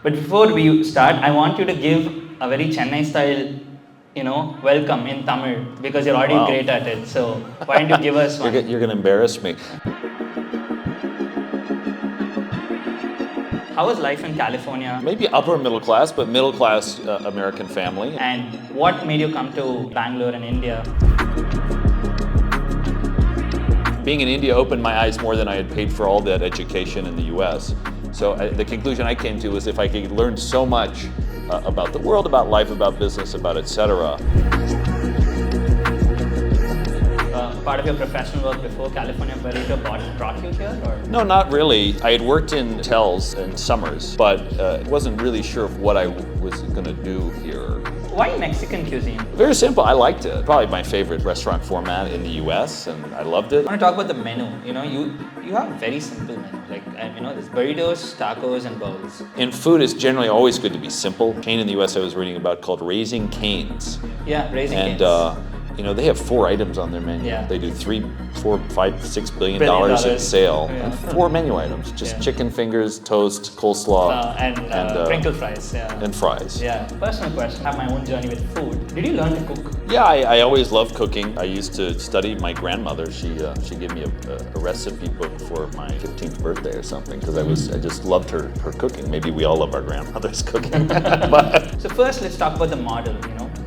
But before we start, I want you to give a very Chennai style, welcome in Tamil because you're already Wow. great at it. So why don't you give us one? You're going to embarrass me. How was life in California? Maybe upper middle class, but middle class American family. And what made you come to Bangalore and India? Being in India opened my eyes more than I had paid for all that education in the US. So the conclusion I came to was if I could learn so much about the world, about life, about business, about etc. Part of your professional work before California Burrito brought you here, or? No, not really. I had worked in hotels in summers, but wasn't really sure of what I was going to do here. Why Mexican cuisine? Very simple. I liked it. Probably my favorite restaurant format in the US, and I loved it. I want to talk about the menu. You have a very simple menu. There's burritos, tacos, and bowls. In food, it's generally always good to be simple. A chain in the US I was reading about called Raising Cane's. Yeah, Raising Cane's. And they have 4 items on their menu. Yeah. They do $3, $4, $5, $6 billion in sale. Yeah. And 4 menu items, just chicken fingers, toast, coleslaw, and crinkle fries. Yeah. and fries. Yeah. Personal question. I have my own journey with food. Did you learn to cook? Yeah, I always loved cooking. I used to study my grandmother. She gave me a recipe book for my 15th birthday or something because I just loved her cooking. Maybe we all love our grandmother's cooking. So first, let's talk about the model.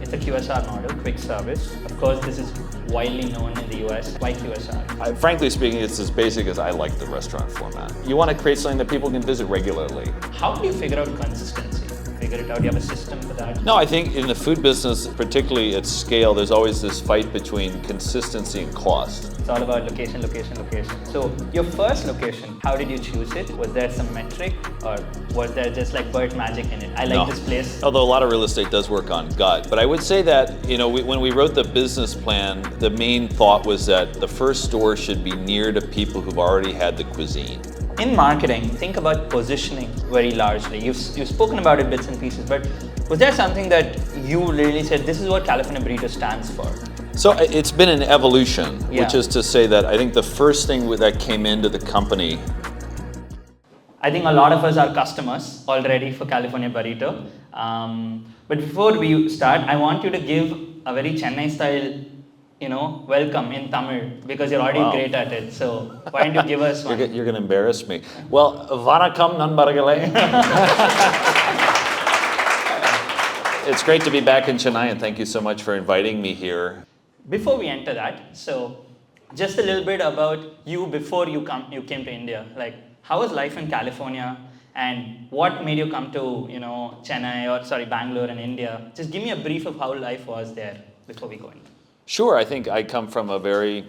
It's a QSR model, quick service. Of course, this is widely known in the US. Why QSR? Frankly speaking, it's as basic as I like the restaurant format. You want to create something that people can visit regularly. How do you figure out consistency? Figure it out? Do you have a system for that? No, I think in the food business, particularly at scale, there's always this fight between consistency and cost. It's all about location, location, location. So your first location, how did you choose it? Was there some metric, or was there just like Bert magic in it? I like this place. Although a lot of real estate does work on gut. But I would say that, when we wrote the business plan, the main thought was that the first store should be near to people who've already had the cuisine. In marketing, think about positioning very largely. You've spoken about it bits and pieces, but was there something that you really said, this is what California Burrito stands for? So it's been an evolution, Yeah. which is to say that I think the first thing that came into the company. I think a lot of us are customers already for California Burrito. But before we start, I want you to give a very Chennai style welcome in Tamil because you're already Wow. great at it. So why don't you give us one? You're going to embarrass me. Well, vanakkam nanbargale. It's great to be back in Chennai, and thank you so much for inviting me here. Before we enter that, so just a little bit about you before you came to India. Like, how was life in California, and what made you come to Bangalore and India? Just give me a brief of how life was there before we go in. Sure, I think I come from a very,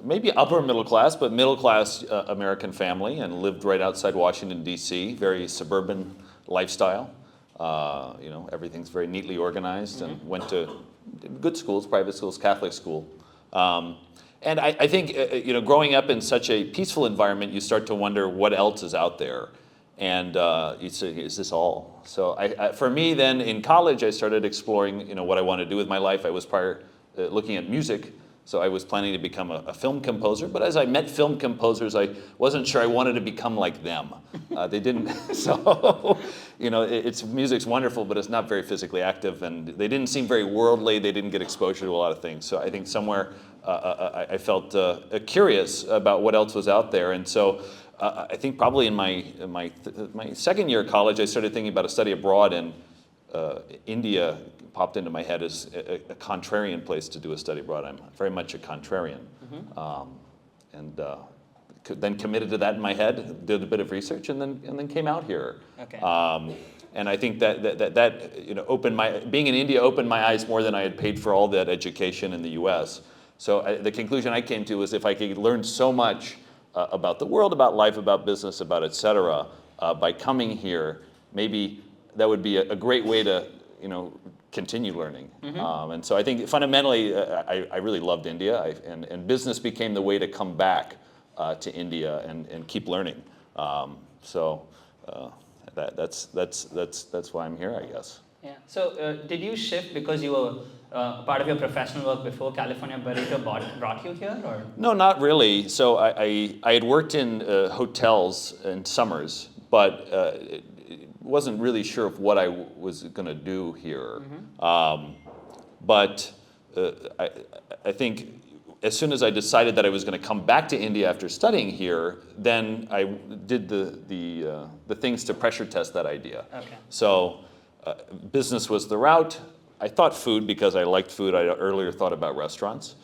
maybe upper middle class, but middle class American family, and lived right outside Washington, D.C., very suburban lifestyle. Everything's very neatly organized, and went to good schools, private schools, Catholic school. And I think, growing up in such a peaceful environment, you start to wonder what else is out there. And you say, is this all? So for me then, in college, I started exploring, what I wanted to do with my life. I was looking at music, so I was planning to become a film composer. But as I met film composers, I wasn't sure I wanted to become like them. They didn't, so, music's wonderful, but it's not very physically active, and they didn't seem very worldly. They didn't get exposure to a lot of things. So I think somewhere I felt curious about what else was out there. And so I think probably in my second year of college, I started thinking about a study abroad, and India popped into my head as a contrarian place to do a study abroad. I'm very much a contrarian. And then committed to that in my head, did a bit of research, and then came out here. Okay. And I think that being in India opened my eyes more than I had paid for all that education in the US. So the conclusion I came to was if I could learn so much about the world, about life, about business, about etc. By coming here, maybe that would be a great way to continue learning. And so I think fundamentally, I really loved India, and business became the way to come back to India and keep learning. That's why I'm here, I guess. Yeah. So did you shift because you were part of your professional work before California Burrito brought you here, or? No, not really. So I had worked in hotels in summers, but wasn't really sure of what I was going to do here. But I think as soon as I decided that I was going to come back to India after studying here, then I did the things to pressure test that idea. Okay. So business was the route. I thought food because I liked food. I earlier thought about restaurants.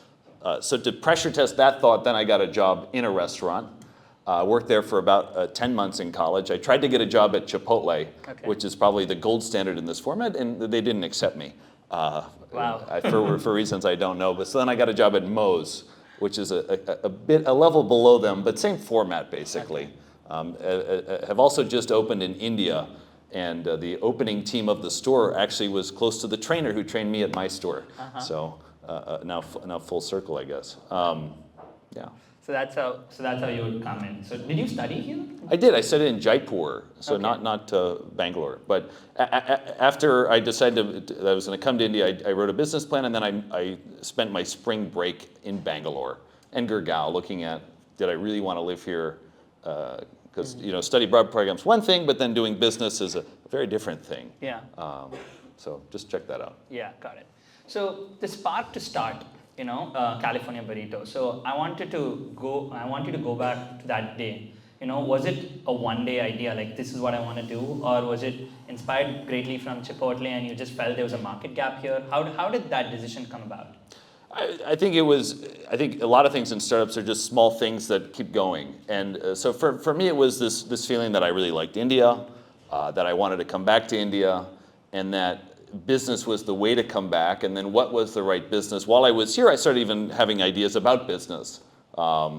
So to pressure test that thought, then I got a job in a restaurant. Worked there for about 10 months in college. I tried to get a job at Chipotle, which is probably the gold standard in this format, and they didn't accept me. Wow. For reasons I don't know. But so then I got a job at Moe's, which is a level below them, but same format basically. Have also just opened in India, and the opening team of the store actually was close to the trainer who trained me at my store. So now full circle, I guess. Yeah. So that's how you would come in. So did you study here? I did. I studied in Jaipur, so not Bangalore. But after I decided that I was going to come to India, I wrote a business plan, and then I spent my spring break in Bangalore and Gurgaon, looking at did I really want to live here? Because study abroad program's one thing, but then doing business is a very different thing. Yeah. So just check that out. Yeah, got it. So the spark to start, California Burrito. So I want you to go back to that day. Was it a one-day idea, like this is what I want to do, or was it inspired greatly from Chipotle and you just felt there was a market gap here? How did that decision come about? I think a lot of things in startups are just small things that keep going. And so for me, it was this feeling that I really liked India, that I wanted to come back to India, and that business was the way to come back. And then what was the right business? While I was here, I started even having ideas about business. I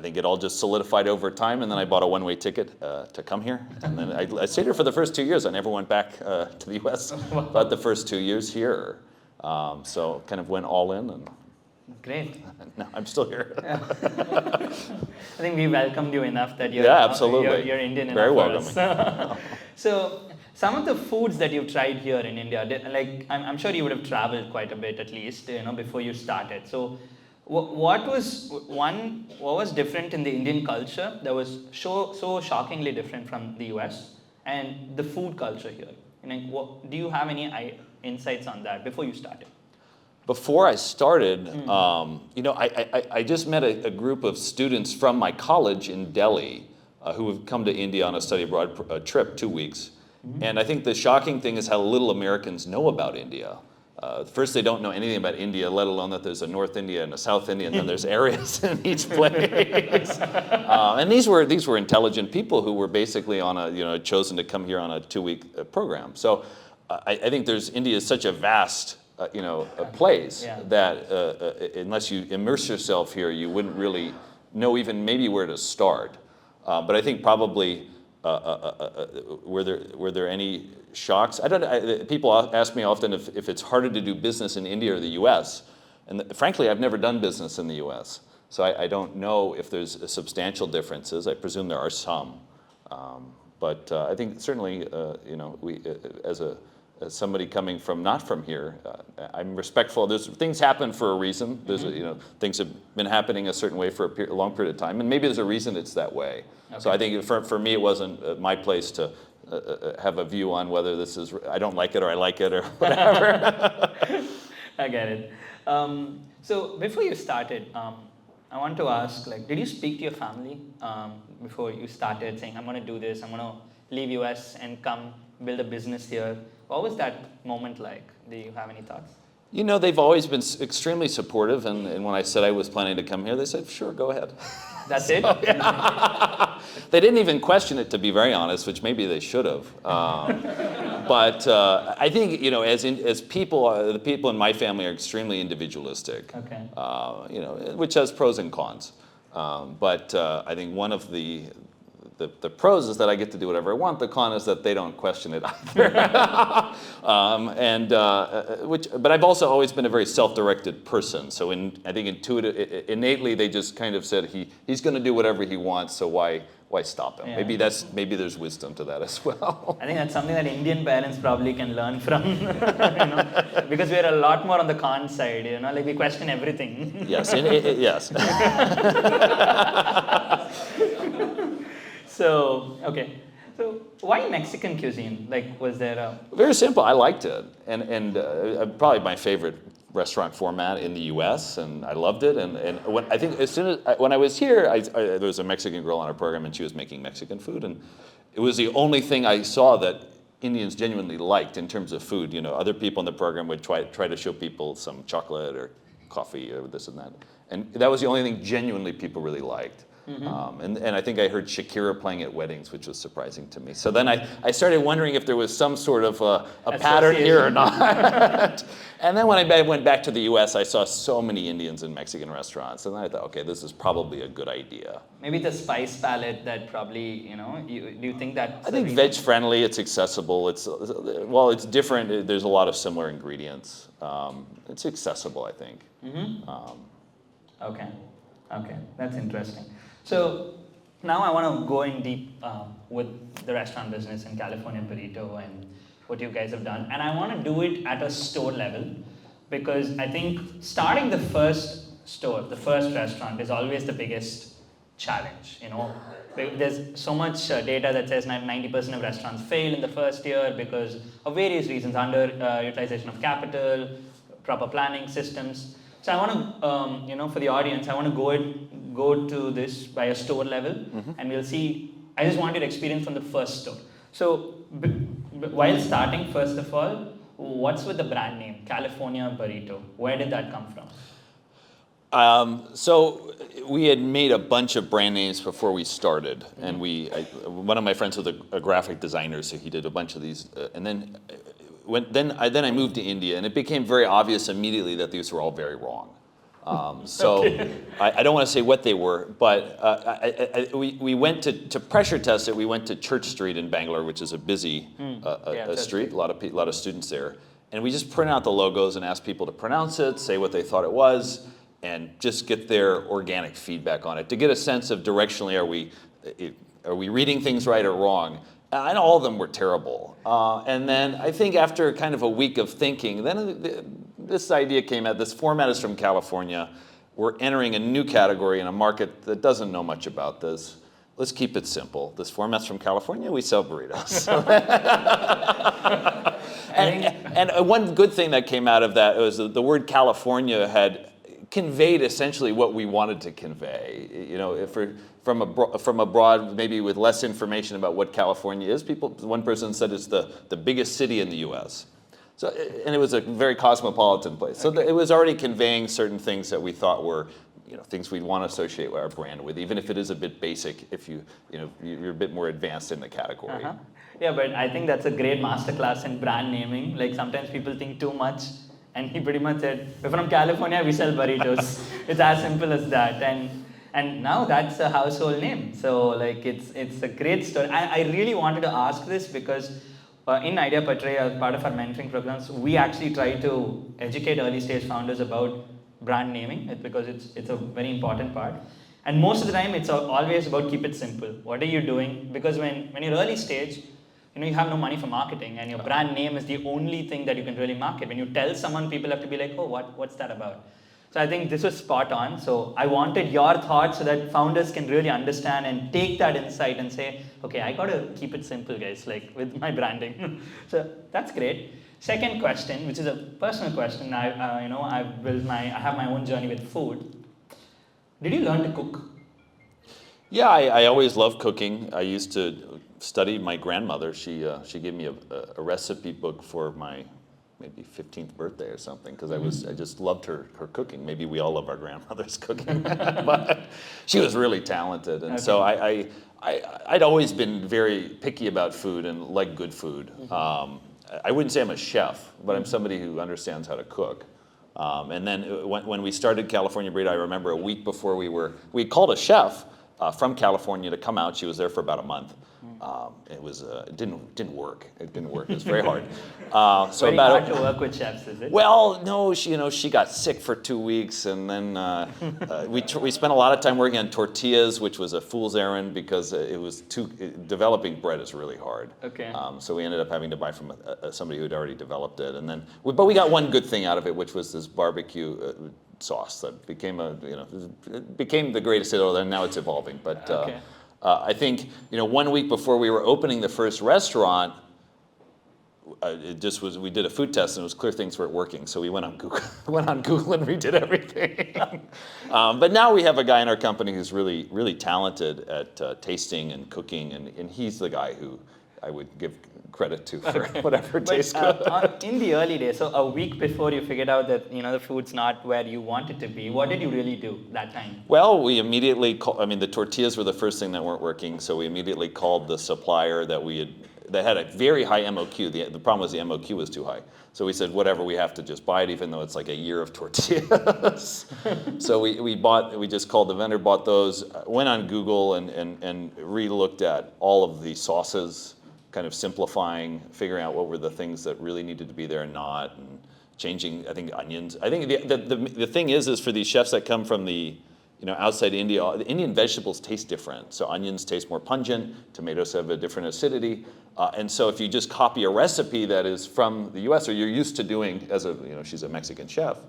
think it all just solidified over time, and then I bought a one-way ticket to come here. And then I stayed here for the first 2 years. I never went back to the US, but the first 2 years here. So kind of went all in, and great. Now I'm still here. Yeah. I think we welcomed you enough that absolutely. You're Indian Very enough welcoming. So some of the foods that you've tried here in India, like I'm sure you would have traveled quite a bit at least, before you started. So what was different in the Indian culture that was so shockingly different from the US, and the food culture here? Do you have any insights on that before you started? Before I started, I just met a group of students from my college in Delhi who have come to India on a study abroad trip, 2 weeks. And I think the shocking thing is how little Americans know about India. First, they don't know anything about India, let alone that there's a North India and a South India, and then there's areas in each place. And these were intelligent people who were basically on chosen to come here on a 2-week program. So I think India is such a vast a place that unless you immerse yourself here, you wouldn't really know even maybe where to start. But I think probably were there any shocks? People ask me often if it's harder to do business in India or the U.S. And frankly, I've never done business in the U.S. So I don't know if there's substantial differences. I presume there are some. But I think certainly, we as somebody coming from not from here, I'm respectful. There's things happen for a reason. There's things have been happening a certain way for a long period of time, and maybe there's a reason it's that way. Okay. So I think for me, it wasn't my place to have a view on whether this is I don't like it or I like it or whatever. I get it. So before you started, I want to ask, did you speak to your family before you started, saying I'm going to do this, I'm going to leave US and come build a business here? What was that moment like? Do you have any thoughts? They've always been extremely supportive, and when I said I was planning to come here, they said, sure, go ahead. That's it? Yeah. They didn't even question it, to be very honest, which maybe they should have. But I think, as people, the people in my family are extremely individualistic. Okay. Which has pros and cons. But I think one of the pros is that I get to do whatever I want. The con is that they don't question it either. But I've also always been a very self-directed person. So I think innately they just kind of said he's going to do whatever he wants. So why stop him? Yeah. Maybe there's wisdom to that as well. I think that's something that Indian parents probably can learn from, because we're a lot more on the con side. We question everything. Yes. Yes. So, okay. So, why Mexican cuisine? Like, was there a... Very simple. I liked it, and probably my favorite restaurant format in the U.S. and I loved it. And when I think as soon as when I was here, there was a Mexican girl on our program, and she was making Mexican food, and it was the only thing I saw that Indians genuinely liked in terms of food. You know, other people in the program would try to show people some chocolate or coffee or this and that, and that was the only thing genuinely people really liked. And I think I heard Shakira playing at weddings, which was surprising to me. So then I started wondering if there was some sort of a pattern here or not. And then when I went back to the U.S., I saw so many Indians in Mexican restaurants, and I thought, okay, this is probably a good idea. Maybe the spice palette that probably, do you think that... I think veg-friendly, it's accessible, it's different, there's a lot of similar ingredients. It's accessible, I think. Okay, that's interesting. So now I want to go in deep with the restaurant business and California Burrito and what you guys have done. And I want to do it at a store level because I think starting the first store, the first restaurant is always the biggest challenge. There's so much data that says 90% of restaurants fail in the first year because of various reasons, utilization of capital, proper planning systems. So I want to, for the audience, I want to go to this by a store level, and we'll see. I just want your experience from the first store. So while starting, first of all, what's with the brand name, California Burrito? Where did that come from? So we had made a bunch of brand names before we started, and one of my friends was a graphic designer, so he did a bunch of these, and then. Then I moved to India, and it became very obvious immediately that these were all very wrong. I don't want to say what they were, but we went to pressure test it. We went to Church Street in Bangalore, which is a busy street, a lot of students there, and we just printed out the logos and asked people to pronounce it, say what they thought it was, and just get their organic feedback on it to get a sense of directionally are we reading things right or wrong. And all of them were terrible. And then I think after kind of a week of thinking, then this idea came out. This format is from California. We're entering a new category in a market that doesn't know much about this. Let's keep it simple. This format's from California. We sell burritos. and one good thing that came out of that was the word California had conveyed essentially what we wanted to convey. From abroad, maybe with less information about what California is, one person said it's the biggest city in the U.S. So, and it was a very cosmopolitan place. So it was already conveying certain things that we thought were, things we'd want to associate our brand with, even if it is a bit basic. If you're a bit more advanced in the category. Yeah, but I think that's a great masterclass in brand naming. Like sometimes people think too much, and he pretty much said, "We're from California. We sell burritos." It's as simple as that. And now that's a household name. So like it's a great story. I really wanted to ask this because in Idea Portray, as part of our mentoring programs, we actually try to educate early stage founders about brand naming because it's a very important part. And most of the time, it's always about keep it simple. What are you doing? Because when you're early stage, you have no money for marketing, and your brand name is the only thing that you can really market. When you tell someone, people have to be like, oh, what's that about? So I think this was spot on. So I wanted your thoughts so that founders can really understand and take that insight and say, okay, I got to keep it simple, guys, like with my branding. So that's great. Second question, which is a personal question. I have my own journey with food. Did you learn to cook? Yeah, I always loved cooking. I used to study my grandmother. She gave me a recipe book for my maybe 15th birthday or something, because I just loved her cooking. Maybe we all love our grandmother's cooking, but she was really talented, and so I'd always been very picky about food and like good food. I wouldn't say I'm a chef, but I'm somebody who understands how to cook. And then when we started California Burrito, I remember a week before we called a chef from California to come out. She was there for about a month. It didn't work. It didn't work. It was very hard. Very hard to work with chefs, is it? Well, no. She got sick for 2 weeks, and then we spent a lot of time working on tortillas, which was a fool's errand because developing bread is really hard. Okay. So we ended up having to buy from somebody who had already developed it, and then but we got one good thing out of it, which was this barbecue sauce that became the greatest hit, and now it's evolving. But I think, 1 week before we were opening the first restaurant, we did a food test and it was clear things weren't working. So we went on Google, and redid everything. But now we have a guy in our company who's really, really talented at tasting and cooking, and he's the guy who I would give credit to for whatever tastes good. In the early days, so a week before you figured out that the food's not where you want it to be, what did you really do that time? Well, we immediately the tortillas were the first thing that weren't working, so we immediately called the supplier that had a very high MOQ. The problem was the MOQ was too high. So we said, whatever, we have to just buy it, even though it's like a year of tortillas. So we just called the vendor, bought those, went on Google and re-looked at all of the sauces, kind of simplifying, figuring out what were the things that really needed to be there and not, and changing, I think, onions. I think the thing is for these chefs that come from the outside India, the Indian vegetables taste different. So onions taste more pungent, tomatoes have a different acidity. And so if you just copy a recipe that is from the US or you're used to doing she's a Mexican chef,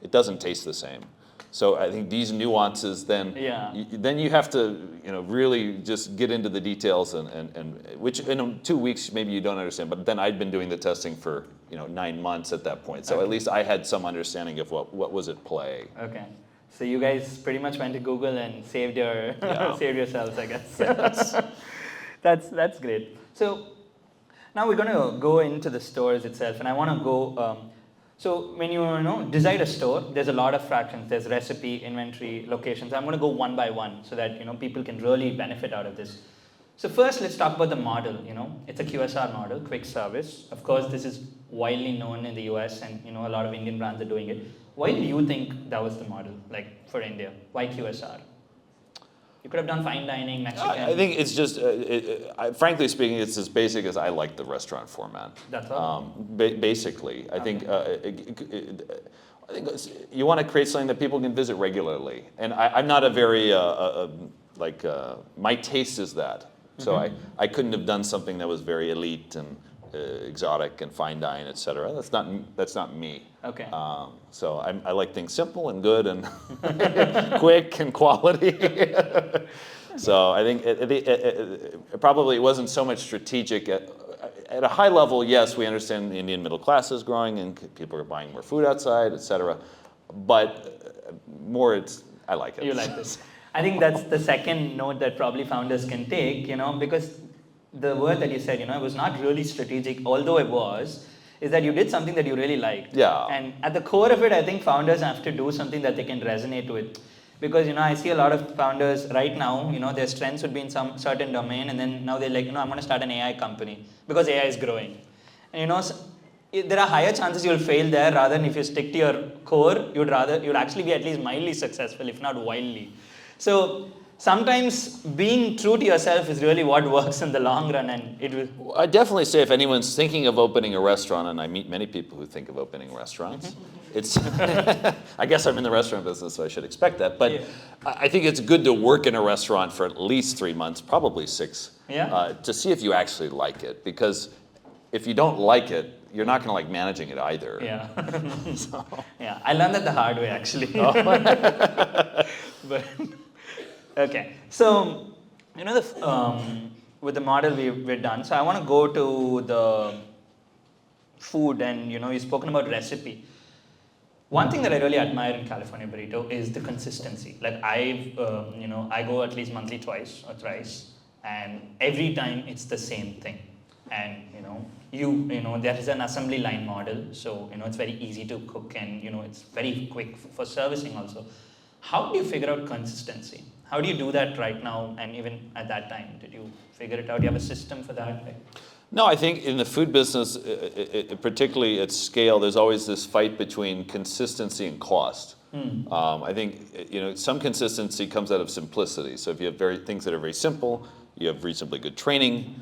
it doesn't taste the same. So I think these nuances then you have to really just get into the details and which in 2 weeks maybe you don't understand, but then I'd been doing the testing for 9 months at that point. So at least I had some understanding of what was at play. Okay. So you guys pretty much went to Google and saved yourselves, I guess. Yes. That's great. So now we're going to go into the stores itself, and I want to go. So when you decide a store, there's a lot of fractions. There's recipe, inventory, locations. I'm going to go one by one so that people can really benefit out of this. So first, let's talk about the model. It's a QSR model, quick service. Of course, this is widely known in the US, and a lot of Indian brands are doing it. Why do you think that was the model, like for India? Why QSR? You could have done fine dining, Mexican. I think it's just, frankly speaking, it's as basic as I like the restaurant format. That's all. Basically, I think you want to create something that people can visit regularly, and I'm not a very my taste is that. So I couldn't have done something that was very elite and exotic and fine dine, etc. That's not me. Okay. So I like things simple and good and quick and quality. So I think it probably wasn't so much strategic. At a high level, yes, we understand the Indian middle class is growing and people are buying more food outside, etc. But more, I like it. You like this. I think that's the second note that probably founders can take, because the word that you said, it was not really strategic, although it was, is that you did something that you really liked. Yeah. And at the core of it, I think founders have to do something that they can resonate with. Because, I see a lot of founders right now, their strengths would be in some certain domain, and then now they're like, I'm going to start an AI company because AI is growing. And, there are higher chances you'll fail there rather than if you stick to your core, you'll actually be at least mildly successful, if not wildly. So sometimes being true to yourself is really what works in the long run, and it will. I definitely say if anyone's thinking of opening a restaurant, and I meet many people who think of opening restaurants, it's. I guess I'm in the restaurant business, so I should expect that. But I think it's good to work in a restaurant for at least 3 months, probably 6, to see if you actually like it. Because if you don't like it, you're not going to like managing it either. Yeah. Yeah, I learned that the hard way actually. But. Okay, so with the model we're done. So I want to go to the food, and you've spoken about recipe. One thing that I really admire in California Burrito is the consistency. Like I go at least monthly twice or thrice, and every time it's the same thing. And there is an assembly line model, so it's very easy to cook, and it's very quick for servicing also. How do you figure out consistency? How do you do that right now, and even at that time? Did you figure it out? Do you have a system for that? No, I think in the food business, particularly at scale, there's always this fight between consistency and cost. I think some consistency comes out of simplicity. So if you have things that are very simple, you have reasonably good training,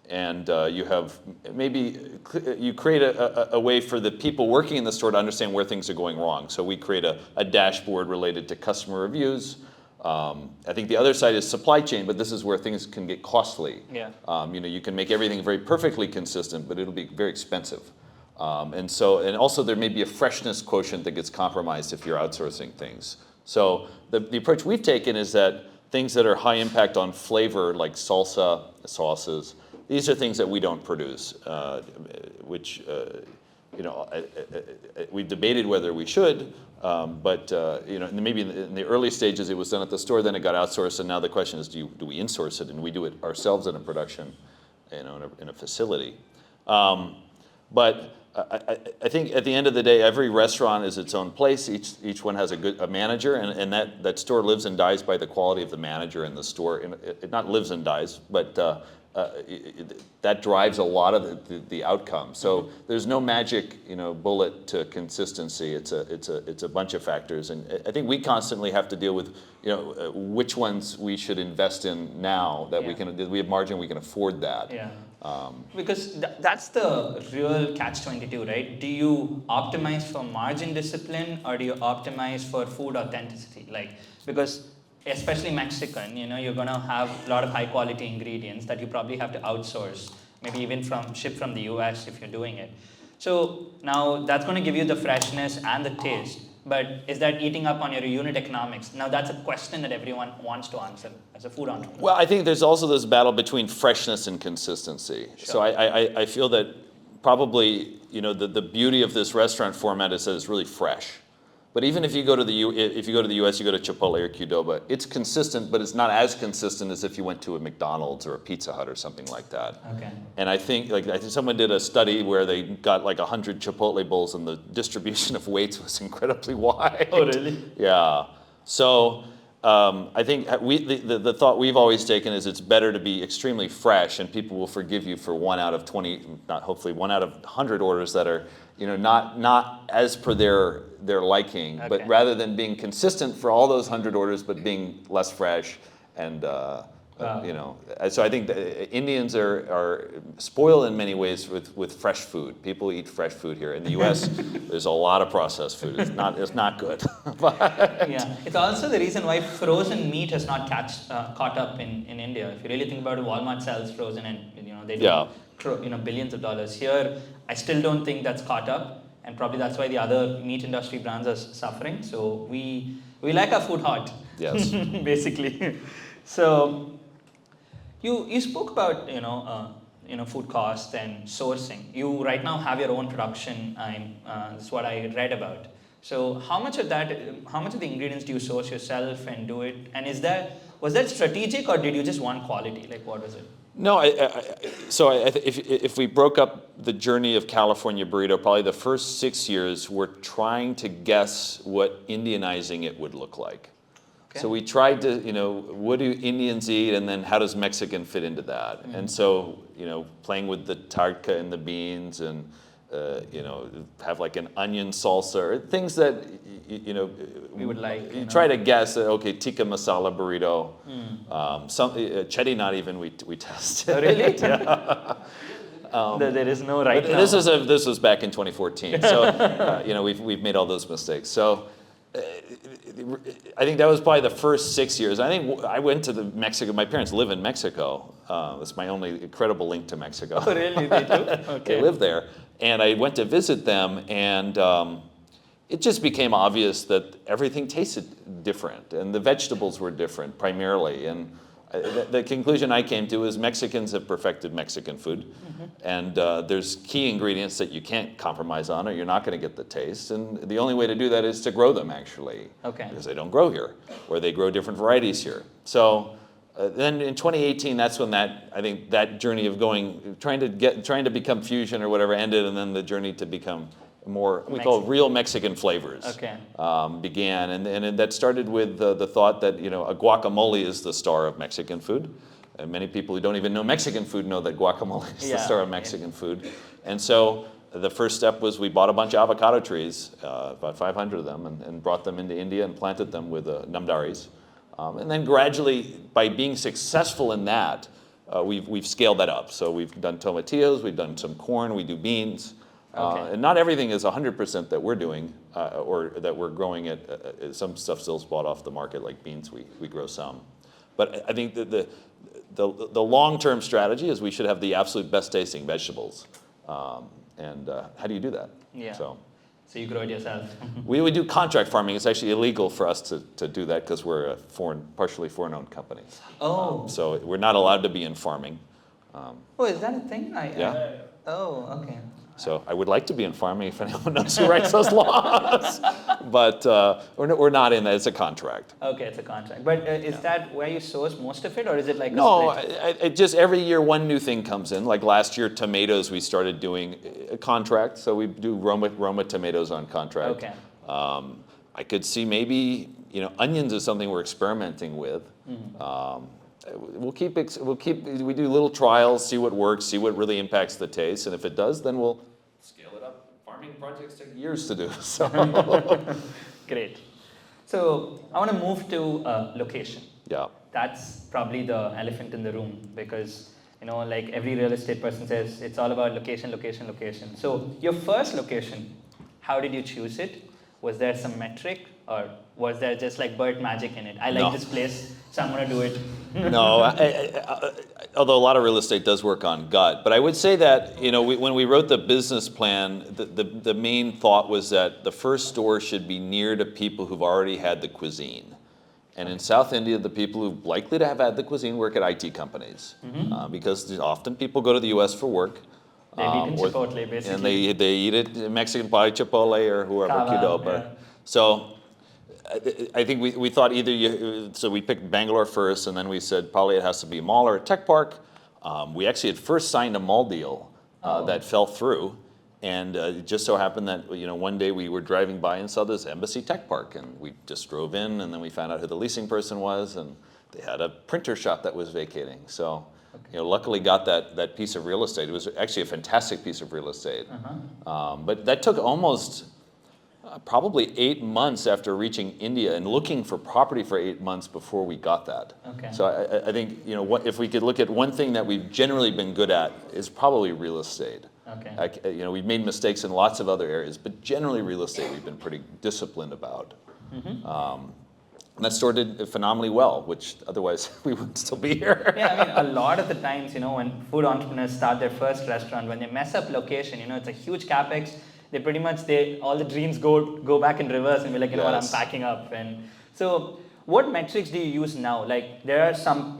and you have you create a way for the people working in the store to understand where things are going wrong. So we create a dashboard related to customer reviews. I think the other side is supply chain, but this is where things can get costly. Yeah. You can make everything very perfectly consistent, but it'll be very expensive. And also there may be a freshness quotient that gets compromised if you're outsourcing things. So the approach we've taken is that things that are high impact on flavor, like salsa, sauces, these are things that we don't produce, which we've debated whether we should, but maybe in the early stages it was done at the store, then it got outsourced, and now the question is, do we insource it, and we do it ourselves in a production, in a facility. But I think at the end of the day, every restaurant is its own place. Each one has a manager, and that store lives and dies by the quality of the manager in the store. It not lives and dies, but that drives a lot of the outcome. So there's no magic, bullet to consistency. It's a bunch of factors, and I think we constantly have to deal with, which ones we should invest in now that we have margin, we can afford that. Yeah. Because that's the real catch-22, right? Do you optimize for margin discipline, or do you optimize for food authenticity? Because especially Mexican, you're going to have a lot of high-quality ingredients that you probably have to outsource, maybe even ship from the US if you're doing it. So now that's going to give you the freshness and the taste, but is that eating up on your unit economics? Now that's a question that everyone wants to answer as a food entrepreneur. Well, I think there's also this battle between freshness and consistency. Sure. So I feel that probably, the beauty of this restaurant format is that it's really fresh. But even if you go to the US, you go to Chipotle or Qdoba, it's consistent, but it's not as consistent as if you went to a McDonald's or a Pizza Hut or something like that. Okay. And I think someone did a study where they got 100 Chipotle bowls, and the distribution of weights was incredibly wide. Oh, really? Yeah. So I think the thought we've always taken is it's better to be extremely fresh, and people will forgive you for 1 out of 20, not hopefully 1 out of 100 orders that are not as per their liking, okay. but rather than being consistent for all those 100 orders, but being less fresh, and so I think the Indians are spoiled in many ways with fresh food. People eat fresh food here. In the U.S., there's a lot of processed food. It's not good. But yeah, it's also the reason why frozen meat has not caught up in India. If you really think about it, Walmart sells frozen, and they do billions of dollars. Here, I still don't think that's caught up, and probably that's why the other meat industry brands are suffering. So we like our food hot. Yes. Basically. So you spoke about food cost and sourcing. You right now have your own production. That's what I read about. So how much of the ingredients do you source yourself and do it? And was that strategic, or did you just want quality? What was it? No, if we broke up the journey of California Burrito, probably the first 6 years we're trying to guess what Indianizing it would look like. Okay. So we tried to, what do Indians eat, and then how does Mexican fit into that? Mm-hmm. And so, playing with the tarka and the beans, and have an onion salsa, or things that we would like. You try to guess that, okay, tikka masala burrito. Some chetty not even we tested. Oh, really? Yeah. There is no right now. This was back in 2014. So we've made all those mistakes. So I think that was probably the first 6 years. I think I went to Mexico. My parents live in Mexico. That's my only incredible link to Mexico. Oh, really? They do? Okay. They live there. And I went to visit them, and it just became obvious that everything tasted different, and the vegetables were different primarily. And the conclusion I came to is Mexicans have perfected Mexican food, and there's key ingredients that you can't compromise on, or you're not going to get the taste. And the only way to do that is to grow them, actually, because they don't grow here, or they grow different varieties here. So then in 2018, that's when I think that journey of trying to become fusion or whatever ended, and then the journey to become more, we call it real Mexican flavors, began. And that started with the thought that, a guacamole is the star of Mexican food. And many people who don't even know Mexican food know that guacamole is the star of Mexican food. And so the first step was we bought a bunch of avocado trees, about 500 of them, and brought them into India and planted them with namdaris. And then gradually, by being successful in that, we've scaled that up. So we've done tomatillos, we've done some corn, we do beans. And not everything is 100% that we're doing, or that we're growing at. Some stuff still's bought off the market, like beans, we grow some. But I think that the long-term strategy is we should have the absolute best tasting vegetables. And how do you do that? Yeah. So you grow it yourself. We do contract farming. It's actually illegal for us to do that because we're a partially foreign-owned company. Oh. So we're not allowed to be in farming. Oh, is that a thing? Yeah. Oh, okay. So I would like to be in farming if anyone knows who writes those laws. But we're not in that. It's a contract. Okay, it's a contract. But is that where you source most of it, or is it like a No, split? just every year one new thing comes in. Like last year, tomatoes, we started doing a contract. So we do Roma tomatoes on contract. Okay. I could see maybe, onions is something we're experimenting with. We do little trials, see what works, see what really impacts the taste, and if it does, then we'll scale it up. Farming projects take years to do, so. Great. So I want to move to location. Yeah. That's probably the elephant in the room because, like every real estate person says, it's all about location, location, location. So your first location, how did you choose it? Was there some metric, or was there just like Bert magic in it? I like this place, so I'm going to do it. No, although a lot of real estate does work on gut. But I would say that, when we wrote the business plan, the main thought was that the first store should be near to people who've already had the cuisine. And in South India, the people who likely to have had the cuisine work at IT companies. Because often people go to the US for work. They've eaten Chipotle, basically. And they eat it Mexican pie, Chipotle, or whoever, Qdoba. Yeah. So I think we thought so we picked Bangalore first, and then we said probably it has to be a mall or a tech park. We actually had first signed a mall deal that fell through, and it just so happened that one day we were driving by and saw this Embassy Tech Park, and we just drove in, and then we found out who the leasing person was, and they had a printer shop that was vacating. So. Luckily got that piece of real estate. It was actually a fantastic piece of real estate. But that took almost probably 8 months after reaching India and looking for property for 8 months before we got that. Okay. So I think if we could look at one thing that we've generally been good at is probably real estate. Okay. We've made mistakes in lots of other areas, but generally real estate we've been pretty disciplined about. And that store did phenomenally well, which otherwise we wouldn't still be here. Yeah, I mean, a lot of the times, when food entrepreneurs start their first restaurant, when they mess up location, it's a huge CapEx. They pretty much, all the dreams go back in reverse and be like, what, I'm packing up. And so what metrics do you use now? Like there are some,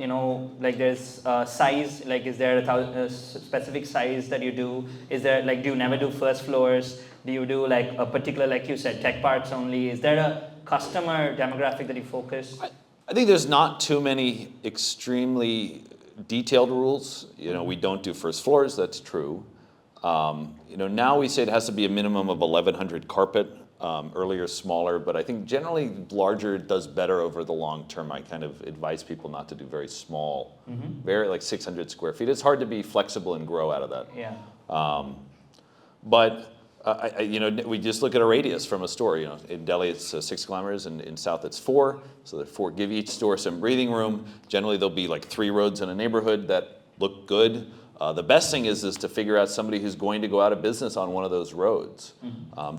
like there's size, like is there a specific size that you do? Is there, like, do you never do first floors? Do you do like a particular, like you said, tech parks only? Is there a customer demographic that you focus? I think there's not too many extremely detailed rules. We don't do first floors, that's true. Now we say it has to be a minimum of 1,100 carpet, earlier smaller, but I think generally larger does better over the long term. I kind of advise people not to do very small, very like 600 square feet. It's hard to be flexible and grow out of that. Yeah. But we just look at a radius from a store. In Delhi it's 6 kilometers, and in South it's 4. So that 4 give each store some breathing room. Generally there'll be like 3 roads in a neighborhood that look good. The best thing is to figure out somebody who's going to go out of business on one of those roads.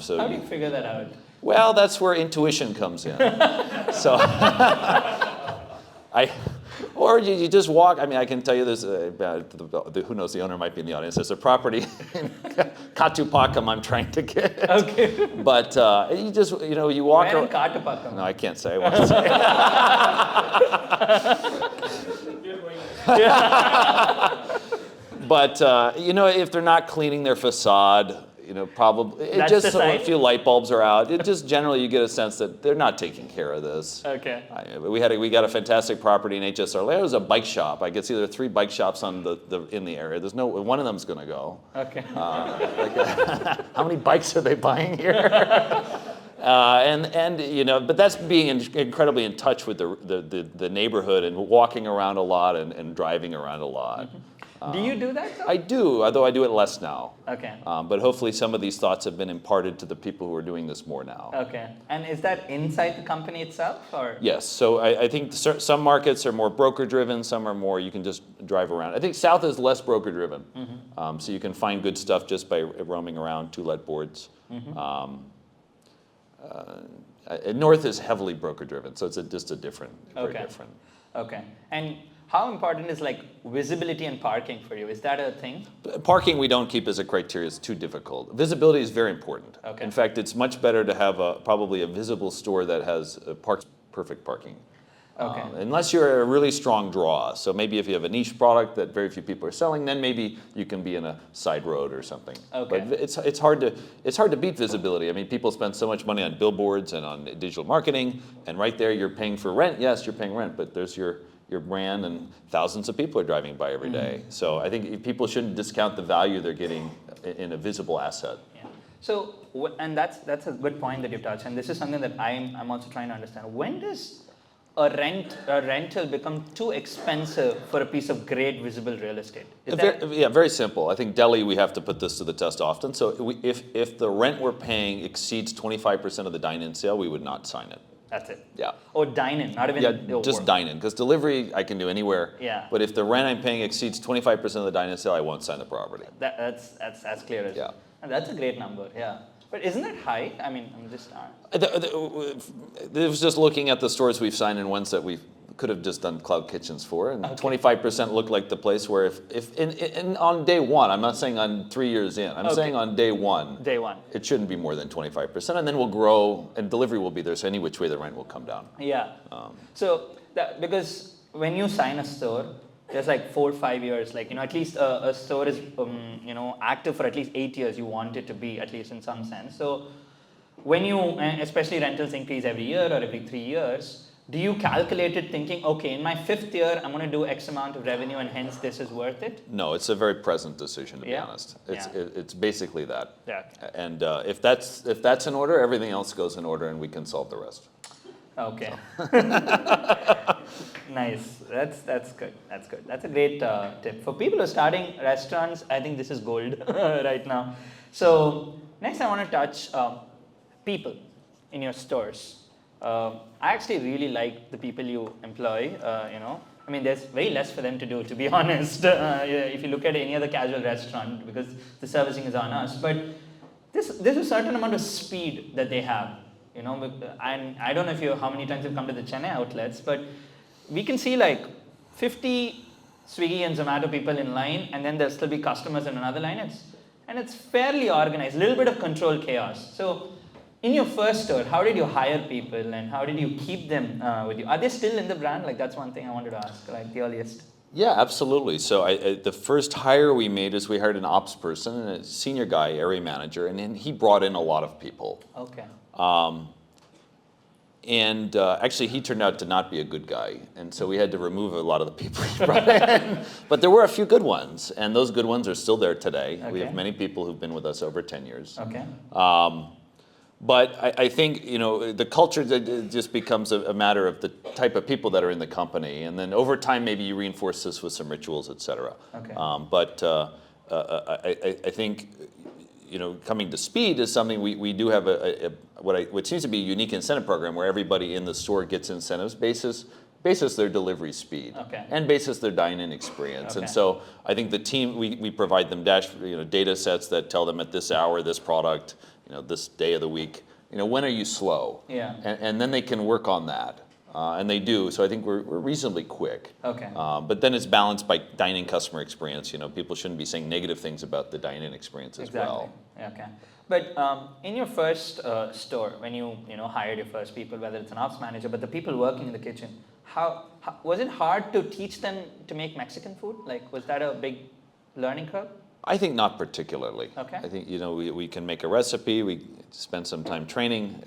So how do you figure that out? Well, that's where intuition comes in. So or you just walk. I mean, I can tell you this. Who knows? The owner might be in the audience. There's a property in Katupakam I'm trying to get. Okay. But you just you walk. Where in Katupakam? No, I can't say. I want to say. But if they're not cleaning their facade, probably a few light bulbs are out. It just generally you get a sense that they're not taking care of this. Okay. We got a fantastic properany in HSR. There was a bike shop. I could see there are 3 bike shops in the area. There's no one of them's going to go. Okay. How many bikes are they buying here? But that's being incredibly in touch with the neighborhood and walking around a lot and driving around a lot. Do you do that though? I do, although I do it less now. Okay. But hopefully some of these thoughts have been imparted to the people who are doing this more now. Okay. And is that inside the company itself, or? Yes. So I think some markets are more broker-driven, some are more you can just drive around. I think South is less broker-driven. So you can find good stuff just by roaming around, to-let boards. Mm-hmm. North is heavily broker-driven, so it's just a different, very different. Okay. And how important is like visibility and parking for you? Is that a thing? Parking we don't keep as a criteria. It's too difficult. Visibility is very important. Okay. In fact, it's much better to have probably a visible store that has perfect parking. Okay. Unless you're a really strong draw. So maybe if you have a niche product that very few people are selling, then maybe you can be in a side road or something. Okay. But it's hard to beat visibility. I mean, people spend so much money on billboards and on digital marketing, and right there you're paying for rent. Yes, you're paying rent, but there's your brand, and thousands of people are driving by every day. So I think people shouldn't discount the value they're getting in a visible asset. Yeah. So, and that's a good point that you touched, and this is something that I'm also trying to understand. When does a rental become too expensive for a piece of great visible real estate? Yeah, very simple. I think Delhi, we have to put this to the test often. So if the rent we're paying exceeds 25% of the dine-in sale, we would not sign it. That's it. Yeah. Or dine-in, not even. Yeah, just dine-in, because delivery I can do anywhere. Yeah. But if the rent I'm paying exceeds 25% of the dine-in sale, I won't sign the property. That's as clear as. Yeah. And that's a great number. Yeah. But isn't that high? I mean, I'm just. It was just looking at the stores we've signed and ones that we could have just done cloud kitchens for, and 25% looked like the place where if on day one, I'm not saying on 3 years in, I'm saying on day one. Day one. It shouldn't be more than 25%, and then we'll grow, and delivery will be there, so any which way the rent will come down. Yeah. So because when you sign a store, there's like 4 or 5 years, like, you know, at least a store is, you know, active for at least 8 years. You want it to be, at least in some sense. So when you, especially rentals increase every year or every 3 years, do you calculate it thinking, okay, in my 5th year, I'm going to do X amount of revenue and hence this is worth it? No, it's a very present decision, to be honest. It's basically that. Yeah. And if that's in order, everything else goes in order, and we can solve the rest. Okay. Nice. That's good. That's good. That's a great tip. For people who are starting restaurants, I think this is gold right now. So next I want to touch people in your stores. I actually really like the people you employ, you know. I mean, there's very less for them to do, to be honest, if you look at any other casual restaurant, because the servicing is on us. But there's a certain amount of speed that they have, you know. And I don't know how many times you've come to the Chennai outlets, but we can see like 50 Swiggy and Zomato people in line, and then there'll still be customers in another line. It's fairly organized, a little bit of controlled chaos. So in your first store, how did you hire people and how did you keep them with you? Are they still in the brand? Like, that's one thing I wanted to ask, like the earliest. Yeah, absolutely. So the first hire we made is we hired an ops person, and a senior guy, area manager, and then he brought in a lot of people. Okay. Actually, he turned out to not be a good guy, and so we had to remove a lot of the people he brought in. But there were a few good ones, and those good ones are still there today. Okay. We have many people who've been with us over 10 years. Okay. But I think, you know, the culture just becomes a matter of the type of people that are in the company, and then over time maybe you reinforce this with some rituals, et cetera. Okay. I think, you know, coming to speed is something we do have what seems to be a unique incentive program where everybody in the store gets incentives basis their delivery speed, and basis their dine-in experience. And so I think the team, we provide them data sets that tell them at this hour, this product, you know, this day of the week, you know, when are you slow? Yeah. And then they can work on that. And they do, so I think we're reasonably quick. Okay. But then it's balanced by dine-in customer experience. You know, people shouldn't be saying negative things about the dine-in experience as well. Okay. But in your first store, when you hired your first people, whether it's an ops manager, but the people working in the kitchen, how was it hard to teach them to make Mexican food? Like, was that a big learning curve? I think not particularly. Okay. I think, you know, we can make a recipe. We spend some time training.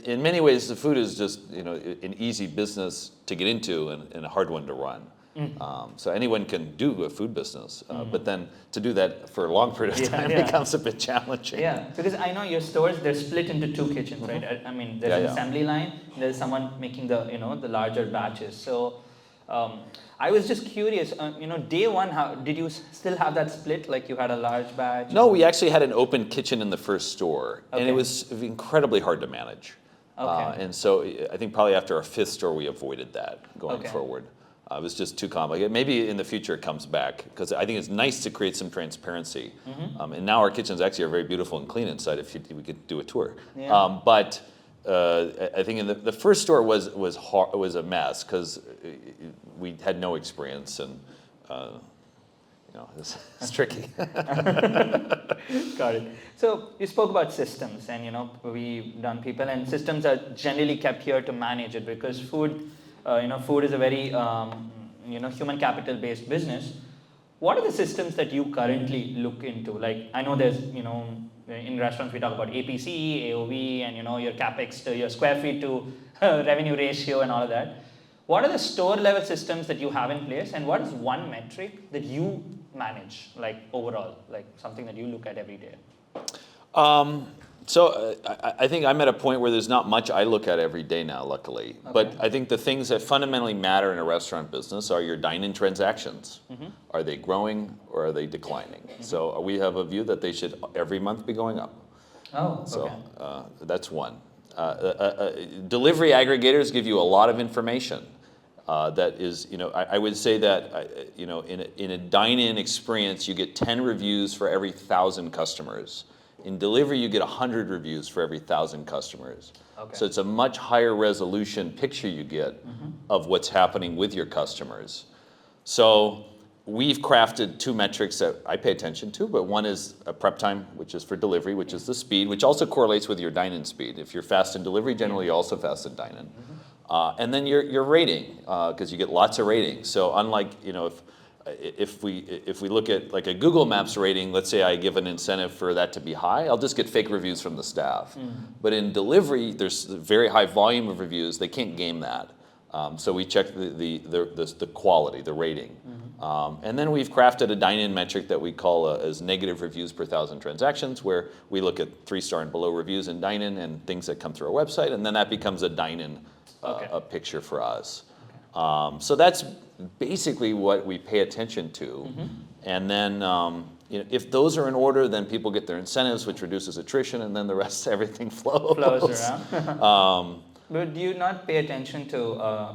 In many ways, the food is just, you know, an easy business to get into and a hard one to run. So anyone can do a food business, but then to do that for a long period of time becomes a bit challenging. Yeah, because I know your stores, they're split into 2 kitchens, right? I mean, there's an assembly line, and there's someone making the larger batches. So I was just curious, day one, how did you still have that split? Like you had a large batch? No, we actually had an open kitchen in the first store, and it was incredibly hard to manage. And so I think probably after our 5th store, we avoided that going forward. It was just too complicated. Maybe in the future it comes back, because I think it's nice to create some transparency. And now our kitchens actually are very beautiful and clean inside if we could do a tour. Yeah. But I think in the first store was a mess, because we had no experience, and it's tricky. Got it. So you spoke about systems, and we've done people, and systems are generally kept here to manage it because food, food is a very human capital based business. What are the systems that you currently look into? Like I know there's in restaurants we talk about APC, AOV, and your CapEx to your square feet to revenue ratio and all of that. What are the store level systems that you have in place, and what is one metric that you manage, like overall, like something that you look at every day? I think I'm at a point where there's not much I look at every day now, luckily. Okay. But I think the things that fundamentally matter in a restaurant business are your dine-in transactions. Mm-hmm. Are they growing or are they declining? Mm-hmm. So we have a view that they should every month be going up. Oh, okay. So that's one. Delivery aggregators give you a lot of information. That is, I would say that, in a dine-in experience, you get 10 reviews for every 1,000 customers. In delivery, you get 100 reviews for every 1,000 customers. Okay. So it's a much higher resolution picture you get of what's happening with your customers. So we've crafted two metrics that I pay attention to, but one is a prep time, which is for delivery, which is the speed, which also correlates with your dine-in speed. If you're fast in delivery, generally you're also fast in dine-in. And then your rating, because you get lots of ratings. So unlike, if we look at like a Google Maps rating, let's say I give an incentive for that to be high, I'll just get fake reviews from the staff. But in delivery, there's a very high volume of reviews. They can't game that. So we check the quality, the rating. And then we've crafted a dine-in metric that we call as negative reviews per 1,000 transactions, where we look at 3-star and below reviews in dine-in and things that come through our website, and then that becomes a dine-in a picture for us. So that's basically what we pay attention to. And then if those are in order, then people get their incentives, which reduces attrition, and then the rest, everything flows around. But do you not pay attention to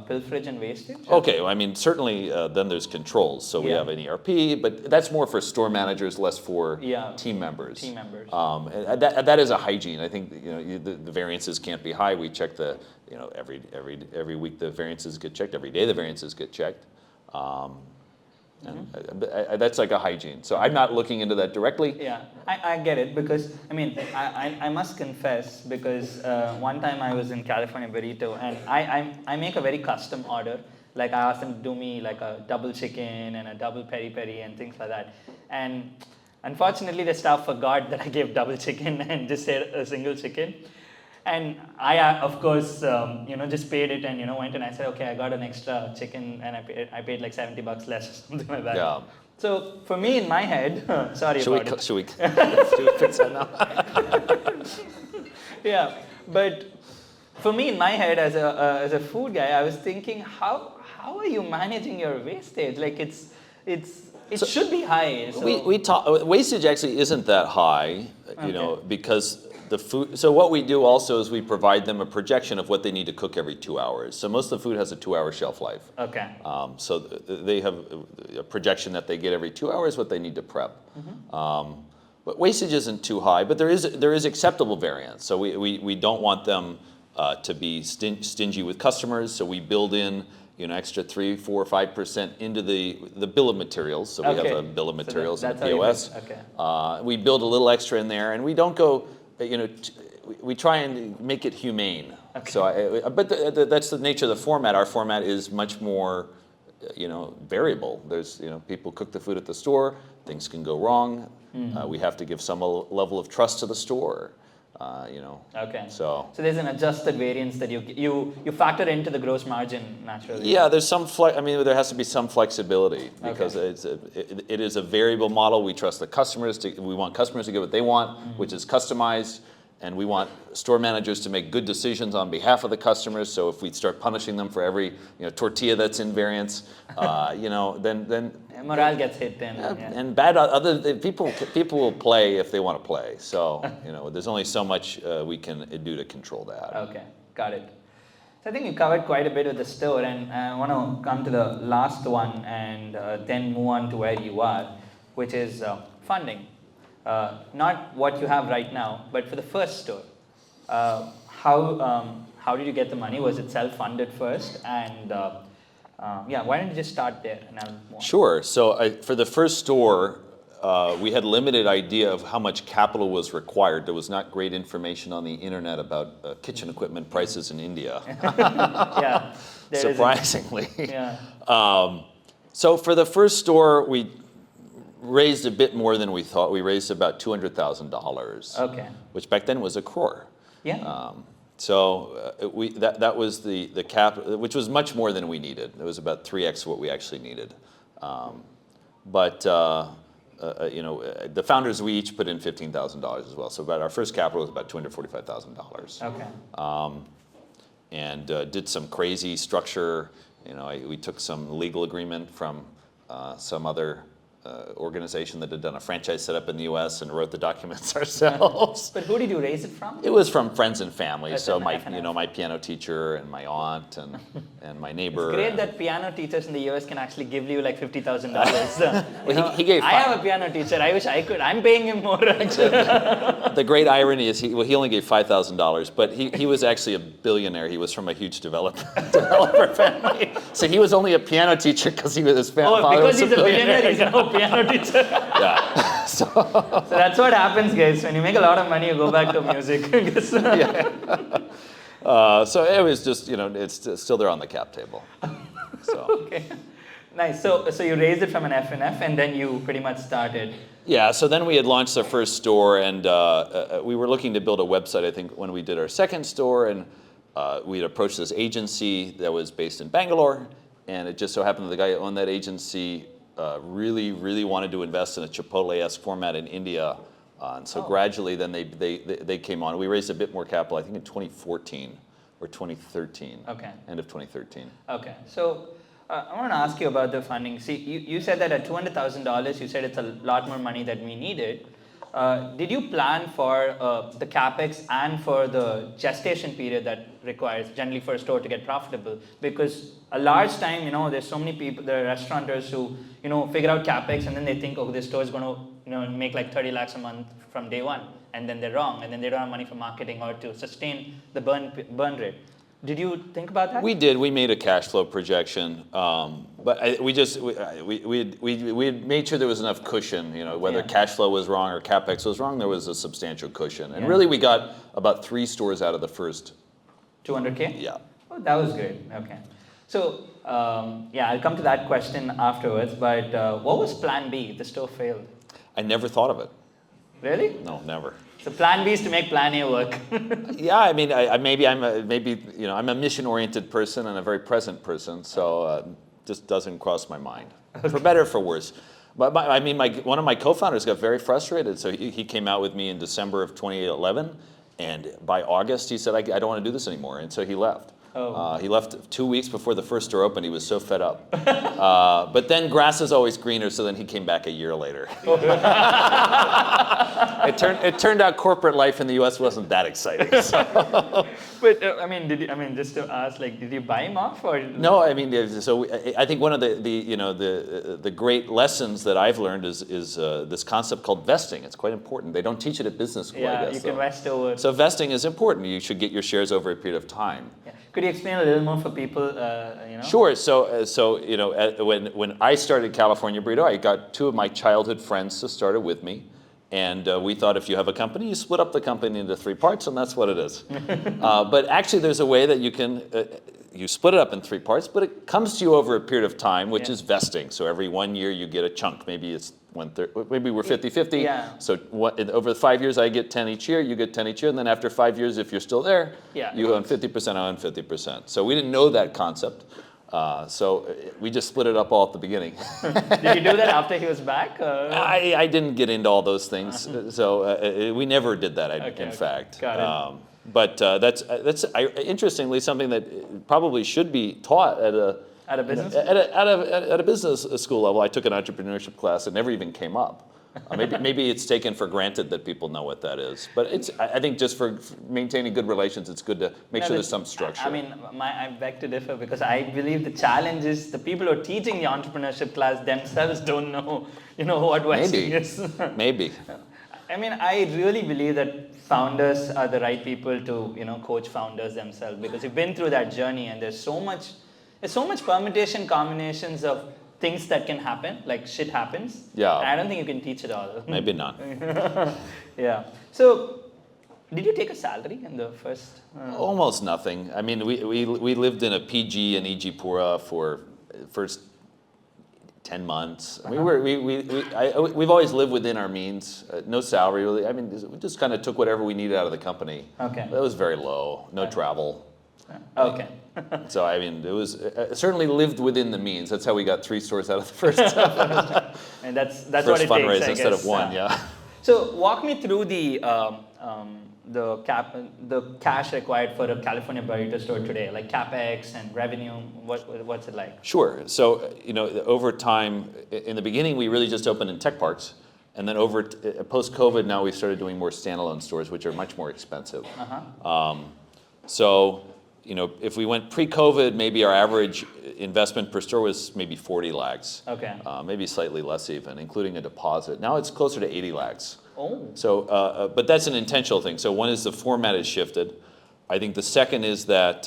pilferage and wastage? Okay, well, I mean, certainly then there's controls. So we have an ERP, but that's more for store managers, less for team members. Team members. And that is a hygiene. I think the variances can't be high. We check every week the variances get checked. Every day the variances get checked. And that's like a hygiene. So I'm not looking into that directly. Yeah, I get it because, I must confess because one time I was in California Burrito and I make a very custom order. Like I asked them to do me like a double chicken and a double peri-peri and things like that. And unfortunately the staff forgot that I gave double chicken and just said a single chicken. And I, of course, just paid it and, went and I said, okay, I got an extra chicken and I paid like $70 less or something like that. Yeah. So for me in my head, sorry about it. Should we fix that now? Yeah, but for me in my head as a food guy, I was thinking, how are you managing your wastage? Like it should be high. So. Wastage actually isn't that high, because the food. So what we do also is we provide them a projection of what they need to cook every 2 hours. So most of the food has a 2-hour shelf life. Okay. So they have a projection that they get every 2 hours what they need to prep. But wastage isn't too high, but there is acceptable variance. So we don't want them to be stingy with customers. So we build in extra 3, 4, 5% into the bill of materials. So we have a bill of materials in the POS. We build a little extra in there, and we don't go. We try and make it humane. Okay. So, but that's the nature of the format. Our format is much more, variable. There's, people cook the food at the store. Things can go wrong. We have to give some level of trust to the store. Okay. So there's an adjusted variance that you factor into the gross margin naturally. Yeah, there's some there has to be some flexibility because it is a variable model. We trust the customers. We want customers to get what they want, which is customized, and we want store managers to make good decisions on behalf of the customers. So if we start punishing them for every tortilla that's in variance, then morale gets hit then. And people will play if they want to play. So there's only so much we can do to control that. Okay, got it. So I think you covered quite a bit with the store, and I want to come to the last one and then move on to where you are, which is funding. Not what you have right now, but for the first store. How did you get the money? Was it self-funded first? And Yeah, why don't you just start there and I'll move on. Sure. So for the first store, we had limited idea of how much capital was required. There was not great information on the internet about kitchen equipment prices in India, Yeah. there isn't. surprisingly. Yeah. So for the first store, we raised a bit more than we thought. We raised about $200,000, Okay. which back then was a crore. Yeah. That was the cap, which was much more than we needed. It was about 3x what we actually needed. The founders, we each put in $15,000 as well. So about our first capital was about $245,000. Okay. And did some crazy structure. We took some legal agreement from some other organization that had done a franchise setup in the U.S. and wrote the documents ourselves. But who did you raise it from? It was from friends and family. That's So an my FNF. my piano teacher and my aunt and my neighbor. It's great that piano teachers in the US can actually give you like $50,000. Well, he gave I have a piano teacher. I wish I could. I'm paying him more. Actually. The great irony is he only gave $5,000, but he was actually a billionaire. He was from a huge developer family. So he was only a piano teacher because his father Because was he's a billionaire, he's now a piano teacher. Yeah. So that's what happens, guys. When you make a lot of money, you go back to music. So it was just, it's still there on the cap table. So. Okay. Nice. So you raised it from an FNF and then you pretty much started. Yeah, so then we had launched our first store and we were looking to build a website, I think, when we did our second store, and we had approached this agency that was based in Bangalore, and it just so happened that the guy who owned that agency really wanted to invest in a Chipotle-esque format in India. And so gradually then they came on. We raised a bit more capital, I think in 2014 or 2013. Okay. End of 2013. Okay. So I want to ask you about the funding. See, you said that at $200,000, you said it's a lot more money than we needed. Did you plan for the CapEx and for the gestation period that requires generally for a store to get profitable? Because a large time, there's so many people, there are restaurateurs who, figure out CapEx and then they think, this store is going to, make like 30 lakhs a month from day one. And then they're wrong. And then they don't have money for marketing or to sustain the burn rate. Did you think about that? We did. We made a cash flow projection, but we had made sure there was enough cushion. Whether cash flow was wrong or CapEx was wrong, there was a substantial cushion. And really, we got about 3 stores out of the first. 200K? Yeah. Oh, that was great. Okay. So I'll come to that question afterwards. But what was Plan B if the store failed? I never thought of it. Really? No, never. So Plan B is to make Plan A work. Yeah, I mean, I'm a mission-oriented person and a very present person, so just doesn't cross my mind, for better or for worse. But one of my co-founders got very frustrated, so he came out with me in December of 2011, and by August he said, I don't want to do this anymore, and so he left. Oh. He left 2 weeks before the first store opened. He was so fed up. But then grass is always greener, so then he came back a year later. It turned out corporate life in the U.S. wasn't that exciting. So. But just to ask, did you buy him off or? No, I think one of the great lessons that I've learned is this concept called vesting. It's quite important. They don't teach it at business school, I guess. You can vest over. So vesting is important. You should get your shares over a period of time. Yeah. Could you explain a little more for people, Sure. So when I started California Burrito, I got 2 of my childhood friends to start it with me. And we thought if you have a company, you split up the company into 3 parts, and that's what it is. But actually, there's a way that you can, you split it up in 3 parts, but it comes to you over a period of time, which is vesting. So every 1 year, you get a chunk. Maybe it's 1/3, maybe we're 50-50. Yeah. So over the 5 years, I get 10 each year, you get 10 each year, and then after 5 years, if you're still there, you own 50%, I own 50%. So we didn't know that concept. So we just split it up all at the beginning. Did you do that after he was back? I didn't get into all those things, so we never did that. In fact, Got it. But that's interestingly something that probably should be taught at a business at a business school level. I took an entrepreneurship class. It never even came up. Maybe it's taken for granted that people know what that is. But I think just for maintaining good relations, it's good to make sure there's some structure. I beg to differ because I believe the challenge is the people who are teaching the entrepreneurship class themselves don't know, what vesting is. Maybe. I really believe that founders are the right people to, coach founders themselves because you've been through that journey and there's so much, There's so much permutation, combinations of things that can happen, like shit happens. Yeah. And I don't think you can teach it all. Maybe not. Yeah. So, did you take a salary in the first? Almost nothing. I mean, we lived in a PG in Ijipura for the first 10 months. I mean, we've always lived within our means. No salary, really. I mean, we just kind of took whatever we needed out of the company. Okay. That was very low. No travel. Okay. So, I mean, it was certainly lived within the means. That's how we got 3 stores out of the first And that's first what it fundraise takes, I instead guess. of one, yeah. So walk me through the cash required for a California Burrito store today, like CapEx and revenue. What's it like? Sure. So, over time, in the beginning, we really just opened in tech parks. And then post-COVID, now we started doing more standalone stores, which are much more expensive. So, if we went pre-COVID, maybe our average investment per store was maybe 40 lakhs. Okay. Maybe slightly less even, including a deposit. Now it's closer to 80 lakhs. Oh. So, but that's an intentional thing. So one is the format has shifted. I think the second is that,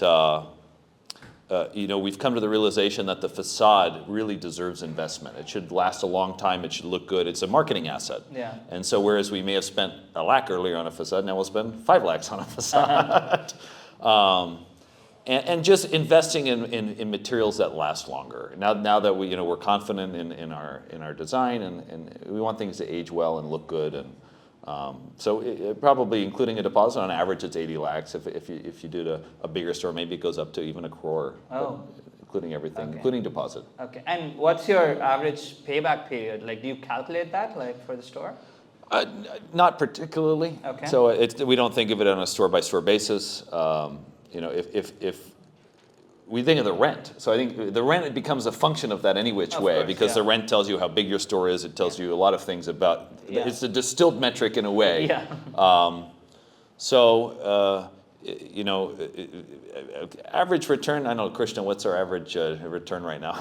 we've come to the realization that the facade really deserves investment. It should last a long time. It should look good. It's a marketing asset. Yeah. And so whereas we may have spent 1 lakh earlier on a facade, now we'll spend 5 lakhs on a facade. And just investing in materials that last longer. Now that we're confident in our design and we want things to age well and look good, and so probably including a deposit, on average it's 80 lakhs. If you did a bigger store, maybe it goes up to even 1 crore, including everything, including deposit. Okay. And what's your average payback period? Like, do you calculate that, like, for the store? Not particularly. Okay. So we don't think of it on a store by store basis. If we think of the rent, so I think the rent, it becomes a function of that any which way, course, because yeah. the rent tells you how big your store is. It tells you a lot of things about. Yeah. It's a distilled metric in a way. Yeah. Average return. I don't know, Krishna. What's our average return right now?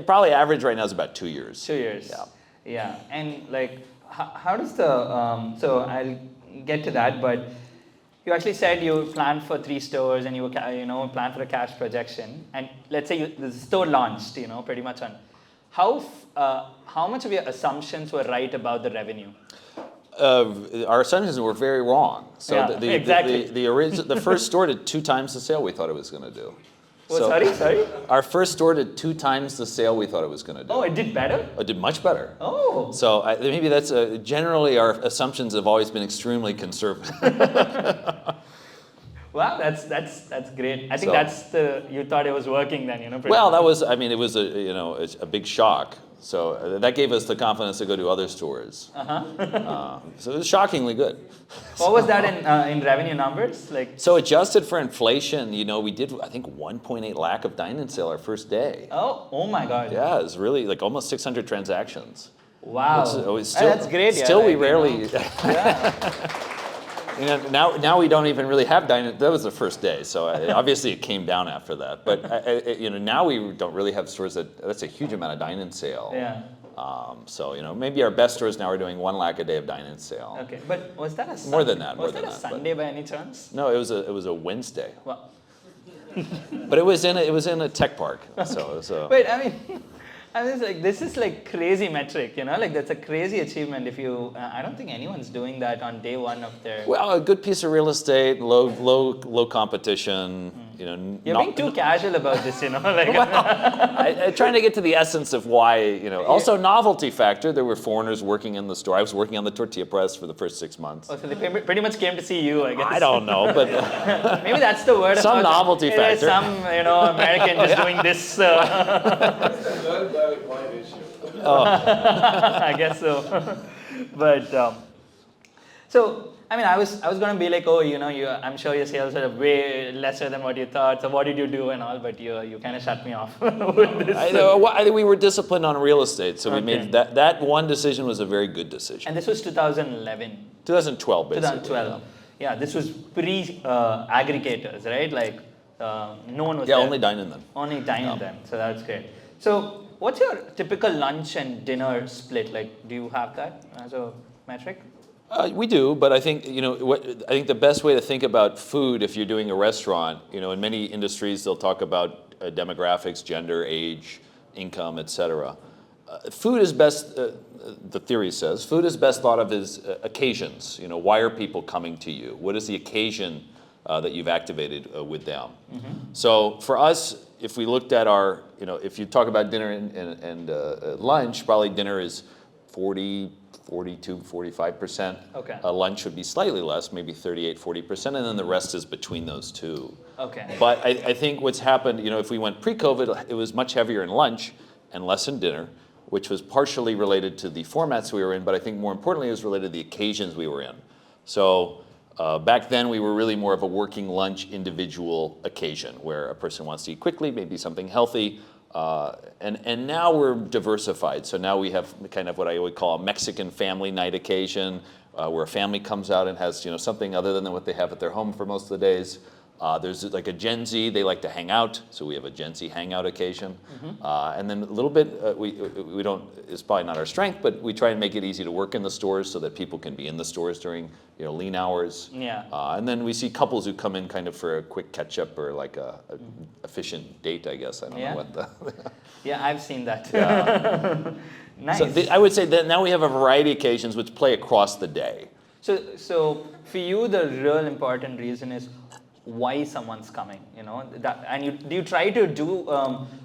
Probably average right now is about 2 years. 2 years. Yeah. Yeah. And like, how does the so I'll get to that, but you actually said you planned for 3 stores and you planned for a cash projection, and let's say the store launched, pretty much on how much of your assumptions were right about the revenue? Our assumptions were very wrong. So Yeah, exactly. The first store did 2 times the sale we thought it was going to do. Oh, So- sorry? Our first store did 2 times the sale we thought it was going to do. Oh, it did better? It did much better. Oh. So maybe that's generally our assumptions have always been extremely conservative. Wow, that's great. I think So- you thought it was working then, pretty Well, much. it was a big shock. So that gave us the confidence to go to other stores. So it was shockingly good. What was that in revenue numbers? Like, So adjusted for inflation, we did, I think, 1.8 lakh of dine-in sale our first day. oh my God. Yeah, it was really like almost 600 transactions. Wow. That's great. Still, yeah, we rarely. Yeah. Now we don't even really have dine-in. That was the first day, so obviously it came down after that. But now we don't really have stores that's a huge amount of dine-in sale. Yeah. So maybe our best stores now are doing 1 lakh a day of dine-in sale. Okay, but was that a More than that, Was more that than a that, Sunday by any chance? No, it was a Wednesday, Well, but it was in a tech park. So wait, I was like, this is like crazy metric, like that's a crazy achievement. If you, I don't think anyone's doing that on day 1 of their. well, a good piece of real estate, low competition. You're being too casual about this, like. I'm trying to get to the essence of why, Also, novelty factor. There were foreigners working in the store. I was working on the tortilla press for the first 6 months. Oh, so they pretty much came to see you, I guess. I don't know, but Maybe that's the word. Some novelty There's factor. some, American just doing this. I guess so. But so I was going to be like, oh, I'm sure your sales are way lesser than what you thought. So what did you do and all? But you kind of shut me off with this. I know. I think we were disciplined on real estate, so we Okay. made that one decision was a very good decision. And this was 2011. 2012, basically. 2012. Yeah, this was pre-aggregators, right? Like no one was Yeah, there. only dine-in then. Only dine-in then. So that's great. So what's your typical lunch and dinner split? Like, do you have that as a metric? We do, but I think I think the best way to think about food if you're doing a restaurant, in many industries they'll talk about demographics, gender, age, income, etc. Food is best. The theory says food is best thought of as occasions. Why are people coming to you? What is the occasion that you've activated with them? So for us, if we looked at our, if you talk about dinner and lunch, probably dinner is 40. 42, 45%. Okay. Lunch would be slightly less, maybe 38, 40%, and then the rest is between those two. Okay. But I think what's happened, if we went pre-COVID, it was much heavier in lunch and less in dinner, which was partially related to the formats we were in, but I think more importantly it was related to the occasions we were in. So back then we were really more of a working lunch individual occasion where a person wants to eat quickly, maybe something healthy. And now we're diversified. So now we have kind of what I would call a Mexican family night occasion, where a family comes out and has something other than what they have at their home for most of the days. There's like a Gen Z, they like to hang out, so we have a Gen Z hangout occasion. And then a little bit, we don't, it's probably not our strength, but we try and make it easy to work in the stores so that people can be in the stores during lean hours. Yeah. And then we see couples who come in kind of for a quick catch up or like a efficient date, I guess. I don't know what the... Yeah, I've seen that. Yeah. Nice. So I would say that now we have a variety of occasions which play across the day. So for you, the real important reason is why someone's coming, do you try to do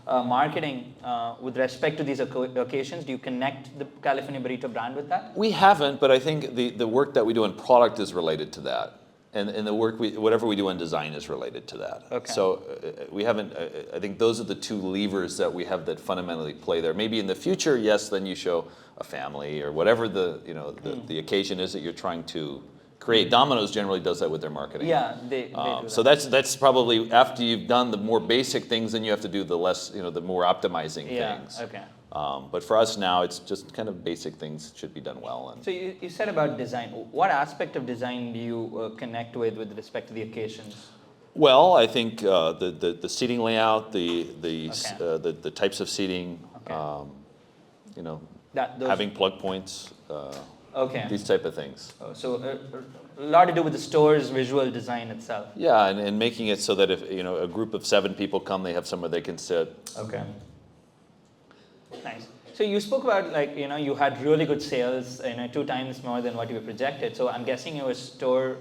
marketing with respect to these occasions? Do you connect the California Burrito brand with that? We haven't, but I think the work that we do in product is related to that. And the work, whatever we do in design is related to that. Okay. So we haven't, I think those are the two levers that we have that fundamentally play there. Maybe in the future, yes, then you show a family or whatever the occasion is that you're trying to create. Domino's generally does that with their marketing. Yeah, they do that. So that's probably after you've done the more basic things, then you have to do the less, the more optimizing things. Okay. But for us now, it's just kind of basic things should be done well. So you said about design. What aspect of design do you connect with respect to the occasions? Well, I think the seating layout, the types of seating, having plug points. These type of things. So a lot to do with the store's visual design itself. Yeah, and making it so that if a group of 7 people come, they have somewhere they can sit. Okay. Nice. So you spoke about you had really good sales, 2 times more than what you projected. So I'm guessing you were store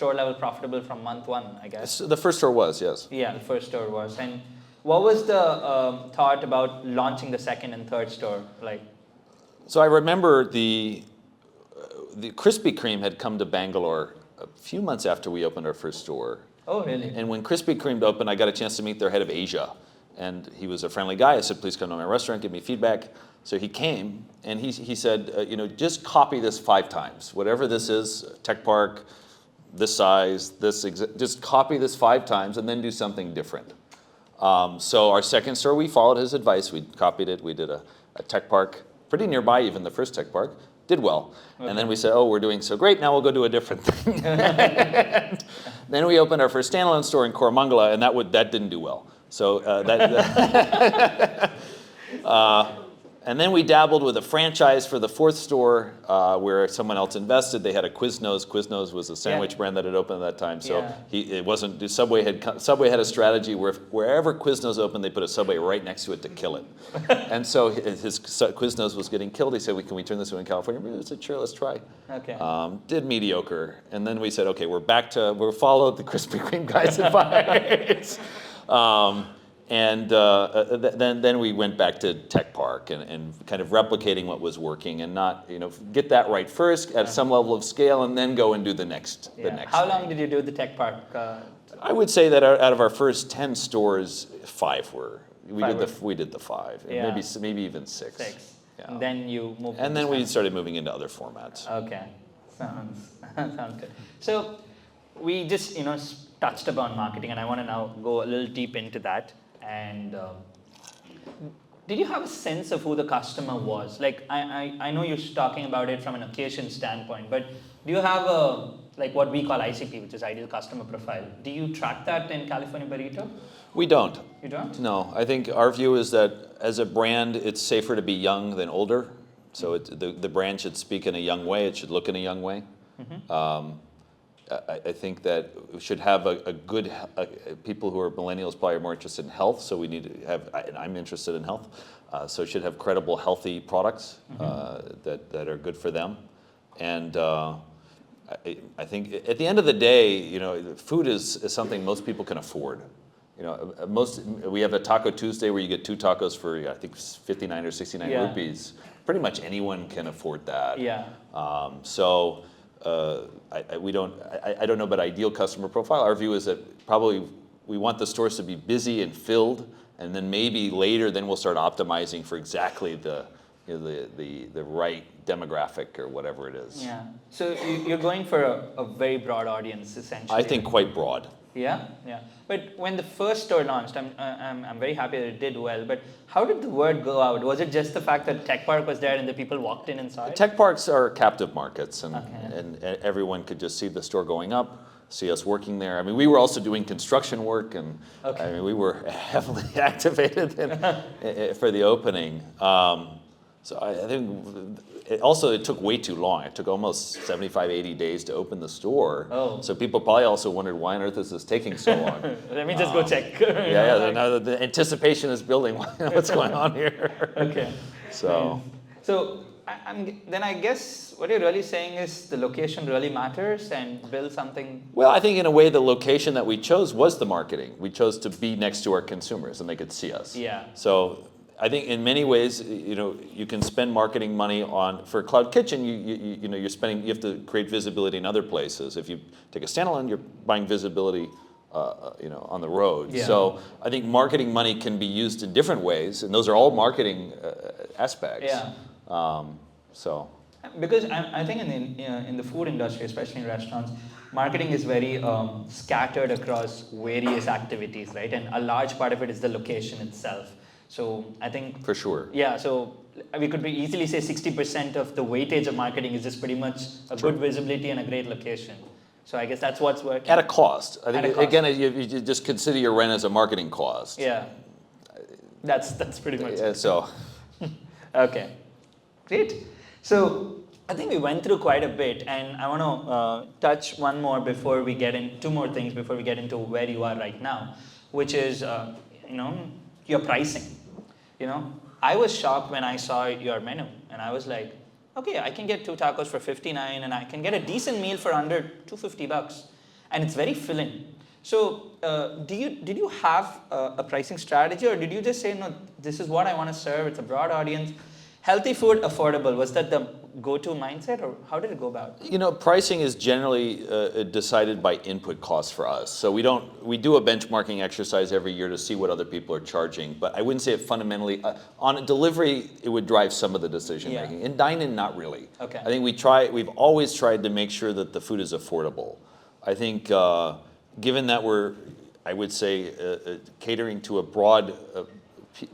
level profitable from month 1, I guess. The first store was, yes. Yeah, the first store was. And what was the thought about launching the second and third store like? So I remember the Krispy Kreme had come to Bangalore a few months after we opened our first store. Oh, really? And when Krispy Kreme opened, I got a chance to meet their head of Asia. And he was a friendly guy. I said, please come to my restaurant, give me feedback. So he came, and he said, just copy this 5 times. Whatever this is, tech park, this size, just copy this 5 times and then do something different. So our second store, we followed his advice. We copied it. We did a tech park, pretty nearby even the first tech park. Did well. Okay. And then we said, oh, we're doing so great, now we'll go do a different thing. Then we opened our first standalone store in Koramangala, and that didn't do well. So and then we dabbled with a franchise for the 4th store where someone else invested. They had a Quiznos. Quiznos was a sandwich brand that had opened at that time. So it wasn't. Subway had a strategy where wherever Quiznos opened, they put a Subway right next to it to kill it. And so his Quiznos was getting killed. He said, can we turn this into California? We said, sure, let's try. Okay. Did mediocre, and then we said, okay, we're followed the Krispy Kreme guys' advice. And then we went back to Tech Park and kind of replicating what was working and not, get that right first at some level of scale and then go and do the next. How long did you do the Tech Park? I would say that out of our first 10 stores, 5 were. We did the 5, maybe even 6. 6. Yeah. And then you moved. And then we started moving into other formats. Okay, sounds good. So we just touched upon marketing, and I want to now go a little deep into that. And did you have a sense of who the customer was? Like I know you're talking about it from an occasion standpoint, but do you have what we call ICP, which is Ideal Customer Profile? Do you track that in California Burrito? We don't. You don't? No, I think our view is that as a brand, it's safer to be young than older. So the brand should speak in a young way. It should look in a young way. I think that we should have a good, people who are millennials probably are more interested in health, so we need to have, and I'm interested in health, so it should have credible, healthy products that are good for them. And I think at the end of the day, you know, food is something most people can afford. You know, we have a Taco Tuesday where you get 2 tacos for, I think, 59 or 69 rupees. Pretty much anyone can afford that. Yeah. I don't know about ideal customer profile. Our view is that probably we want the stores to be busy and filled, and then maybe later then we'll start optimizing for exactly the right demographic or whatever it is. Yeah. So you're going for a very broad audience, essentially. I think quite broad. Yeah, yeah. But when the first store launched, I'm very happy that it did well. But how did the word go out? Was it just the fact that Tech Park was there and the people walked in and saw it? Tech parks are captive markets, and everyone could just see the store going up, see us working there. I mean, we were also doing construction work, and I mean, we were heavily activated for the opening. So I think it took way too long. It took almost 75, 80 days to open the store. Oh. So people probably also wondered, why on earth is this taking so long? Let me just go check. Now the anticipation is building. What's going on here? Okay. So then I guess what you're really saying is the location really matters and build something. Well, I think in a way the location that we chose was the marketing. We chose to be next to our consumers and they could see us. Yeah. So I think in many ways, you know, you can spend marketing money for Cloud Kitchen. You have to create visibility in other places. If you take a standalone, you're buying visibility, on the road. Yeah. So I think marketing money can be used in different ways, and those are all marketing aspects. Yeah. Because I think in the food industry, especially in restaurants, marketing is very scattered across various activities, right? And a large part of it is the location itself. So I think for sure. Yeah, so we could easily say 60% of the weightage of marketing is just pretty much a good visibility and a great location. So I guess that's what's working. At a cost. I think again, you just consider your rent as a marketing cost. Yeah, that's pretty much it. So. Okay, great. So I think we went through quite a bit, and I want to touch two more things before we get into where you are right now, which is your pricing. I was shocked when I saw your menu, and I was like, okay, I can get 2 tacos for 59, and I can get a decent meal for under $250, and it's very filling. So, did you have a pricing strategy, or did you just say, no, this is what I want to serve? It's a broad audience. Healthy food, affordable. Was that the go-to mindset, or how did it go about? Pricing is generally decided by input costs for us. So we do a benchmarking exercise every year to see what other people are charging. But I wouldn't say it fundamentally. On a delivery, it would drive some of the decision making. In dine-in, not really. Okay. I think we've always tried to make sure that the food is affordable. I think given that we're, I would say, catering to a broad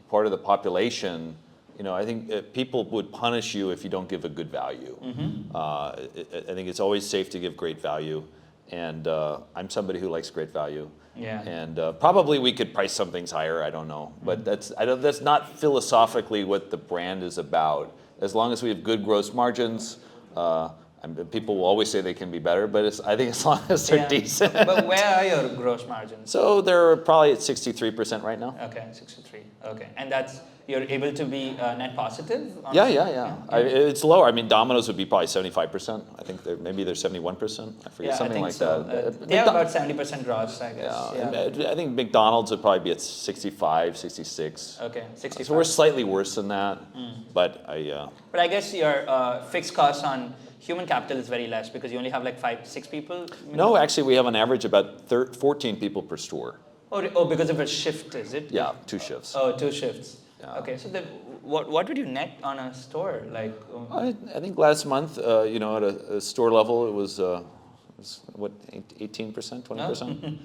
part of the population. I think people would punish you if you don't give a good value. Mm-hmm. I think it's always safe to give great value, and I'm somebody who likes great value. Yeah. And probably we could price some things higher. I don't know, but that's not philosophically what the brand is about. As long as we have good gross margins, people will always say they can be better, but I think as long as they're decent. But where are your gross margins? So they're probably at 63% right now. Okay, 63. Okay, and you're able to be net positive? Yeah. It's lower. I mean, Domino's would be probably 75%. I think maybe they're 71%. I forget, something like so. that. They have about 70% gross, I guess. Yeah. I think McDonald's would probably be at 65, 66. Okay, 65. So we're slightly worse than that, but But I guess your fixed costs on human capital is very less because you only have like 5-6 people? No, actually we have on average about 14 people per store. Oh, because of a shift, is it? Yeah, 2 shifts. Oh, 2 shifts. Yeah. Okay, so then what would you net on a store? Like? I think last month, at a store level, it was what, 18%, 20%?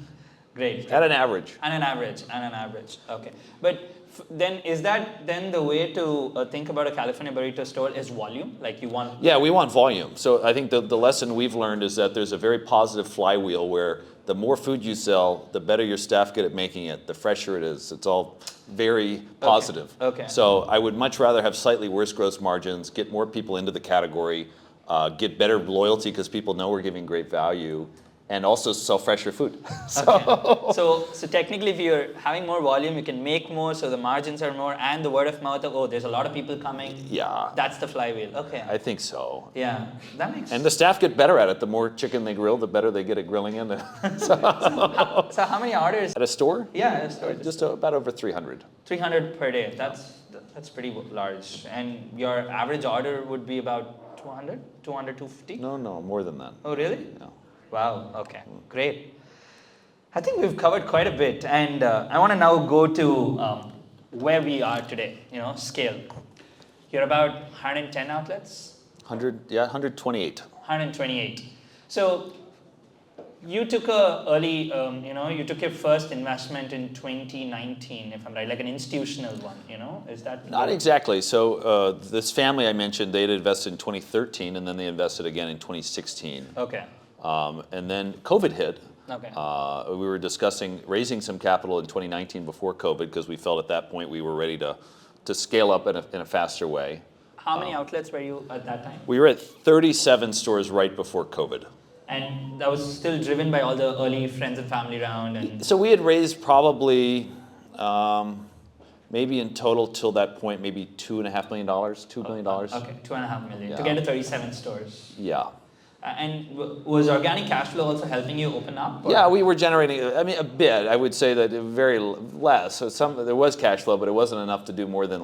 Great. At an average. And an average. Okay. But then is that then the way to think about a California burrito store is volume? Like you want... Yeah, we want volume. So I think the lesson we've learned is that there's a very positive flywheel where the more food you sell, the better your staff get at making it, the fresher it is. It's all very positive. Okay. So I would much rather have slightly worse gross margins, get more people into the category, get better loyalty because people know we're giving great value, and also sell fresher food. Okay. So technically, if you're having more volume, you can make more, so the margins are more, and the word of mouth of, oh, there's a lot of people coming. Yeah. That's the flywheel. Okay. I think so. Yeah, that makes sense. And the staff get better at it. The more chicken they grill, the better they get at grilling in. So how many orders? At a store? Yeah, at a store. Just about over 300. 300 per day. That's pretty large. And your average order would be about 200, 250? No, more than that. Oh, really? No. Wow, okay, great. I think we've covered quite a bit, and I want to now go to where we are today, scale. You're about 110 outlets? 128. 128. So you took you took your first investment in 2019, if I'm right, like an institutional one, is that? Not exactly. So this family I mentioned, they had invested in 2013, and then they invested again in 2016. Okay. And then COVID hit. Okay. We were discussing raising some capital in 2019 before COVID because we felt at that point we were ready to scale up in a faster way. How many outlets were you at that time? We were at 37 stores right before COVID. And that was still driven by all the early friends and family round? And So we had raised probably, maybe in total till that point, maybe $2.5 million, $2 million. Okay, $2.5 million Yeah. to get to 37 stores. Yeah. And was organic cash flow also helping you open up? Or? Yeah, we were generating, a bit. I would say that very less. So there was cash flow, but it wasn't enough to do more than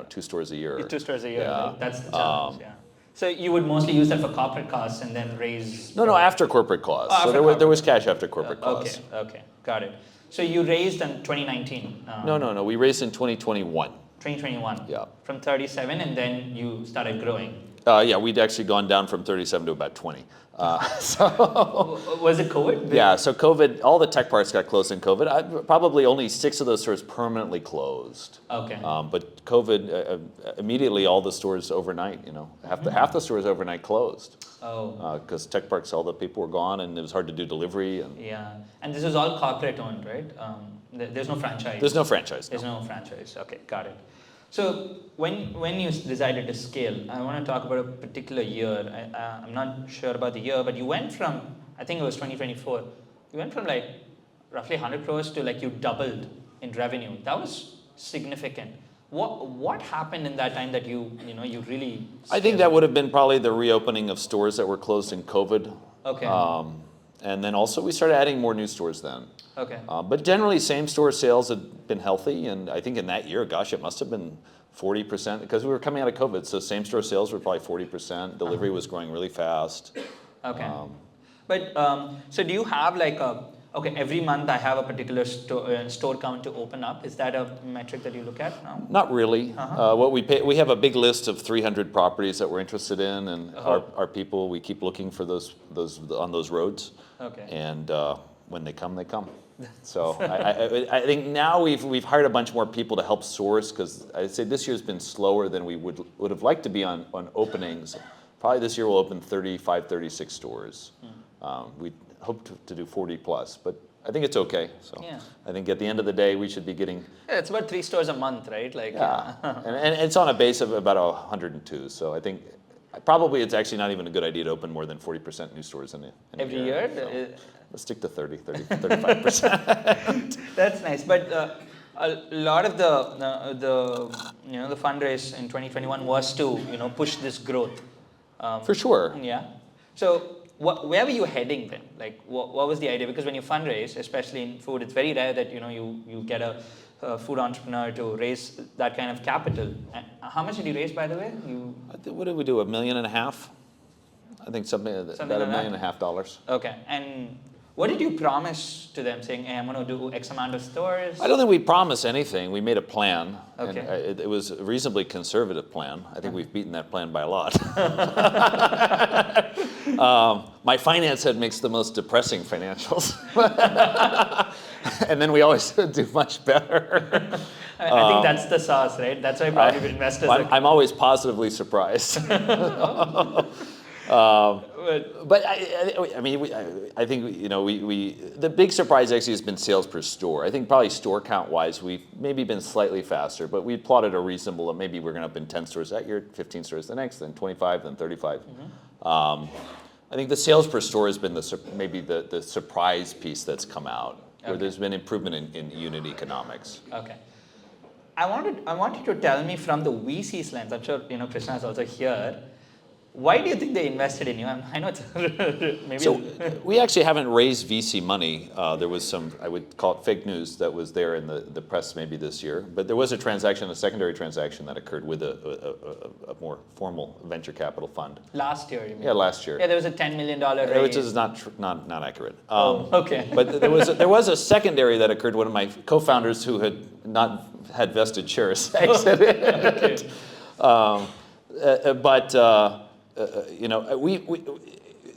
2 stores a year. 2 stores a year, Yeah. right? That's the challenge, yeah. So you would mostly use that for corporate costs and then raise... No, after corporate costs. Oh, so there was cash after corporate costs. Okay, got it. So you raised in 2019? No, we raised in 2021. 2021? Yeah. From 37 and then you started growing? Yeah, we'd actually gone down from 37 to about 20. Was it COVID? Yeah, so COVID, all the tech parts got closed in COVID. Probably only 6 of those stores permanently closed. Okay. But COVID, immediately all the stores overnight, half the stores overnight closed. Oh. Because tech parks, all the people were gone and it was hard to do delivery. Yeah, and this is all corporate owned, right? There's no franchise. There's no franchise. There's no franchise. Okay, got it. So when you decided to scale, I want to talk about a particular year. I'm not sure about the year, but you went from, I think it was 2024, you went from roughly 100 crores to you doubled in revenue. That was significant. What happened in that time that you really scaled? I think that would have been probably the reopening of stores that were closed in COVID. Okay. And then also we started adding more new stores then. Okay. But generally, same store sales had been healthy, and I think in that year, gosh, it must have been 40% because we were coming out of COVID. So same store sales were probably 40%. Delivery was growing really fast. Okay. But so do you have every month I have a particular store count to open up? Is that a metric that you look at now? Not really. What we have a big list of 300 properties that we're interested in, and our people, we keep looking for those on those roads. Okay. And when they come, they come. So I think now we've hired a bunch more people to help source because I'd say this year's been slower than we would have liked to be on openings. Probably this year we'll open 35, 36 stores. We hope to do 40 plus, but I think it's okay. So Yeah. I think at the end of the day we should be getting. Yeah, it's about 3 stores a month, right? Yeah, and it's on a base of about 102. So I think probably it's actually not even a good idea to open more than 40% new stores in a Every year? So let's stick to 35%. That's nice, but a lot of the fundraise in 2021 was to push this growth. For sure. Yeah. So where were you heading then? What was the idea? Because when you fundraise, especially in food, it's very rare that you get a food entrepreneur to raise that kind of capital. And how much did you raise, by the way? What did we do? $1.5 million? I think about $1.5 million. Okay. And what did you promise to them, saying, hey, I'm going to do X amount of stores? I don't think we promised anything. We made a plan. Okay. And it was a reasonably conservative plan. I think we've beaten that plan by a lot. My finance head makes the most depressing financials. and then we always do much better. I think that's the sauce, right? That's why probably investors I'm always positively surprised. But I think the big surprise actually has been sales per store. I think probably store count wise, we've maybe been slightly faster, but we plotted a reasonable. Maybe we're going to open 10 stores that year, 15 stores the next, then 25, then 35. I think the sales per store has been maybe the surprise piece that's come out, where there's been improvement in unit economics. Okay. I want you to tell me from the VC's lens. I'm sure Krishna is also here. Why do you think they invested in you? I know it's maybe. So we actually haven't raised VC money. There was some, I would call it fake news that was there in the press maybe this year. But there was a secondary transaction that occurred with a more formal venture capital fund. Last year, you mean? Yeah, last year. Yeah, there was a $10 million raise. Which is not accurate. Okay. But there was a secondary that occurred. One of my co-founders who had not had vested shares exited.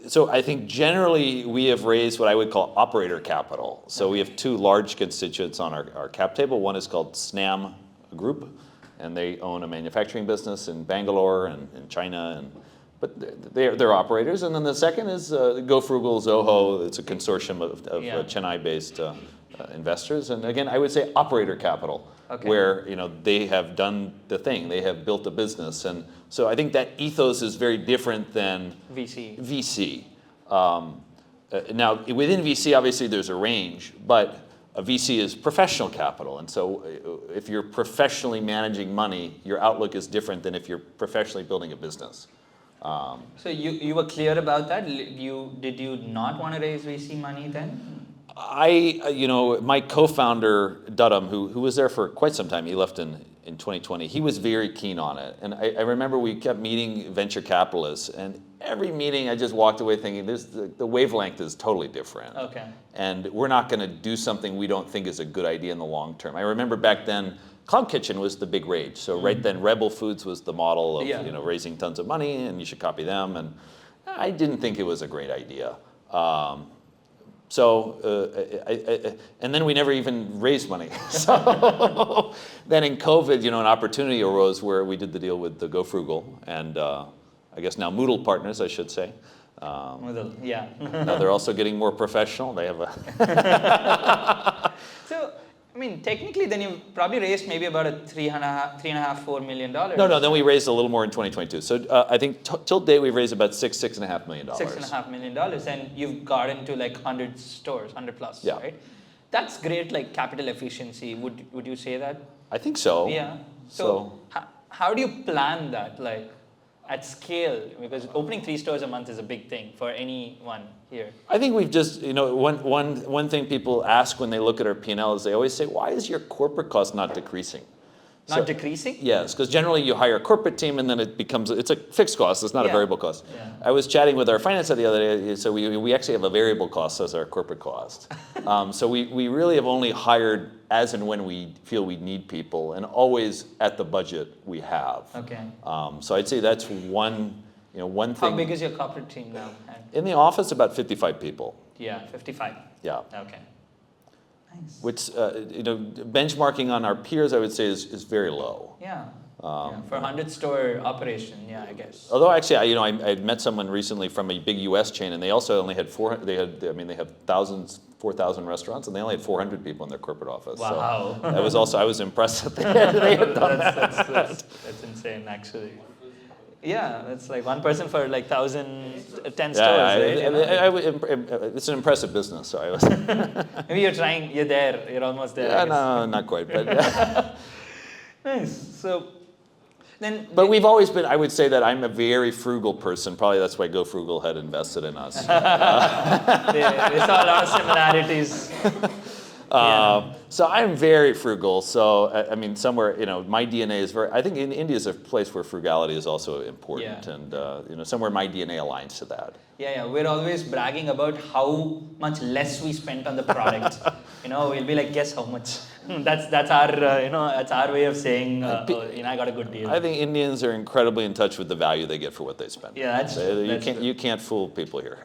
So I think generally we have raised what I would call operator capital. So we have two large constituents on our cap table. One is called SNAM Group, and they own a manufacturing business in Bangalore and in China, but they're operators. And then the second is Go Frugal Zoho. It's a consortium of Chennai-based investors, and again I would say operator capital. Okay. Where they have done the thing, they have built a business, and so I think that ethos is very different than VC. Now within VC, obviously there's a range, but a VC is professional capital, and so if you're professionally managing money, your outlook is different than if you're professionally building a business. So you were clear about that. Did you not want to raise VC money then? My co-founder, Dudham, who was there for quite some time, he left in 2020, he was very keen on it. And I remember we kept meeting venture capitalists, and every meeting I just walked away thinking, the wavelength is totally different. Okay. And we're not going to do something we don't think is a good idea in the long term. I remember back then, Cloud Kitchen was the big rage. So right then, Rebel Foods was the model of raising tons of money, and you should copy them. And I didn't think it was a great idea. And then we never even raised money. So then in COVID, an opportunity arose where we did the deal with the Go Frugal and I guess now Moodle partners, I should say. Moodle, yeah. Now they're also getting more professional. They have a. So, I mean, technically, then you probably raised maybe about a $3.5 million. No. Then we raised a little more in 2022. So I think till date we've raised about $6.5 million. $6.5 million, and you've gotten to like 100 stores, 100 plus, right? That's great, like capital efficiency. Would you say that? I think so. Yeah. So how do you plan that, like at scale? Because opening 3 stores a month is a big thing for anyone here. I think we've just, one thing people ask when they look at our P&L is they always say, why is your corporate cost not decreasing? Not decreasing? Yes, because generally you hire a corporate team and then it's a fixed cost, it's not a variable cost. Yeah. I was chatting with our finance the other day, so we actually have a variable cost as our corporate cost. So we really have only hired as and when we feel we need people, and always at the budget we have. Okay. So I'd say that's one thing. How big is your corporate team now? In the office, about 55 people. Yeah, 55. Yeah. Okay. Nice. Which, benchmarking on our peers, I would say, is very low. Yeah. For a 100-store operation, I guess. Although actually, I met someone recently from a big U.S. chain, and they also only had 400. They have 4,000 restaurants, and they only had 400 people in their corporate office. Wow. So I was impressed that they had done that. That's insane, actually. Yeah, that's like one person for like 10 stores, right? It's an impressive business, so I was. Maybe you're there, you're almost there. Yeah, no, not quite, but. Nice. So, then. But we've always been. I would say that I'm a very frugal person. Probably that's why Go Frugal had invested in us. They saw a lot of similarities. So I'm very frugal. So somewhere my DNA is very. I think India is a place where frugality is also important, and somewhere my DNA aligns to that. Yeah. We're always bragging about how much less we spent on the product. We'll be like, guess how much. That's our that's our way of saying I got a good deal. I think Indians are incredibly in touch with the value they get for what they spend. Yeah, that's you can't fool people here.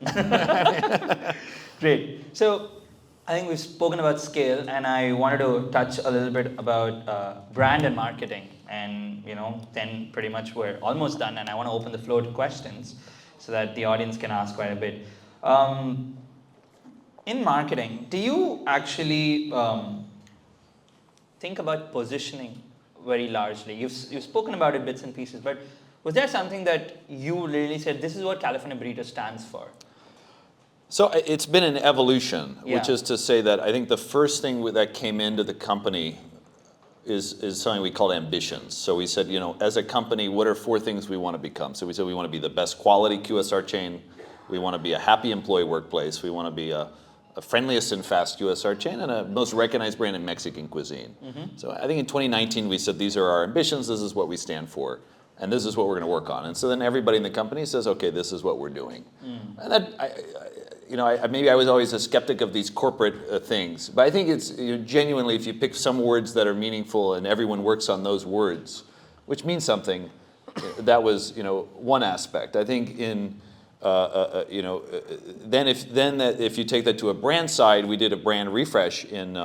Great. So, I think we've spoken about scale, and I wanted to touch a little bit about brand and marketing. And then pretty much we're almost done, and I want to open the floor to questions so that the audience can ask quite a bit. In marketing, do you actually think about positioning very largely? You've spoken about it bits and pieces, but was there something that you really said, this is what California Burrito stands for? So it's been an evolution, which Yeah. is to say that I think the first thing that came into the company is something we called ambitions. So we said, as a company, what are 4 things we want to become? So we said we want to be the best quality QSR chain. We want to be a happy employee workplace. We want to be a friendliest and fast QSR chain and a most recognized brand in Mexican cuisine. So I think in 2019 we said these are our ambitions. This is what we stand for. And this is what we're going to work on. And so then everybody in the company says, okay, this is what we're doing. And that, maybe I was always a skeptic of these corporate things. But I think it's genuinely, if you pick some words that are meaningful and everyone works on those words, which means something, that was one aspect. I think in if you take that to a brand side, we did a brand refresh in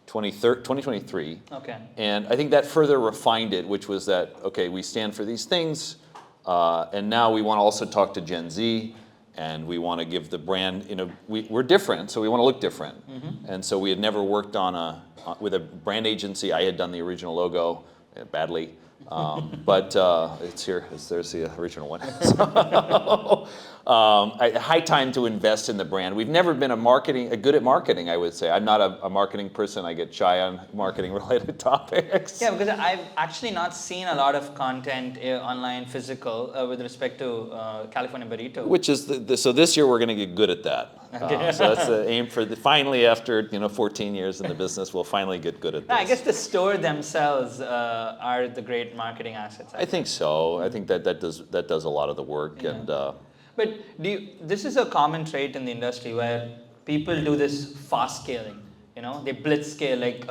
2023. Okay. And I think that further refined it, which was that, okay, we stand for these things, and now we want to also talk to Gen Z, and we want to give the brand, we're different, so we want to look different. And so we had never worked with a brand agency. I had done the original logo badly. But it's here. There's the original one. So, high time to invest in the brand. We've never been good at marketing, I would say. I'm not a marketing person. I get shy on marketing-related topics. Yeah, because I've actually not seen a lot of content online, physical, with respect to California Burrito. Which is so this year we're going to get good at that. Okay. So that's the aim for finally after 14 years in the business, we'll finally get good at this. I guess the store themselves are the great marketing assets. I think so. I think that does a lot of the work. Yeah. And but this is a common trait in the industry where people do this fast scaling. They blitz scale, like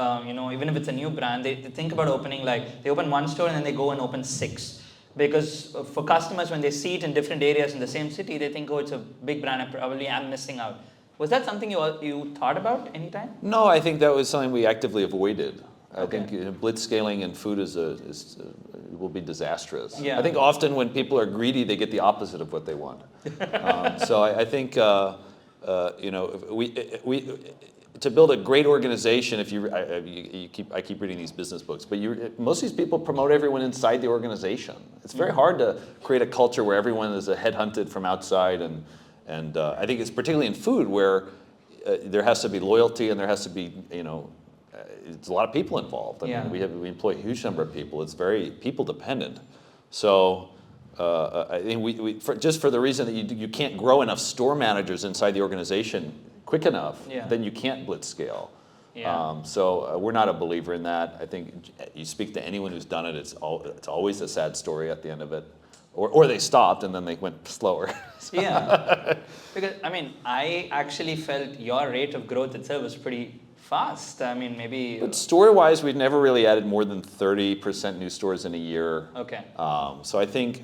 even if it's a new brand, they think about opening, like they open one store and then they go and open 6. Because for customers, when they see it in different areas in the same city, they think, oh, it's a big brand, I probably am missing out. Was that something you thought about anytime? No, I think that was something we actively avoided. Okay. I think blitz scaling in food will be disastrous. Yeah. I think often when people are greedy, they get the opposite of what they want. So I think to build a great organization, I keep reading these business books, but most of these people promote everyone inside the organization. It's very hard to create a culture where everyone is headhunted from outside, and I think it's particularly in food where there has to be loyalty and there has to be it's a lot of people involved. I mean, we employ a huge number of people. It's very people dependent. So I think just for the reason that you can't grow enough store managers inside the organization quick enough, then you can't blitz scale. Yeah. So we're not a believer in that. I think you speak to anyone who's done it, it's always a sad story at the end of it. Or they stopped and then they went slower. Yeah. Because, I actually felt your rate of growth itself was pretty fast. Maybe... But story-wise, we've never really added more than 30% new stores in a year. Okay. So I think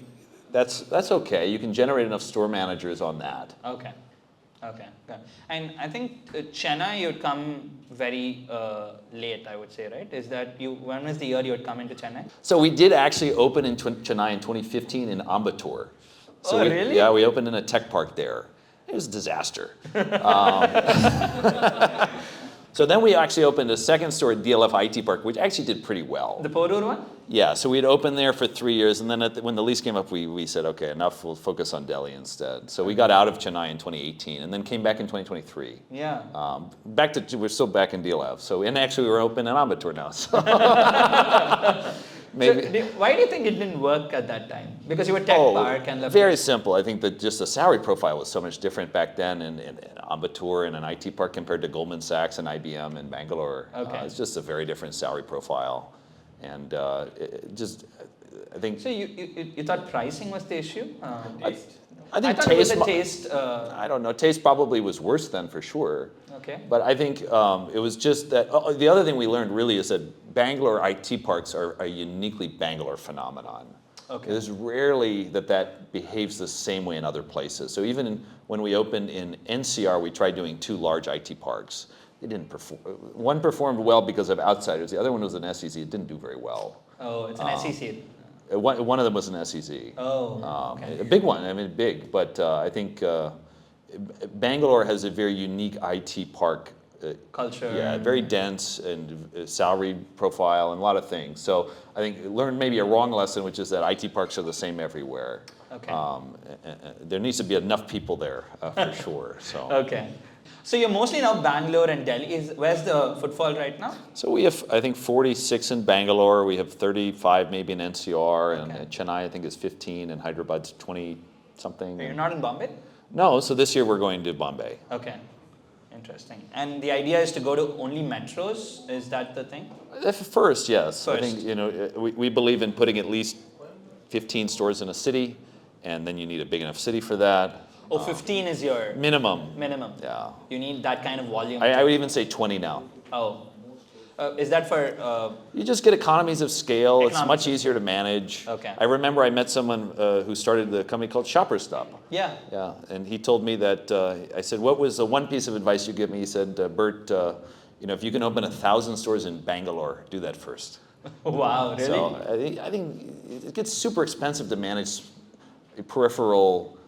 that's okay. You can generate enough store managers on that. Okay. Good. And I think Chennai, you'd come very late, I would say, right? Is that when was the year you would come into Chennai? So we did actually open in Chennai in 2015 in Ambattur. So really? Yeah, we opened in a tech park there. It was a disaster. So then we actually opened a second store at DLF IT Park, which actually did pretty well. The Porur one? Yeah, so we'd opened there for 3 years, and then when the lease came up, we said, okay, enough, we'll focus on Delhi instead. So we got out of Chennai in 2018, and then came back in 2023. Yeah. We're still back in DLF. And actually we're open in Ambattur now. So. Maybe. So why do you think it didn't work at that time? Because you were tech park and... Very simple. I think that just the salary profile was so much different back then in Ambattur and an IT park compared to Goldman Sachs and IBM in Bangalore. Okay. It's just a very different salary profile. And I think... So you thought pricing was the issue? I think thought taste... it was a taste... I don't know. Taste probably was worse then for sure. Okay. But I think it was just that... the other thing we learned really is that Bangalore IT parks are a uniquely Bangalore phenomenon. Okay. There's rarely that behaves the same way in other places. So even when we opened in NCR, we tried doing 2 large IT parks. They didn't perform. One performed well because of outsiders. The other one was an SEC. It didn't do very well. Oh, it's an SEC. One of them was an SEC. Oh, okay. A big one. I mean, big. But I think Bangalore has a very unique IT park. Culture. Yeah, very dense and salary profile and a lot of things. So I think learned maybe a wrong lesson, which is that IT parks are the same everywhere. Okay. There needs to be enough people there for sure. So. Okay. So you're mostly now Bangalore and Delhi. Where's the footfall right now? So we have, I think, 46 in Bangalore. We have 35 maybe in NCR, and Chennai I think is 15, and Hyderabad's 20 something. You're not in Bombay? No. So this year we're going to Bombay. Okay. Interesting. And the idea is to go to only metros? Is that the thing? First, yes. First. I think we believe in putting at least 15 stores in a city, and then you need a big enough city for that. Oh, 15 is your minimum. Minimum. Yeah. You need that kind of volume. I would even say 20 now. Oh. Is that for... You just get economies of scale. It's much easier to manage. Okay. I remember I met someone who started the company called Shopper Stop. Yeah. Yeah, and he told me that, I said, what was the one piece of advice you give me? He said, Bert, if you can open 1,000 stores in Bangalore, do that first. Wow, really? So I think it gets super expensive to manage peripheral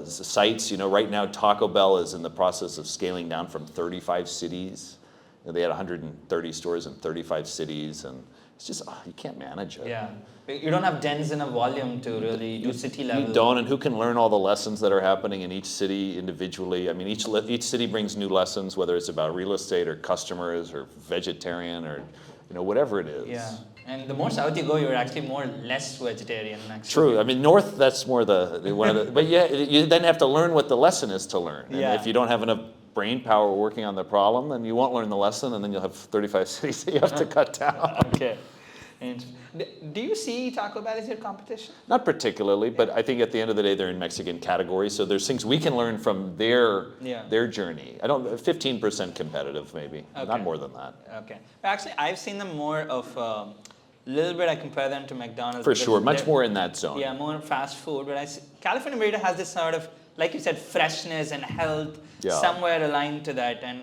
sites. Right now Taco Bell is in the process of scaling down from 35 cities. They had 130 stores in 35 cities, and it's just, you can't manage it. Yeah. You don't have dense enough volume to really do city level. You don't, and who can learn all the lessons that are happening in each city individually? I mean, each city brings new lessons, whether it's about real estate or customers or vegetarian or, whatever it is. Yeah. And the more south you go, you're actually more less vegetarian. Actually. True. I mean, north, that's more one of the, but yeah, you then have to learn what the lesson is to learn. And if you don't have enough brain power working on the problem, then you won't learn the lesson, and then you'll have 35 cities that you have to cut down. Okay. And do you see Taco Bell as your competition? Not particularly, but I think at the end of the day, they're in Mexican categories, so there's things we can learn from their journey. 15% competitive, maybe, not more than that. Okay. Actually, I've seen them more of a little bit. I compare them to McDonald's. For sure, much more in that zone. Yeah, more fast food. But California Burrito has this sort of, like you said, freshness and health somewhere aligned to that, and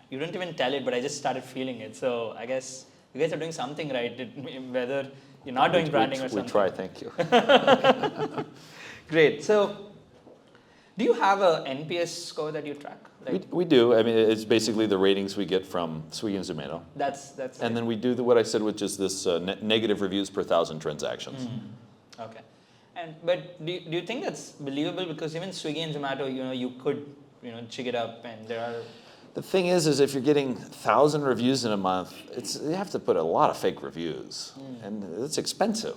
you didn't even tell it, but I just started feeling it. So I guess you guys are doing something right, whether you're not doing branding or something. We try, thank you. Great. So do you have a NPS score that you track? We do. I mean, it's basically the ratings we get from Swiggy and Zomato. That's and then we do what I said, which is this negative reviews per 1,000 transactions. Okay. But do you think that's believable? Because even Swiggy and Zomato, you could, jig it up, and there are... The thing is if you're getting 1,000 reviews in a month, you have to put a lot of fake reviews, and it's expensive.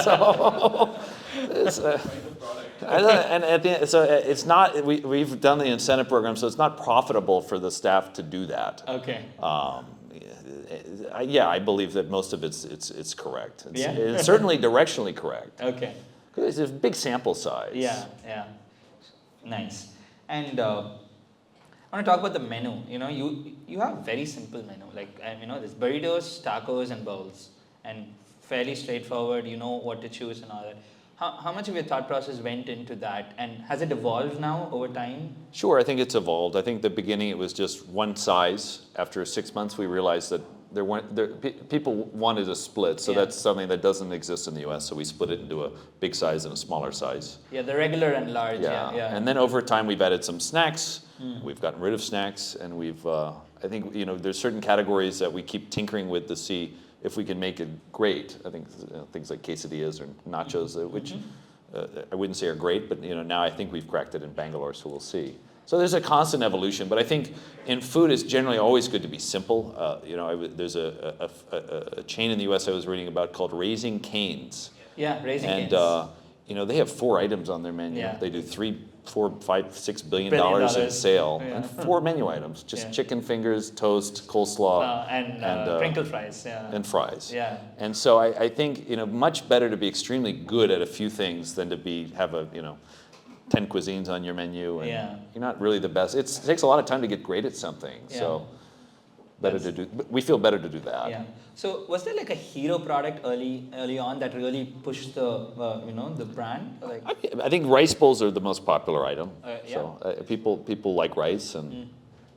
So it's, and at the end, so it's not. We've done the incentive program, so it's not profitable for the staff to do that. Okay. I believe that most of it's correct. It's certainly directionally correct. Okay. It's a big sample size. Yeah. Nice. And I want to talk about the menu. You have a very simple menu. There's burritos, tacos, and bowls, and fairly straightforward. You know what to choose and all that. How much of your thought process went into that, and has it evolved now over time? Sure, I think it's evolved. I think the beginning it was just one size. After 6 months, we realized that people wanted a split, so that's something that doesn't exist in the U.S. So we split it into a big size and a smaller size. Yeah, the regular and large. Yeah. And then over time, we've added some snacks. We've gotten rid of snacks, and we've. I think there's certain categories that we keep tinkering with to see if we can make it great. I think things like quesadillas or nachos, which I wouldn't say are great, but now I think we've cracked it in Bangalore, so we'll see. So there's a constant evolution, but I think in food it's generally always good to be simple. There's a chain in the U.S. I was reading about called Raising Cane's. Yeah, Raising Cane's. And they have 4 items on their menu. Yeah. They do $3, $4, $5, $6 billion in sale, and 4 menu items: just chicken fingers, toast, coleslaw, and crinkle fries. Yeah. And fries. Yeah. And so I think much better to be extremely good at a few things than to have 10 cuisines on your menu, and you're not really the best. It takes a lot of time to get great at something. Yeah. So We feel better to do that. Yeah. So was there like a hero product early on that really pushed the the brand? Like, I think rice bowls are the most popular item. Yeah. So people like rice, and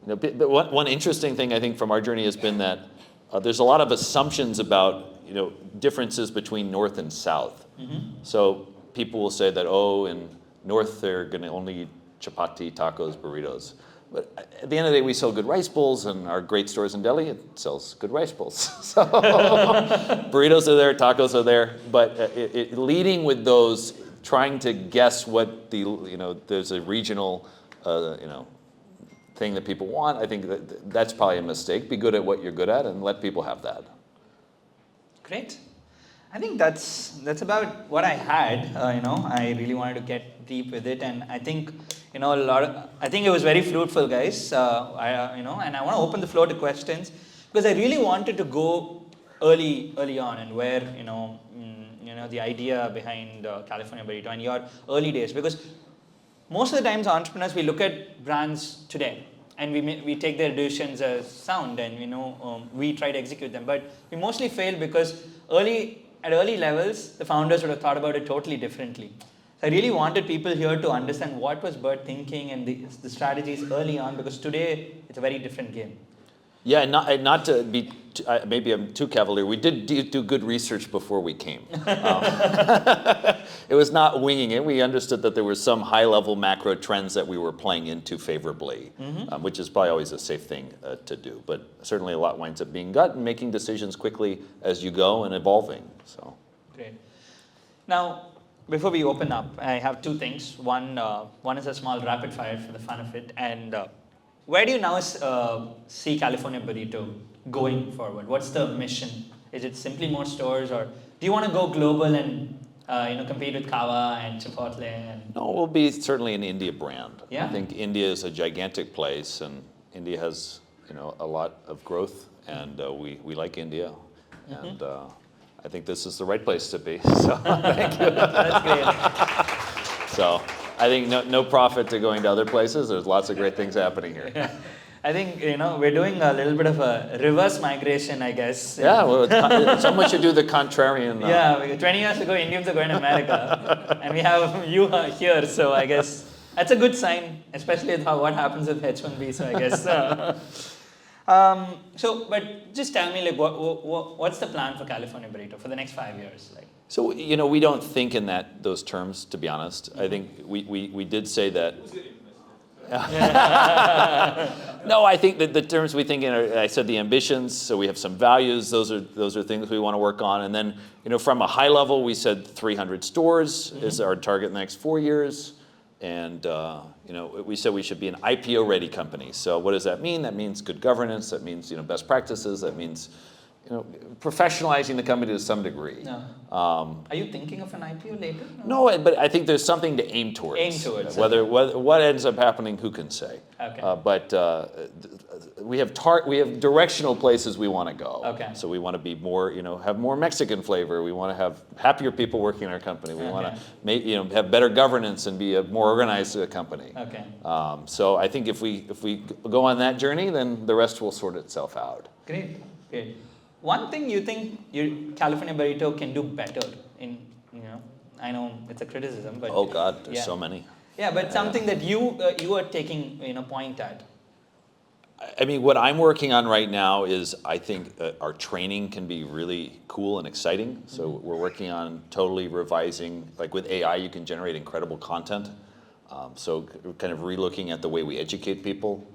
but one interesting thing I think from our journey has been that there's a lot of assumptions about differences between North and South. So people will say that in North they're going to only eat chapati, tacos, burritos. But at the end of the day, we sell good rice bowls, and our great stores in Delhi, it sells good rice bowls. So burritos are there, tacos are there, but leading with those, trying to guess what there's a regional, thing that people want. I think that's probably a mistake. Be good at what you're good at, and let people have that. Great. I think that's about what I had. I really wanted to get deep with it, and I think I think it was very fruitful, guys. And I want to open the floor to questions because I really wanted to go early on and where the idea behind California Burrito and your early days, because most of the times entrepreneurs, we look at brands today and we take their decisions as sound, and we try to execute them, but we mostly fail because at early levels the founders would have thought about it totally differently. So I really wanted people here to understand what was Bert thinking and the strategies early on, because today it's a very different game. Yeah, and not to be, maybe I'm too cavalier, we did do good research before we came. It was not winging it. We understood that there were some high-level macro trends that we were playing into favorably, which is probably always a safe thing to do. But certainly a lot winds up being gut and making decisions quickly as you go and evolving. So great. Now, before we open up, I have two things. One is a small rapid fire for the fun of it, and where do you now see California Burrito going forward? What's the mission? Is it simply more stores, or do you want to go global and compete with Kava and Chipotle? No, we'll be certainly an India brand. Yeah. I think India is a gigantic place, and India has a lot of growth, and we like India, and I think this is the right place to be. So thank you. That's great. So I think no profit to going to other places. There's lots of great things happening here. Yeah. I think we're doing a little bit of a reverse migration, I guess. Yeah, well, someone should do the contrarian. Yeah, 20 years ago, Indians are going to America, and we have you here. So I guess that's a good sign, especially with what happens with H1B. So I guess. But just tell me, like, what's the plan for California Burrito for the next 5 years? Like, so we don't think in those terms, to be honest. I think we did say that. No, I think that the terms we think in are, I said the ambitions. So we have some values. Those are things we want to work on. And then from a high level, we said 300 stores is our target in the next 4 years. And we said we should be an IPO-ready company. So what does that mean? That means good governance. That means best practices. That means professionalizing the company to some degree. No. Are you thinking of an IPO later? No, but I think there's something to aim towards. Aim towards. What ends up happening, who can say? Okay. But we have directional places we want to go. Okay. So we want to be more, have more Mexican flavor. We want to have happier people working in our company. We want to have better governance and be a more organized company. Okay. So I think if we go on that journey, then the rest will sort itself out. Great. One thing you think your California Burrito can do better in, I know it's a criticism, but oh God, there's so many. Yeah, but something that you are taking point at. I mean, what I'm working on right now is I think our training can be really cool and exciting. So we're working on totally revising, like with AI, you can generate incredible content. So kind of relooking at the way we educate people.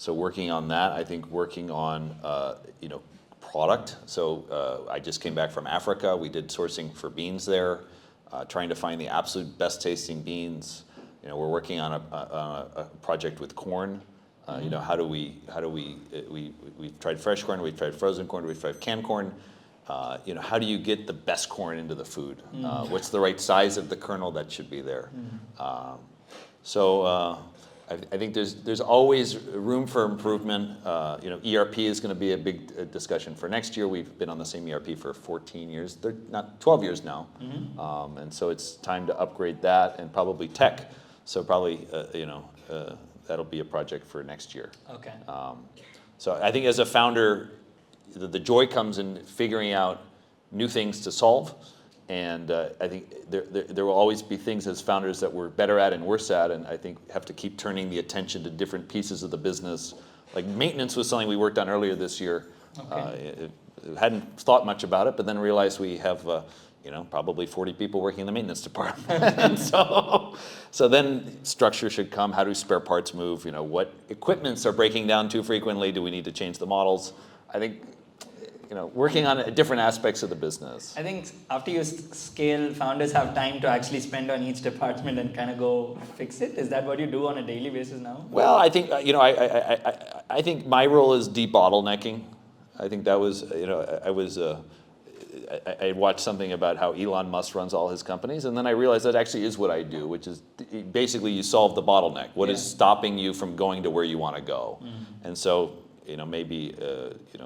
So working on that, I think working on product. So I just came back from Africa. We did sourcing for beans there, trying to find the absolute best tasting beans. We're working on a project with corn. How do we we've tried fresh corn, we've tried frozen corn, we've tried canned corn. How do you get the best corn into the food? What's the right size of the kernel that should be there? I think there's always room for improvement. ERP is going to be a big discussion for next year. We've been on the same ERP for 14 years. They're not 12 years now, and so it's time to upgrade that and probably tech. So probably that'll be a project for next year. Okay. So I think as a founder, the joy comes in figuring out new things to solve. And I think there will always be things as founders that we're better at and worse at, and I think have to keep turning the attention to different pieces of the business. Like maintenance was something we worked on earlier this year. Okay. Hadn't thought much about it, but then realized we have probably 40 people working in the maintenance department. And so then structure should come. How do spare parts move? What equipments are breaking down too frequently? Do we need to change the models? I think working on different aspects of the business. I think after you scale, founders have time to actually spend on each department and kind of go fix it. Is that what you do on a daily basis now? Well, I think I think my role is debottlenecking. I think that was I watched something about how Elon Musk runs all his companies, and then I realized that actually is what I do, which is basically you solve the bottleneck. What is stopping you from going to where you want to go? And so maybe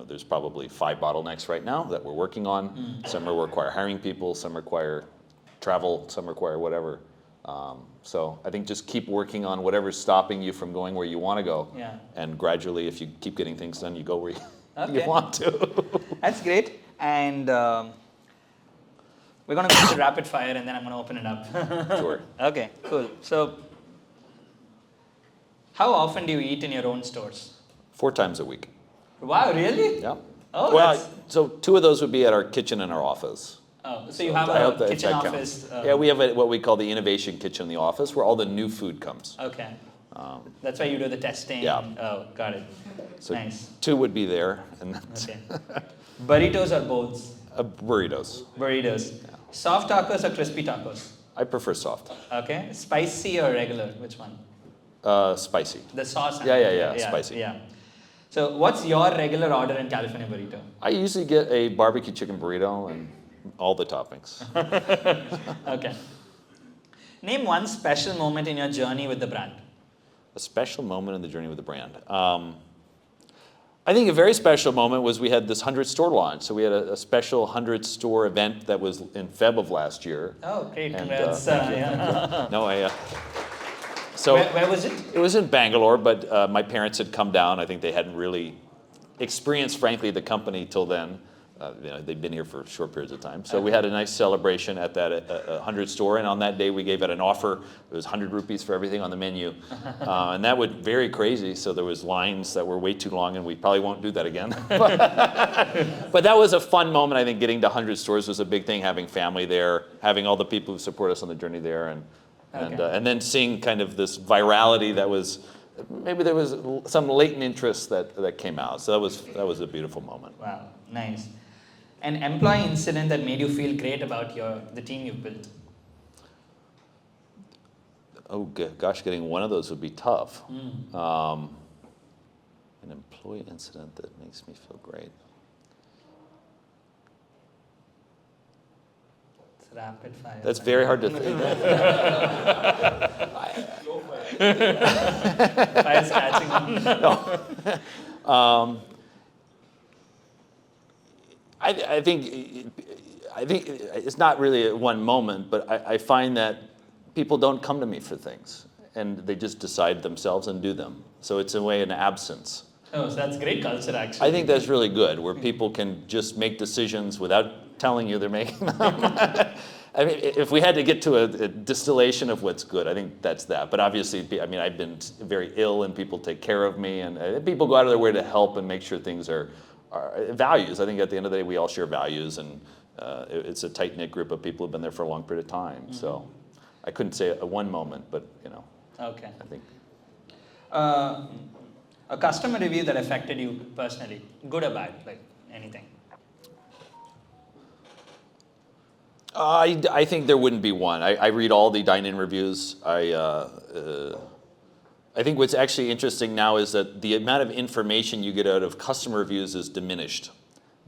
there's probably 5 bottlenecks right now that we're working on. Some require hiring people, some require travel, some require whatever. So I think just keep working on whatever's stopping you from going where you want to go. Yeah. And gradually, if you keep getting things done, you go where you want to. That's great. And we're going to go to rapid fire, and then I'm going to open it up. Sure. Okay, cool. So how often do you eat in your own stores? 4 times a week. Wow, really? Yeah. Oh, well, so 2 of those would be at our kitchen and our office. Oh, so you have a kitchen office? Yeah, we have what we call the innovation kitchen in the office, where all the new food comes. Okay. That's why you do the testing. Yeah. Oh, got it. So nice. 2 would be there, and okay. Burritos or bowls? Burritos. Burritos. Yeah. Soft tacos or crispy tacos? I prefer soft. Okay. Spicy or regular? Which one? Spicy. The sauce? Yeah, spicy. Yeah. So what's your regular order in California Burrito? I usually get a barbecue chicken burrito and all the toppings. Okay. Name one special moment in your journey with the brand. A special moment in the journey with the brand. I think a very special moment was we had this 100-store launch. So we had a special 100-store event that was in Feb of last year. Oh, great. Congrats. Yeah. No, So where was it? It was in Bangalore, but my parents had come down. I think they hadn't really experienced, frankly, the company till then. They'd been here for short periods of time. So we had a nice celebration at that 100 store, and on that day we gave out an offer. It was 100 rupees for everything on the menu. And that went very crazy, so there was lines that were way too long, and we probably won't do that again. But that was a fun moment. I think getting to 100 stores was a big thing, having family there, having all the people who support us on the journey there, and then seeing kind of this virality that was, maybe there was some latent interest that came out. So that was a beautiful moment. Wow, nice. An employee incident that made you feel great about the team you've built? Oh gosh, getting one of those would be tough. An employee incident that makes me feel great. It's rapid fire. That's very hard to think. Fire's catching on. No. I think it's not really one moment, but I find that people don't come to me for things, and they just decide themselves and do them. So it's in a way an absence. Oh, so that's great culture, actually. I think that's really good, where people can just make decisions without telling you they're making them. I mean, if we had to get to a distillation of what's good, I think that's that. But obviously, I mean, I've been very ill, and people take care of me, and people go out of their way to help and make sure things are values. I think at the end of the day, we all share values, and it's a tight-knit group of people who've been there for a long period of time. Mm-hmm. So I couldn't say one moment, but Okay. I think. A customer review that affected you personally, good or bad, like anything? I think there wouldn't be one. I read all the dine-in reviews. I think what's actually interesting now is that the amount of information you get out of customer reviews is diminished,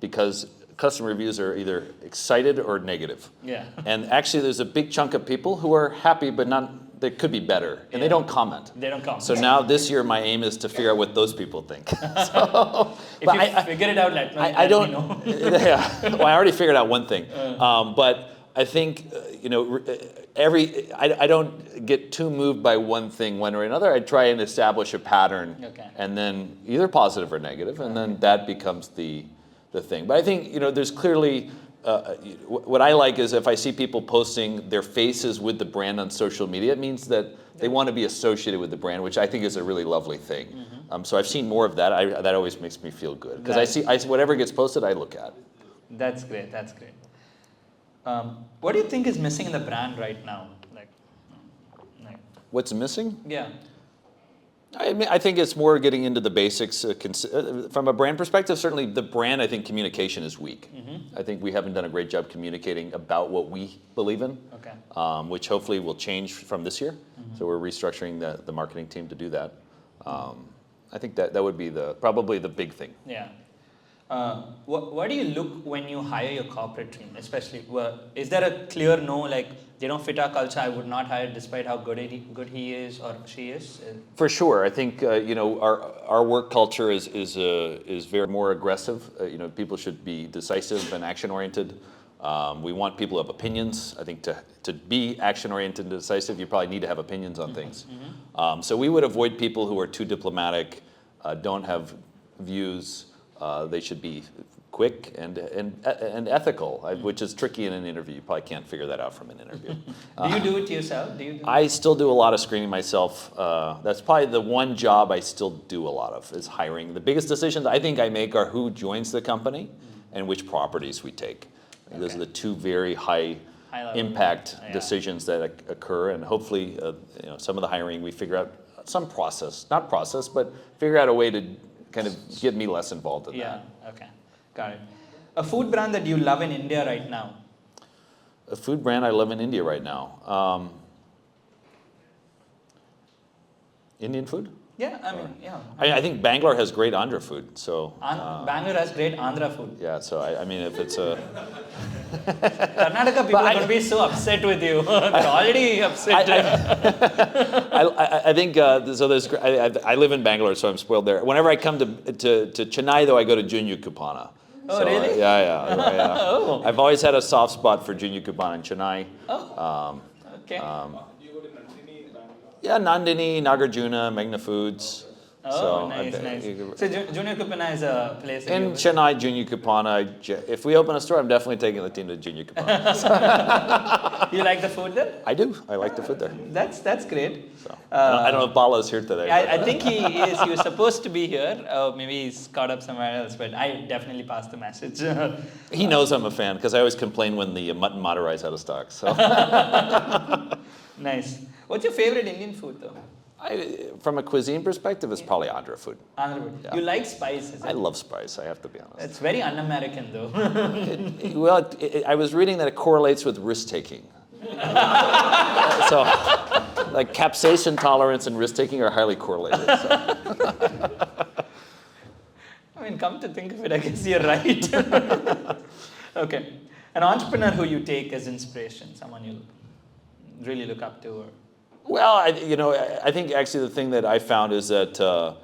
because customer reviews are either excited or negative. Yeah. And actually there's a big chunk of people who are happy but they could be better, and they don't comment. They don't comment. So now this year my aim is to figure out what those people think. If you figure it out, let I don't me know. Yeah. Well, I already figured out one thing. But I think I don't get too moved by one thing, one or another. I try and establish a pattern, and then either positive or negative, and then that becomes the thing. But I think there's clearly what I like is if I see people posting their faces with the brand on social media, it means that they want to be associated with the brand, which I think is a really lovely thing. So I've seen more of that. That always makes me feel good because I see whatever gets posted, I look at. That's great. That's great. What do you think is missing in the brand right now? Like what's missing? Yeah. I think it's more getting into the basics. From a brand perspective, certainly the brand, I think communication is weak. I think we haven't done a great job communicating about what we believe in, which hopefully will change from this year. So we're restructuring the marketing team to do that. I think that would be probably the big thing. Yeah. What do you look when you hire your corporate team, especially? Is there a clear no, like they don't fit our culture, I would not hire despite how good he is or she is? For sure. I think our work culture is very more aggressive. People should be decisive and action oriented. We want people who have opinions. I think to be action oriented and decisive, you probably need to have opinions on things. So we would avoid people who are too diplomatic, don't have views. They should be quick and ethical, which is tricky in an interview. You probably can't figure that out from an interview. Do you do it yourself? I still do a lot of screening myself. That's probably the one job I still do a lot of is hiring. The biggest decisions I think I make are who joins the company and which properties we take. Those are the two very high impact decisions that occur, and hopefully some of the hiring we figure out some process, not process, but figure out a way to kind of get me less involved in that. Yeah, okay, got it. A food brand that you love in India right now? A food brand I love in India right now? Indian food? Yeah, I mean, yeah. I think Bangalore has great Andhra food, so. Bangalore has great Andhra food. Yeah, so I mean, if it's a. Karnataka people are going to be so upset with you. They're already upset. I think, so there's, I live in Bangalore, so I'm spoiled there. Whenever I come to Chennai, though, I go to Junyu Kupana. Oh, so, really? Yeah. Oh. I've always had a soft spot for Junyu Kupana in Chennai. Oh, okay. Yeah, Nandini, Nagarjuna, Magna Foods. Oh, so nice. So Junior Kupana is a place in Chennai, Junyu Kupana. If we open a store, I'm definitely taking the team to Junyu Kupana. You like the food there? I do. I like the food there. That's great. So, I don't know if Bala's here today. I think he is. He was supposed to be here. Maybe he's caught up somewhere else, but I definitely passed the message. He knows I'm a fan because I always complain when the mutton Madura is out of stock. So. Nice. What's your favorite Indian food, though? From a cuisine perspective, it's probably Andhra food. Andhra food. Yeah. You like spice, is it? I love spice, I have to be honest. It's very un-American, though. I was reading that it correlates with risk-taking. So, like capsaicin tolerance and risk-taking are highly correlated. So. I mean, come to think of it, I guess you're right. Okay. An entrepreneur who you take as inspiration, someone you really look up to? Or? Well, I think actually the thing that I found is that,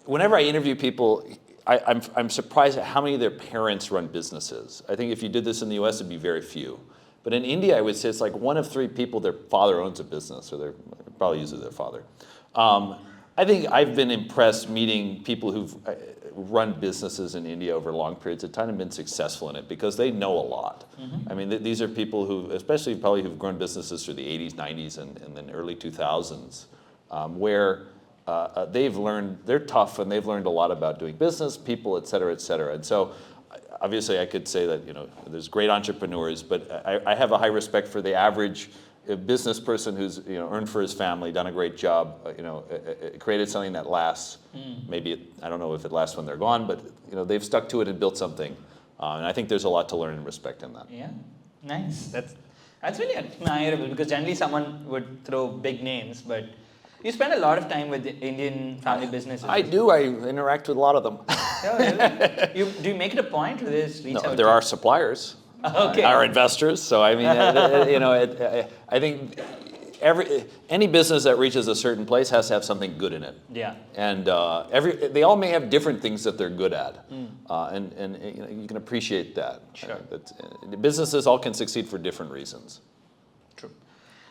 whenever I interview people, I'm surprised at how many of their parents run businesses. I think if you did this in the US, it'd be very few. But in India, I would say it's like 1 of 3 people, their father owns a business, or they're probably usually their father. I think I've been impressed meeting people who've run businesses in India over long periods of time and been successful in it because they know a lot. I mean, these are people who, especially probably who've grown businesses through the 80s, 90s, and then early 2000s, where they've learned, they're tough and they've learned a lot about doing business, people, et cetera, et cetera. And so obviously I could say that, there's great entrepreneurs, but I have a high respect for the average business person who's earned for his family, done a great job, created something that lasts. Maybe I don't know if it lasts when they're gone, but they've stuck to it and built something, and I think there's a lot to learn and respect in that. Yeah, nice. That's really admirable because generally someone would throw big names, but you spend a lot of time with Indian family businesses. I do. I interact with a lot of them. Oh, really? Do you make it a point to this? Reach out there are suppliers. Okay. Our investors. So I mean, I think any business that reaches a certain place has to have something good in it. Yeah. And they all may have different things that they're good at, and you can appreciate that. Sure. Businesses all can succeed for different reasons.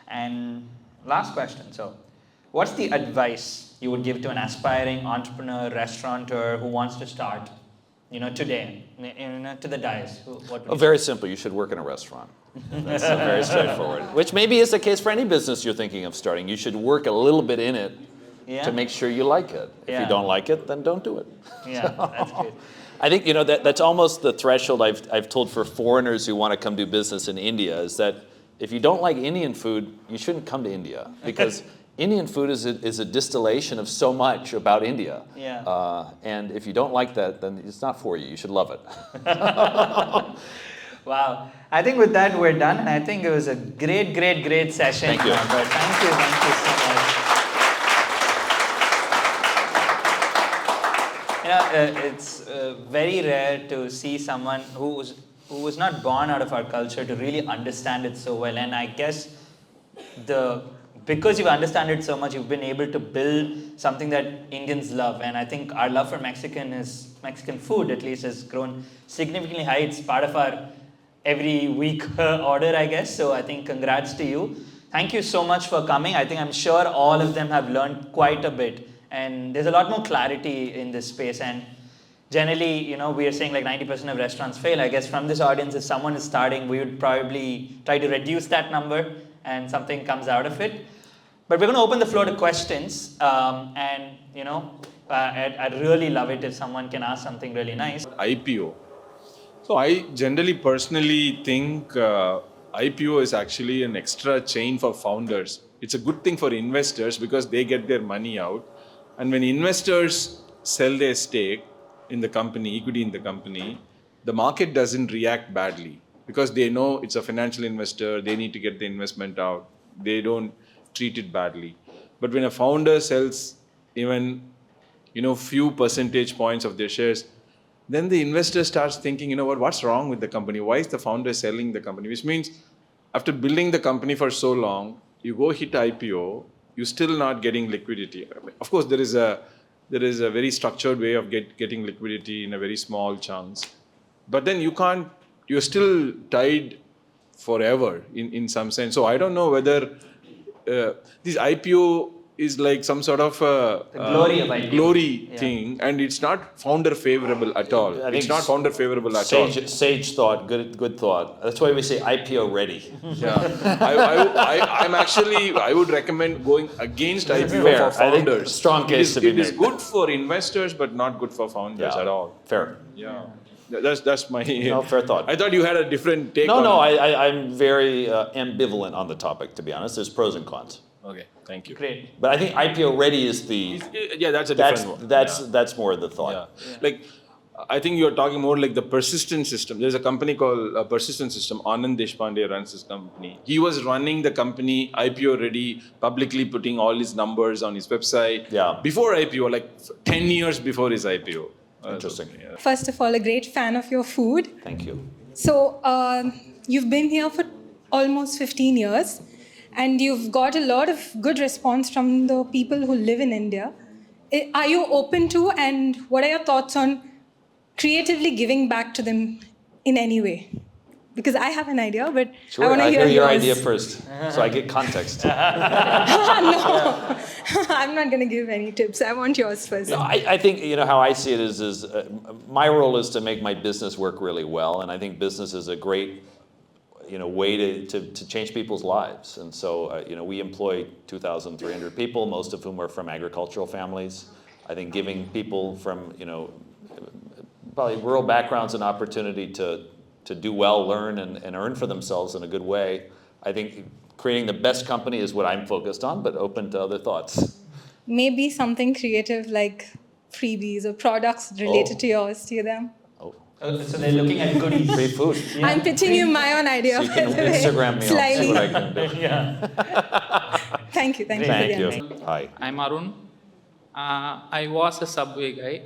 And last question. So, what's the advice you would give to an aspiring entrepreneur, restaurateur who wants to start, today, to the dais? What would Very simple. You should work in a restaurant. That's very straightforward. Which maybe is the case for any business you're thinking of starting. You should work a little bit in it to make sure you like it. If you don't like it, then don't do it. Yeah, that's great. I think that's almost the threshold I've told for foreigners who want to come do business in India, is that if you don't like Indian food, you shouldn't come to India, because Indian food is a distillation of so much about India. Yeah. And if you don't like that, then it's not for you. You should love it. Wow. I think with that we're done, and I think it was a great session. Thank you. Bert. Thank you so much. It's very rare to see someone who was not born out of our culture to really understand it so well. And I guess because you understand it so much, you've been able to build something that Indians love. And I think our love for Mexican food, at least, has grown significantly high. It's part of our every week order, I guess. So I think congrats to you. Thank you so much for coming. I'm sure all of them have learned quite a bit. And there's a lot more clarity in this space. And generally, we are saying like 90% of restaurants fail. I guess from this audience, if someone is starting, we would probably try to reduce that number and something comes out of it. But we're going to open the floor to questions. I'd really love it if someone can ask something really nice. IPO. So I generally personally think IPO is actually an extra chain for founders. It's a good thing for investors because they get their money out. And when investors sell their stake in the company, equity in the company, the market doesn't react badly because they know it's a financial investor, they need to get the investment out. They don't treat it badly. But when a founder sells even, few percentage points of their shares, then the investor starts thinking, what's wrong with the company? Why is the founder selling the company? Which means after building the company for so long, you go hit IPO, you're still not getting liquidity. Of course, there is a very structured way of getting liquidity in a very small chunks. But then you're still tied forever in some sense. So I don't know whether this IPO is like some sort of the glory of IPO. Glory thing, and it's not founder favorable at all. It's not founder favorable at all. Sage thought, good thought. That's why we say IPO ready. Yeah, I would recommend going against IPO Fair. for founders. I think strong case to be made. It is good for investors, but not good for founders at all. Fair. Yeah, that's my. Fair thought. I thought you had a different take. No. I'm very ambivalent on the topic, to be honest. There's pros and cons. Okay, thank you. Great. But I think IPO ready is That's a different one. That's more the thought. Yeah. Like, I think you're talking more like the persistent system. There's a company called Persistent System. Anand Deshpande runs this company. He was running the company IPO ready, publicly putting all his numbers on his website. Yeah. Before IPO, like 10 years before his IPO. Interesting. First of all, a great fan of your food. Thank you. So, you've been here for almost 15 years. And you've got a lot of good response from the people who live in India. Are you open to, and what are your thoughts on creatively giving back to them in any way? Because I have an idea, but Sure, I want to hear your yours. idea first, so I get context. No, I'm not going to give any tips. I want yours first. No, I think how I see it is my role is to make my business work really well, and I think business is a great way to change people's lives. And so, we employ 2,300 people, most of whom are from agricultural families. I think giving people from, probably rural backgrounds an opportunity to do well, learn, and earn for themselves in a good way. I think creating the best company is what I'm focused on, but open to other thoughts. Maybe something creative like freebies or products related to yours to them. So they're looking at goodies. Free food. Yeah. I'm pitching you my own idea. So you can Instagram me. I'll see Slyly. what I can do. Yeah. Thank you. Thank you. Hi. I'm Arun. I was a Subway guy,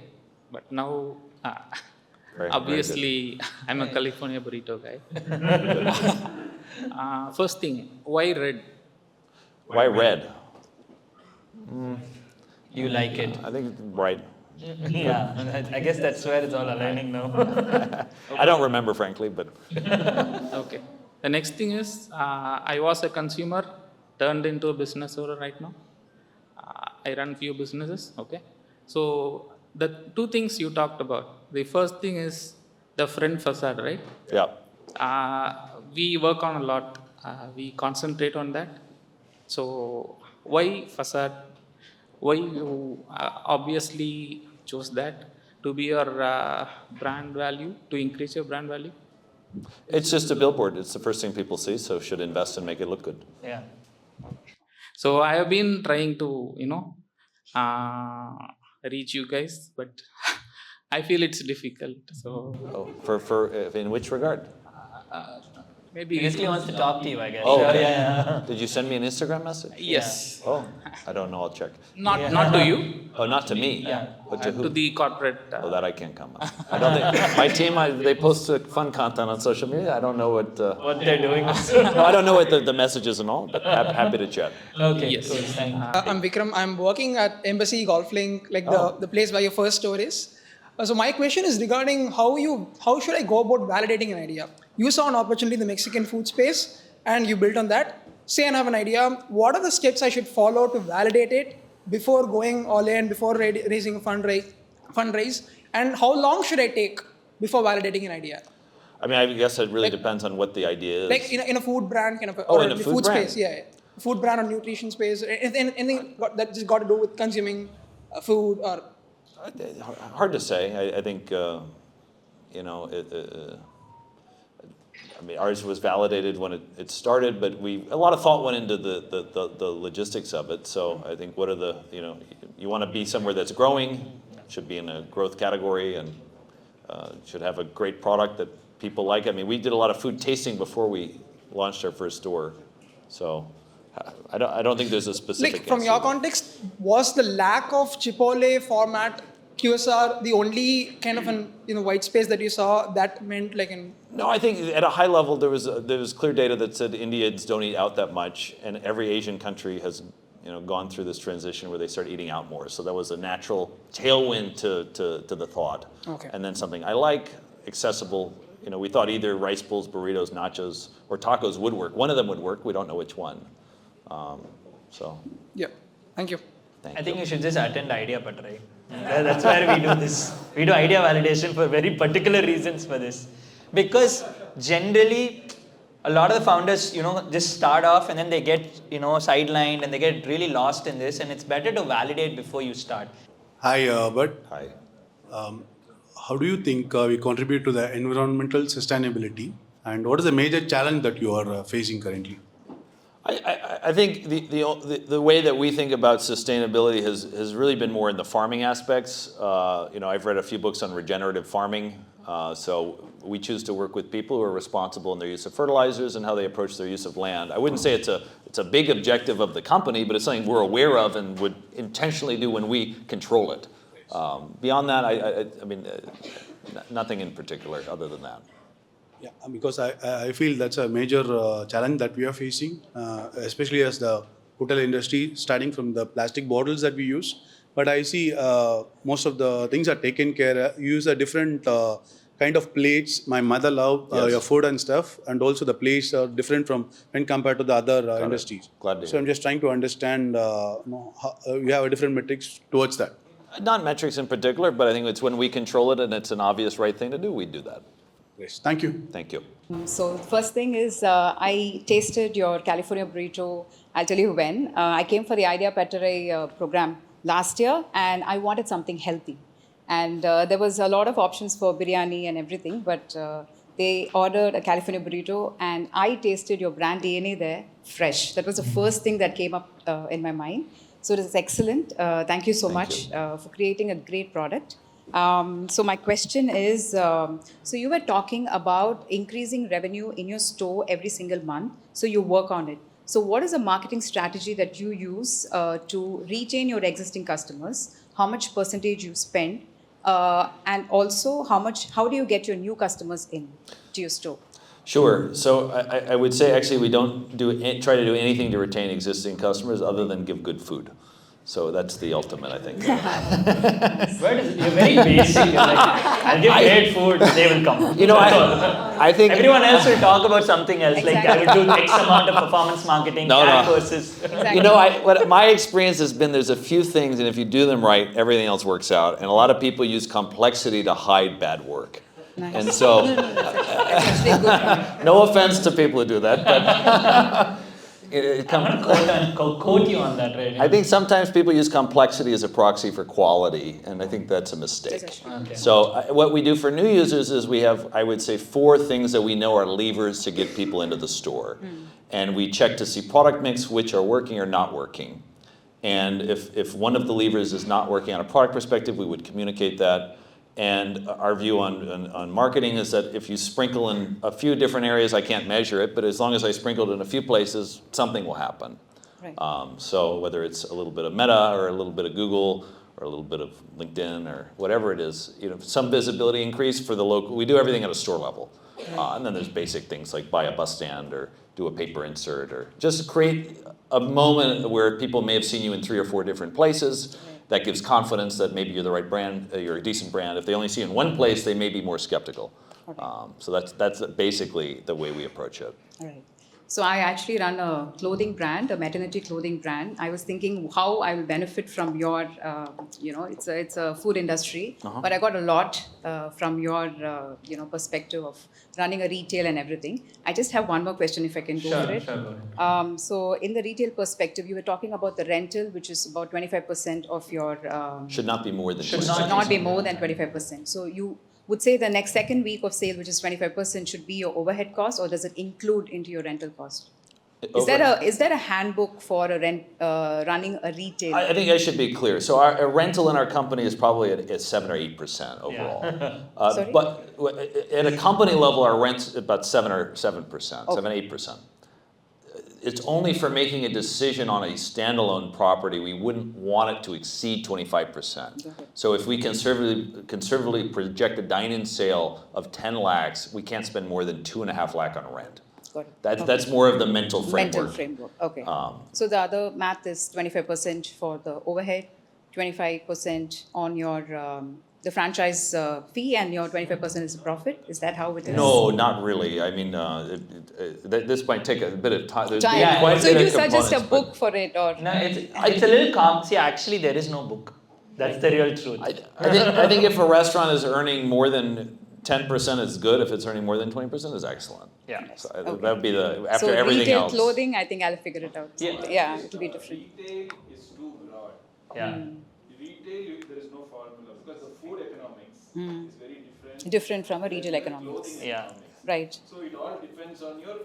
but now Very obviously I'm a California Burrito guy. First thing, why red? Why red? You like it. I think bright. Yeah, I guess that's where it's all aligning now. I don't remember, frankly, but Okay. The next thing is, I was a consumer turned into a business owner right now. I run few businesses, okay? So the two things you talked about, the first thing is the front facade, right? Yeah. We work on a lot. We concentrate on that. So why facade? Why you obviously chose that to be your brand value, to increase your brand value? It's just a billboard. It's the first thing people see, so should invest and make it look good. Yeah. So I have been trying to, reach you guys, but I feel it's difficult. So In which regard? maybe He basically wants to talk to you, I guess. Oh, Yeah, okay. yeah. Did you send me an Instagram message? yes, Oh, I don't know. I'll check. not to you, Oh, not to me. Yeah. But to who? to the corporate. Oh, that I can't comment. I don't think my team. They post fun content on social media. I don't know what. What they're doing. No, I don't know what the message is and all. But happy to chat. Okay, Yes. cool. Thank you. I'm Vikram. I'm working at Embassy Golf Link, like the place where your first store is. So my question is regarding how should I go about validating an idea? You saw an opportunity in the Mexican food space and you built on that. Say I have an idea. What are the steps I should follow to validate it before going all in, before raising a fundraise? And how long should I take before validating an idea? I mean, I guess it really depends on what the idea is. Like in a food brand, kind of, Oh, or in a the food brand. space, yeah. Food brand or nutrition space, anything that just got to do with consuming food or. Hard to say. I think, I mean, ours was validated when it started, but a lot of thought went into the logistics of it. So I think what are you want to be somewhere that's growing, should be in a growth category, and should have a great product that people like. I mean, we did a lot of food tasting before we launched our first store. So I don't think there's a specific Like from answer your to that. context, was the lack of Chipotle format QSR the only kind of an white space that you saw that meant like in. No, I think at a high level there was clear data that said Indians don't eat out that much, and every Asian country has gone through this transition where they start eating out more. So that was a natural tailwind to the thought. Okay. And then something I like, accessible. We thought either rice bowls, burritos, nachos, or tacos would work. One of them would work. We don't know which one. Yeah, thank you. Thank I you. think you should just attend Idea Pat, right? That's where we do this. We do idea validation for very particular reasons for this. Because generally, a lot of the founders, just start off and then they get, sidelined and they get really lost in this. And it's better to validate before you start. Hi, Bert. Hi. How do you think we contribute to the environmental sustainability, and what is the major challenge that you are facing currently? I think the way that we think about sustainability has really been more in the farming aspects. I've read a few books on regenerative farming. So we choose to work with people who are responsible in their use of fertilizers and how they approach their use of land. I wouldn't say it's a big objective of the company, but it's something we're aware of and would intentionally do when we control it. Beyond that, I mean, nothing in particular other than that. Yeah, because I feel that's a major challenge that we are facing, especially as the hotel industry, starting from the plastic bottles that we use. But I see most of the things are taken care. You use a different kind of plates. My mother loved Yes. your food and stuff, and also the plates are different from when compared to the other industries. Glad to So hear. I'm just trying to understand. How, you have a different metrics towards that. Not metrics in particular, but I think it's when we control it and it's an obvious right thing to do, we do that. Yes. Thank you. Thank you. So first thing is I tasted your California Burrito. I'll tell you when. I came for the Idea Pettere program last year and I wanted something healthy. And there was a lot of options for biryani and everything, but they ordered a California Burrito and I tasted your brand DNA there, fresh. That was the first thing that came up in my mind. So it is excellent. Thank you so much for creating a great product. So my question is, so you were talking about increasing revenue in your store every single month. So you work on it. So what is the marketing strategy that you use to retain your existing customers? How much percentage you spend? And also how do you get your new customers in to your store? Sure. So I would say actually we don't try to do anything to retain existing customers other than give good food. So that's the ultimate, I think. You're very basic. You're like, I'll give great food, they will come. You know, I think Everyone else will talk about something else. Like I will do X amount of performance marketing, CAC courses. Exactly. You know, what my experience has been, there's a few things, and if you do them right, everything else works out. And a lot of people use complexity to hide bad work. Nice. And so, That's actually good. no offense to people who do that, but I'm going to quote you on that, right? I think sometimes people use complexity as a proxy for quality, and I think that's a mistake. Okay. So what we do for new users is we have, I would say, 4 things that we know are levers to get people into the store. And we check to see product mix, which are working or not working. And if one of the levers is not working on a product perspective, we would communicate that. And our view on marketing is that if you sprinkle in a few different areas, I can't measure it, but as long as I sprinkled in a few places, something will happen. Right. So whether it's a little bit of Meta or a little bit of Google or a little bit of LinkedIn or whatever it is, some visibility increase for the local. We do everything at a store level. And then there's basic things like buy a bus stand or do a paper insert or just create a moment where people may have seen you in 3 or 4 different places. That gives confidence that maybe you're the right brand, you're a decent brand. If they only see you in one place, they may be more skeptical. So that's basically the way we approach it. All right. So I actually run a clothing brand, a maternity clothing brand. I was thinking how I will benefit from your, it's a food industry, but I got a lot from your, perspective of running a retail and everything. I just have one more question if I can go for it. Sure, go ahead. So in the retail perspective, you were talking about the rental, which is about 25% of your... Should not be more than. Should not be more than 25%. So you would say the next second week of sale, which is 25%, should be your overhead cost, or does it include into your rental cost? Is there a handbook for running a retail? I think I should be clear. So our rental in our company is probably at 7 or 8% overall. Sorry? But at a company level, our rent's about 7%, 8%. It's only for making a decision on a standalone property, we wouldn't want it to exceed 25%. Okay. So if we conservatively project a dine-in sale of 10 lakhs, we can't spend more than 2.5 lakh on rent. Got it. That's more of the mental framework. Mental framework. Okay. So the other math is 25% for the overhead, 25% on your the franchise fee, and your 25% is the profit. Is that how it is? No, not really. I mean, this might take a bit of time. There's Time. quite a So bit you of suggest a components, book for it, or No, it's a little calm. See, actually, there is no book. That's the real truth. I think if a restaurant is earning more than 10% is good. If it's earning more than 20% is excellent. Yeah. So that would be after so everything retail else. clothing, I think I'll figure it out. Yeah. It'll be different. Retail is too broad. Yeah. Retail, there is no formula because the food economics is very different. Different from a retail economics. Clothing Yeah. economics. Right. So it all depends on your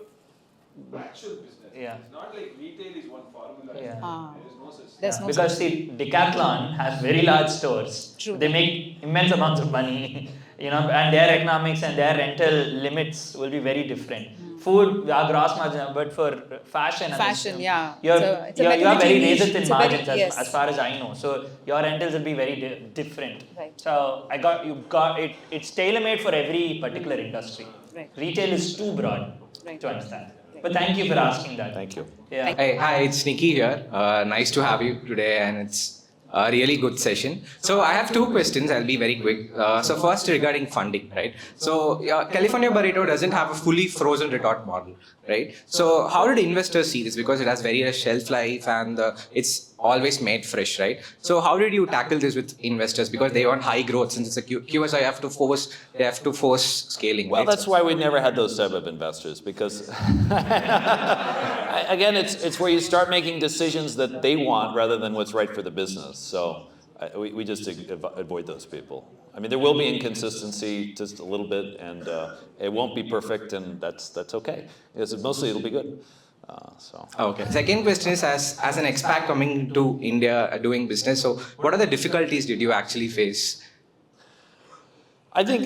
actual business. Yeah. It's not like retail is one formula. Yeah. There is no such thing. There's no Because see, Decathlon has very large stores. True. They make immense amounts of money, and their economics and their rental limits will be very different. Food, our gross margin, but for fashion, Yeah. you have It's a very maternity niche. razor thin It's a very- margins yes. as far as I know. So your rentals will be very different. Right. So you got it. It's tailor made for every particular industry. Right. Retail is too broad Right. to understand. But thank you for asking that. Thank you. Yeah. Hey, hi, it's Nikki here. Nice to have you today, and it's a really good session. So I have two questions. I'll be very quick. So first, regarding funding, right? So California Burrito doesn't have a fully frozen retort model, right? So how did investors see this? Because it has very less shelf life and it's always made fresh, right? So how did you tackle this with investors? Because they want high growth. Since it's a QSR, they have to force scaling. Well, right? that's why we never had those type of investors, because again, it's where you start making decisions that they want rather than what's right for the business. So we just avoid those people. I mean, there will be inconsistency just a little bit, and it won't be perfect, and that's okay. Because mostly it'll be good. Okay. Second question is, as an expat coming to India doing business, so what are the difficulties did you actually face? I think,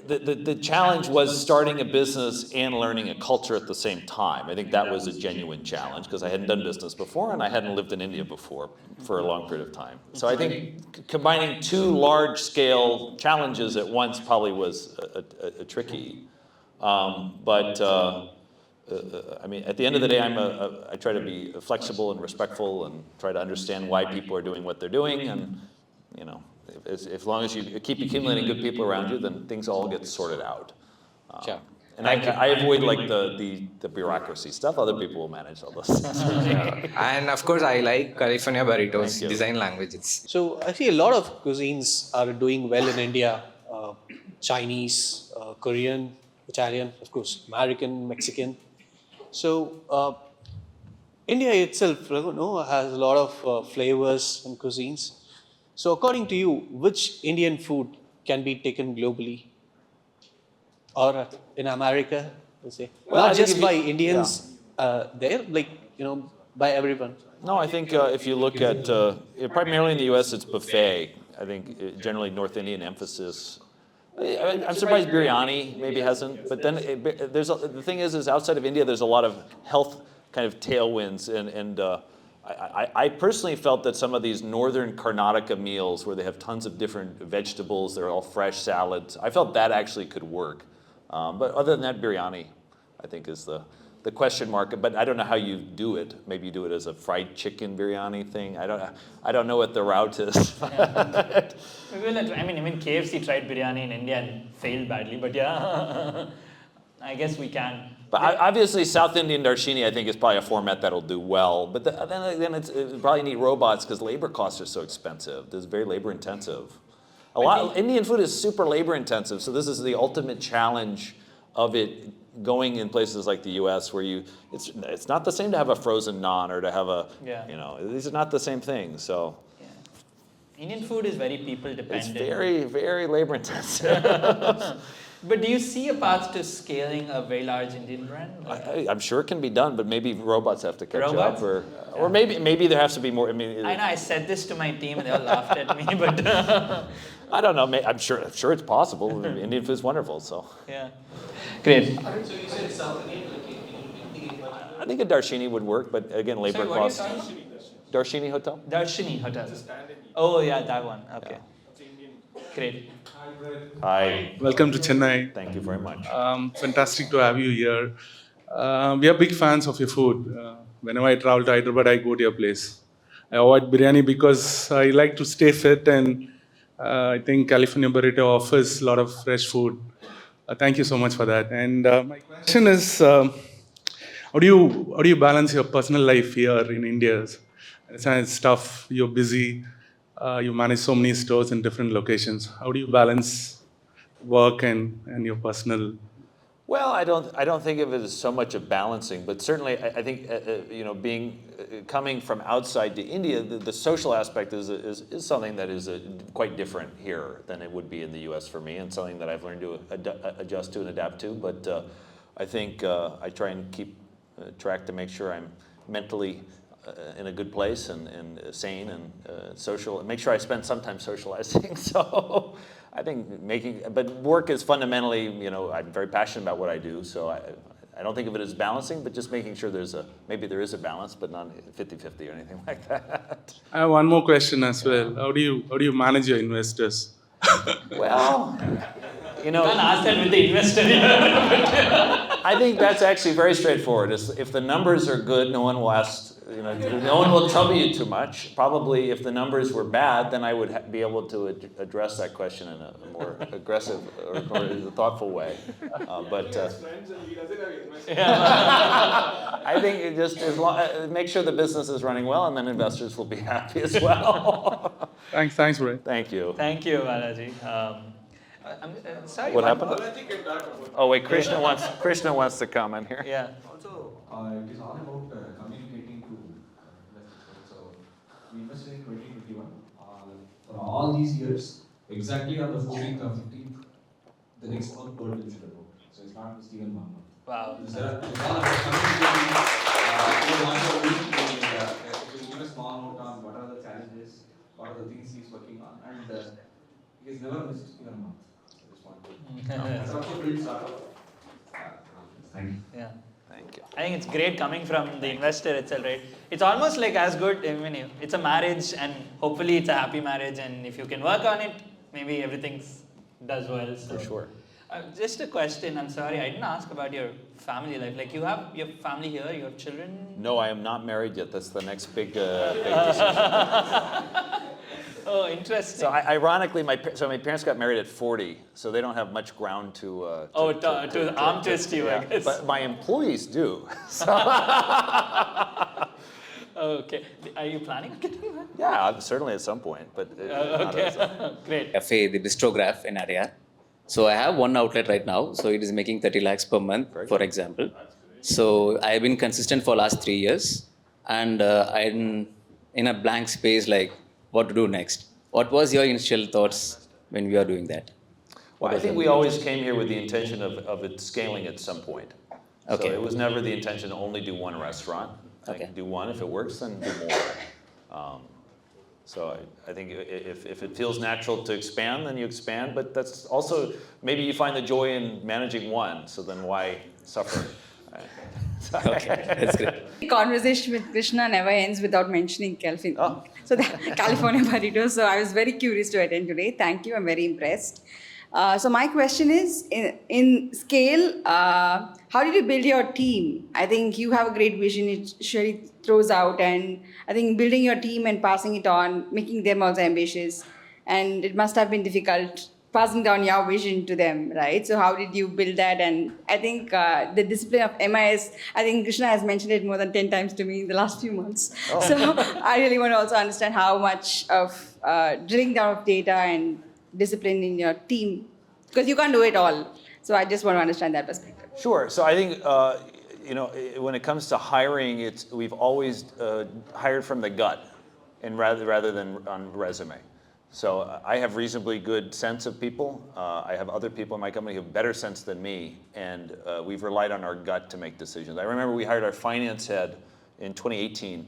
the challenge was starting a business and learning a culture at the same time. I think that was a genuine challenge because I hadn't done business before and I hadn't lived in India before for a long period of time. So I think combining two large-scale challenges at once probably was a tricky. But I mean, at the end of the day, I try to be flexible and respectful and try to understand why people are doing what they're doing. And, you know, as long as you keep accumulating good people around you, then things all get sorted out. Sure. And I avoid like the bureaucracy stuff. Other people will manage all those. And of course, I like California Burrito's Thank you. design language. So I see a lot of cuisines are doing well in India. Chinese, Korean, Italian, of course, American, Mexican. So India itself, has a lot of flavors and cuisines. So according to you, which Indian food can be taken globally? Or in America, let's say. Well, I Not think just if you- by Indians there, like, by everyone. No, I think if you look at, primarily in the US, it's buffet. I think generally North Indian emphasis. I'm surprised biryani maybe hasn't, but then the thing is outside of India, there's a lot of health kind of tailwinds, and I personally felt that some of these northern Karnataka meals where they have tons of different vegetables, they're all fresh salads, I felt that actually could work. But other than that, biryani, I think is the question mark. But I don't know how you do it. Maybe you do it as a fried chicken biryani thing. I don't know what the route is. I mean, KFC tried biryani in India and failed badly, but yeah, I guess we can. But obviously, South Indian darshini, I think, is probably a format that'll do well. But then it probably need robots because labor costs are so expensive. It's very labor intensive. Indian food is super labor intensive, so this is the ultimate challenge of it going in places like the U.S. where it's not the same to have a frozen naan or to have these are not the same things. So Indian food is very people it's dependent. very, very labor intensive. But do you see a path to scaling a very large Indian brand? I'm sure it can be done, but maybe robots have to catch Robots? up, or maybe there has to be more. I mean, I know I said this to my team and they all laughed at me, but I don't know. I'm sure it's possible. Indian food is wonderful, so. yeah, great. So you said South Indian, I think a darshini would work, but again, labor costs. Darshini Hotel. Darshini Hotel. Oh yeah, that one. Okay. Great. Hi. Welcome to Chennai. Thank you very much. Fantastic to have you here. We are big fans of your food. Whenever I travel to Hyderabad, I go to your place. I avoid biryani because I like to stay fit, and I think California Burrito offers a lot of fresh food. Thank you so much for that. And my question is, how do you balance your personal life here in India? It's tough. You're busy. You manage so many stores in different locations. How do you balance work and your personal? Well, I don't think of it as so much of balancing, but certainly I think coming from outside to India, the social aspect is something that is quite different here than it would be in the U.S. for me, and something that I've learned to adjust to and adapt to. But I think I try and keep track to make sure I'm mentally in a good place and sane and social, and make sure I spend some time socializing. So I think but work is fundamentally, I'm very passionate about what I do, so I don't think of it as balancing, but just making sure maybe there is a balance, but not 50-50 or anything like that. I have one more question as well. How do you manage your investors? Well, You can't ask that with the investor. I think that's actually very straightforward. If the numbers are good, no one will ask. No one will trouble you too much. Probably, if the numbers were bad, then I would be able to address that question in a more aggressive or thoughtful way. I think it just make sure the business is running well, and then investors will be happy as well. Thanks, Ray. Thank you. Thank you, Balaji. I'm sorry. What happened? Oh wait, Krishna wants to comment here. Yeah. Also, it is all about communicating to investors. So we invested in 2021. For all these years, exactly on the 14th or 15th, the next month told them should go. So it's not just even 1 month. Wow. It's all about communicating. If you give a small note on what are the challenges, what are the things he's working on, and he's never missed even a month. That's also builds up. Thank you. Yeah. Thank you. I think it's great coming from the investor itself, right? It's almost like as good, it's a marriage, and hopefully it's a happy marriage, and if you can work on it, maybe everything does well. So. For sure. Just a question. I'm sorry, I didn't ask about your family life. Like, you have your family here, you have children. No, I am not married yet. That's the next big decision. Oh, interesting. So ironically, my parents got married at 40, so they don't have much ground to arm twist you, I guess. But my employees do. So Okay. Are you planning on getting that? yeah, certainly at some point. But Okay. Great. Cafe, the bistrograph in Adyar. So I have one outlet right now. So it is making 30 lakhs per month, for example. So I have been consistent for last 3 years, and I'm in a blank space, like what to do next. What was your initial thoughts when we are doing that? well, I think we always came here with the intention of it scaling at some point. Okay. So it was never the intention to only do one restaurant. Okay. Do one. If it works, then do more. So I think if it feels natural to expand, then you expand. But that's also, maybe you find the joy in managing one, so then why suffer? Okay, that's great. The conversation with Krishna never ends without mentioning California. So the California Burrito. So I was very curious to attend today. Thank you. I'm very impressed. So my question is, in scale, how did you build your team? I think you have a great vision. It surely throws out, and I think building your team and passing it on, making them also ambitious, and it must have been difficult passing down your vision to them, right? So how did you build that? And I think the discipline of MIS, I think Krishna has mentioned it more than 10 times to me in the last few months. Oh. So I really want to also understand how much of drilling down of data and discipline in your team, because you can't do it all. So I just want to understand that perspective. Sure. So I think when it comes to hiring, we've always hired from the gut, and rather than on resume. So I have reasonably good sense of people. I have other people in my company who have better sense than me, and we've relied on our gut to make decisions. I remember we hired our finance head in 2018,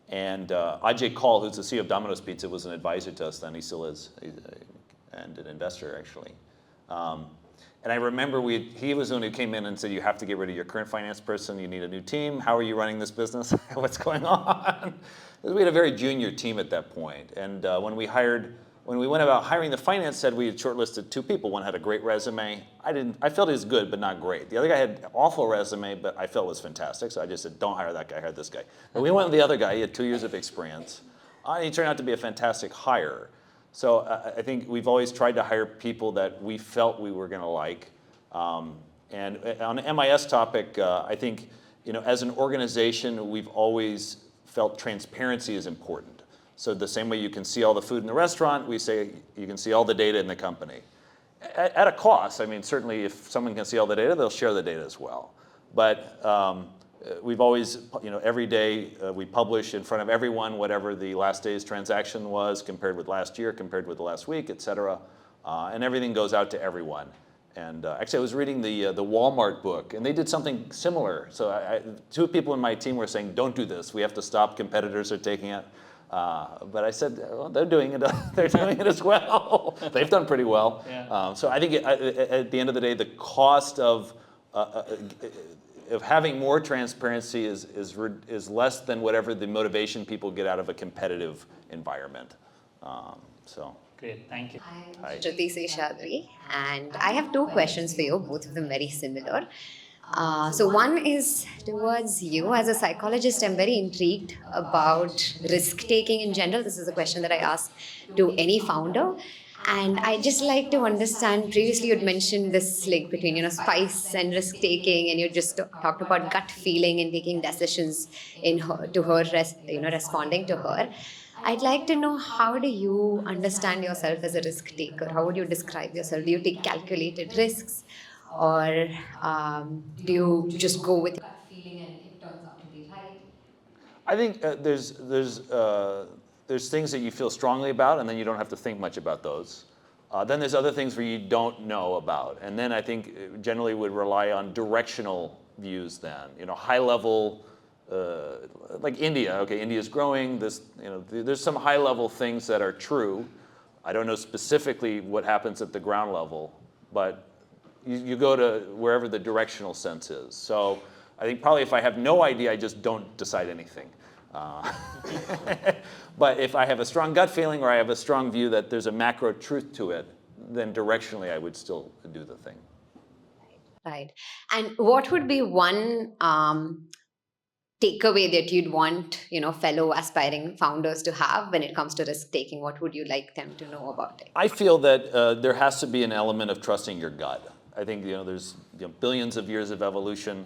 and Ajay Kaul, who's the CEO of Domino's Pizza, was an advisor to us then. He still is, and an investor actually. And I remember he was the one who came in and said, you have to get rid of your current finance person, you need a new team, how are you running this business, what's going on? We had a very junior team at that point. And when we went about hiring the finance head, we had shortlisted 2 people. One had a great resume. I felt he was good, but not great. The other guy had an awful resume, but I felt was fantastic, so I just said, don't hire that guy, hire this guy. But we went with the other guy, he had 2 years of experience. He turned out to be a fantastic hire. So I think we've always tried to hire people that we felt we were going to like. And on the MIS topic, I think, as an organization, we've always felt transparency is important. So the same way you can see all the food in the restaurant, we say you can see all the data in the company. At a cost. I mean, certainly if someone can see all the data, they'll share the data as well. But we've always, every day we publish in front of everyone whatever the last day's transaction was compared with last year, compared with the last week, et cetera. And everything goes out to everyone. And actually, I was reading the Walmart book, and they did something similar. So 2 people in my team were saying, don't do this. We have to stop. Competitors are taking it. But I said, well, they're doing it. They're doing it as well. They've done pretty well. Yeah. So I think at the end of the day, the cost of having more transparency is less than whatever the motivation people get out of a competitive environment. Great, thank you. I'm Jyoti Seshadri, and I have 2 questions for you, both of them very similar. So one is towards you. As a psychologist, I'm very intrigued about risk-taking in general. This is a question that I ask to any founder. And I just like to understand, previously you'd mentioned this link between, spice and risk-taking, and you just talked about gut feeling and taking decisions responding to her. I'd like to know, how do you understand yourself as a risk taker? How would you describe yourself? Do you take calculated risks, or do you just go with your gut feeling and it turns out to be right? I think there's things that you feel strongly about, and then you don't have to think much about those. Then there's other things where you don't know about, and then I think generally would rely on directional views. Then high level. Like India, okay, India's growing. There's some high-level things that are true. I don't know specifically what happens at the ground level, but you go to wherever the directional sense is. So I think probably if I have no idea, I just don't decide anything. But if I have a strong gut feeling or I have a strong view that there's a macro truth to it, then directionally I would still do the thing. Right. And what would be one takeaway that you'd want, fellow aspiring founders to have when it comes to risk taking? What would you like them to know about it? I feel that there has to be an element of trusting your gut. I think there's billions of years of evolution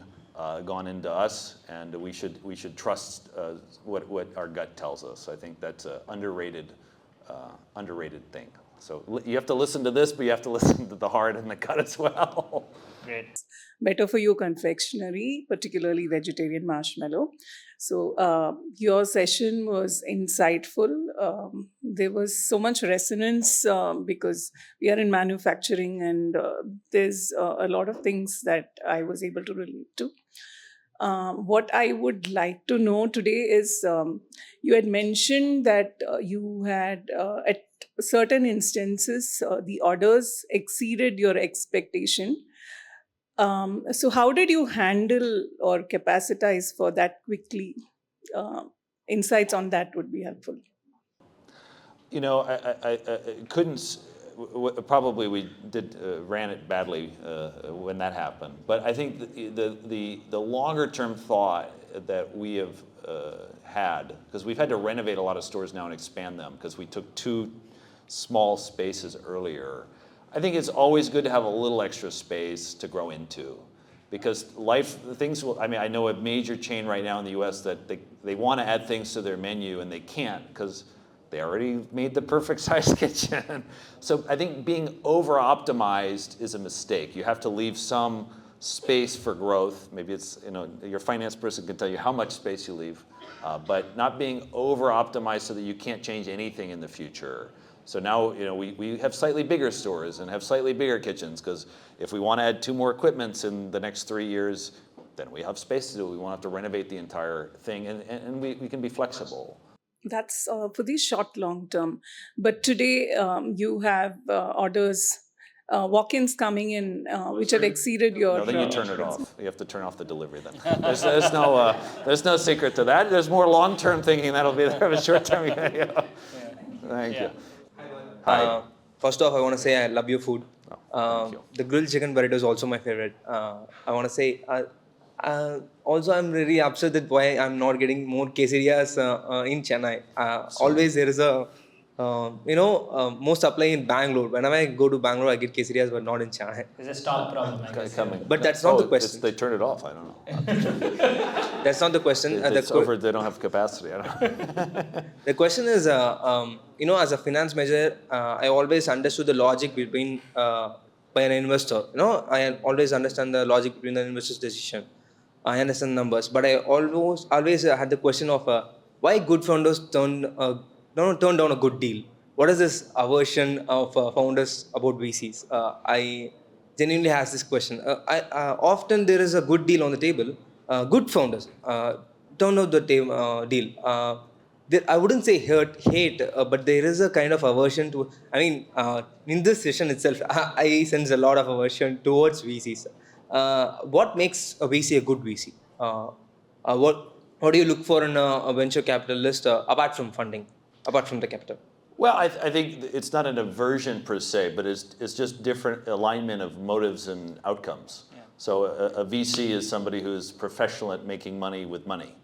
gone into us, and we should trust what our gut tells us. I think that's an underrated thing. So you have to listen to this, but you have to listen to the heart and the gut as well. Great. Better for you confectionery, particularly vegetarian marshmallow. So your session was insightful. There was so much resonance because we are in manufacturing, and there's a lot of things that I was able to relate to. What I would like to know today is you had mentioned that you had at certain instances the orders exceeded your expectation. So how did you handle or capacitize for that quickly? Insights on that would be helpful. I couldn't. Probably we ran it badly when that happened. But I think the longer term thought that we have had, because we've had to renovate a lot of stores now and expand them because we took 2 small spaces earlier. I think it's always good to have a little extra space to grow into, because I know a major chain right now in the US that they want to add things to their menu and they can't because they already made the perfect size kitchen. So I think being over-optimized is a mistake. You have to leave some space for growth. Maybe it's, your finance person can tell you how much space you leave, but not being over-optimized so that you can't change anything in the future. So now, we have slightly bigger stores and have slightly bigger kitchens, because if we want to add 2 more equipments in the next 3 years, then we have space to do it. We won't have to renovate the entire thing, and we can be flexible. That's for the short, long term. But today you have orders, walk-ins coming in, which had exceeded your... No, then you turn it off. You have to turn off the delivery then. There's no secret to that. There's more long-term thinking that'll be there, but short-term, Thank you. Hi. First off, I want to say I love your food. Thank you. The grilled chicken burrito is also my favorite. I want to say, also I'm really upset that why I'm not getting more quesadillas in Chennai. Always there is a, more supply in Bangalore. Whenever I go to Bangalore, I get quesadillas, but not in Chennai. There's a stock problem, I guess. But that's not the question. They turned it off. I don't know. That's not the question. It's over. They don't have capacity. I don't know. The question is, as a finance major, I always understood the logic between by an investor. I always understand the logic between the investor's decision. I understand numbers, but I always had the question of why good founders turn down a good deal. What is this aversion of founders about VCs? I genuinely ask this question. Often there is a good deal on the table. Good founders turn down the deal. I wouldn't say hate, but there is a kind of aversion to. In this session itself, I sense a lot of aversion towards VCs. What makes a VC a good VC? What do you look for in a venture capitalist apart from funding, apart from the capital? Well, I think it's not an aversion per se, but it's just different alignment of motives and outcomes. Yeah. So a VC is somebody who's professional at making money with money.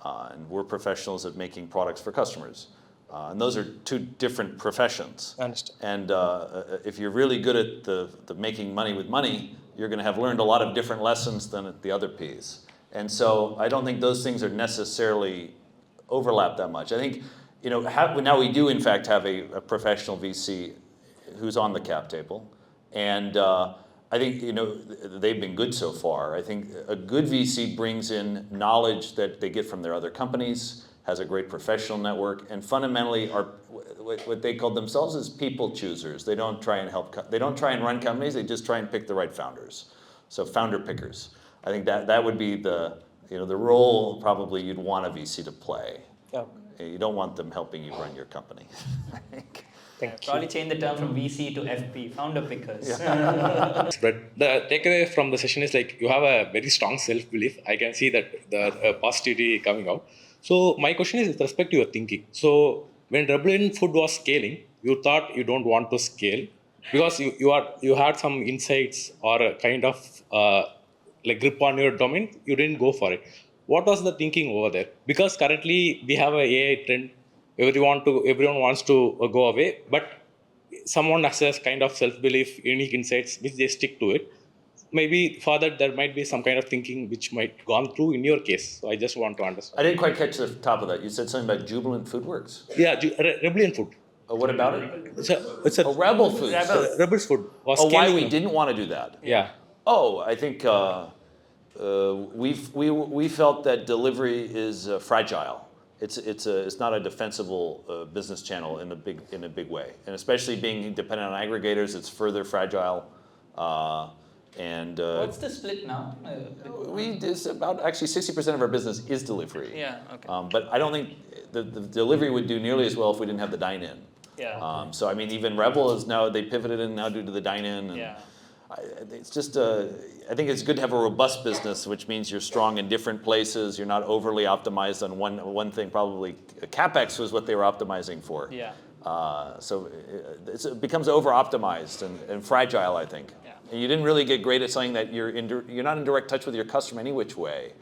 And we're professionals at making products for customers. And those are 2 different professions. I understand. And if you're really good at the making money with money, you're going to have learned a lot of different lessons than at the other P's. And so I don't think those things are necessarily overlap that much. I think, now we do in fact have a professional VC who's on the cap table. And I think, they've been good so far. I think a good VC brings in knowledge that they get from their other companies, has a great professional network, and fundamentally are what they call themselves is people choosers. They don't try and they don't try and run companies, they just try and pick the right founders. So founder pickers. I think that would be the role probably you'd want a VC to play. Yeah. You don't want them helping you run your company. Probably change the term from VC to FP, founder pickers. Yeah. But the takeaway from the session is you have a very strong self-belief. I can see that the positivity coming out. So my question is with respect to your thinking. So when Dublin Food was scaling, you thought you don't want to scale. because you had some insights or a kind of like grip on your domain, you didn't go for it. What was the thinking over there? Because currently we have a AI trend. Everyone wants to go away, but someone has a kind of self-belief, unique insights, which they stick to it. Maybe for that there might be some kind of thinking which might gone through in your case. So I just want to understand. I didn't quite catch the top of that. You said something about Jubilant Foodworks. Yeah, Rebellion Food. What about it? It's a Rebel Foods. Rebel's Food. Was Why scaling we up. didn't want to do that? Yeah. Oh, I think we felt that delivery is fragile. It's not a defensible business channel in a big way, and especially being dependent on aggregators, it's further fragile. What's the split now? It's about actually 60% of our business is delivery. Yeah. Okay. But I don't think the delivery would do nearly as well if we didn't have the dine-in. Yeah. So I mean, even Rebel is now they pivoted in now due to the dine-in. And it's just I think it's good to have a robust business, which means you're strong in different places. You're not overly optimized on one thing. Probably CapEx was what they were optimizing for. Yeah. So it becomes over-optimized and fragile, I think. Yeah. And you didn't really get great at something that you're not in direct touch with your customer any which way.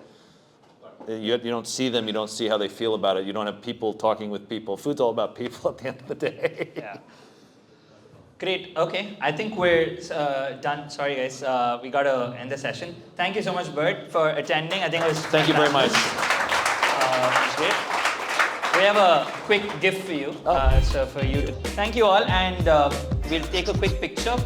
You don't see them. You don't see how they feel about it. You don't have people talking with people. Food's all about people at the end of the day. Yeah. Great. Okay. I think we're done. Sorry, guys. We got to end the session. Thank you so much, Bert, for attending. I think it was Thank you very much. Great. We have a quick gift for you. So for you to thank you all, and we'll take a quick picture.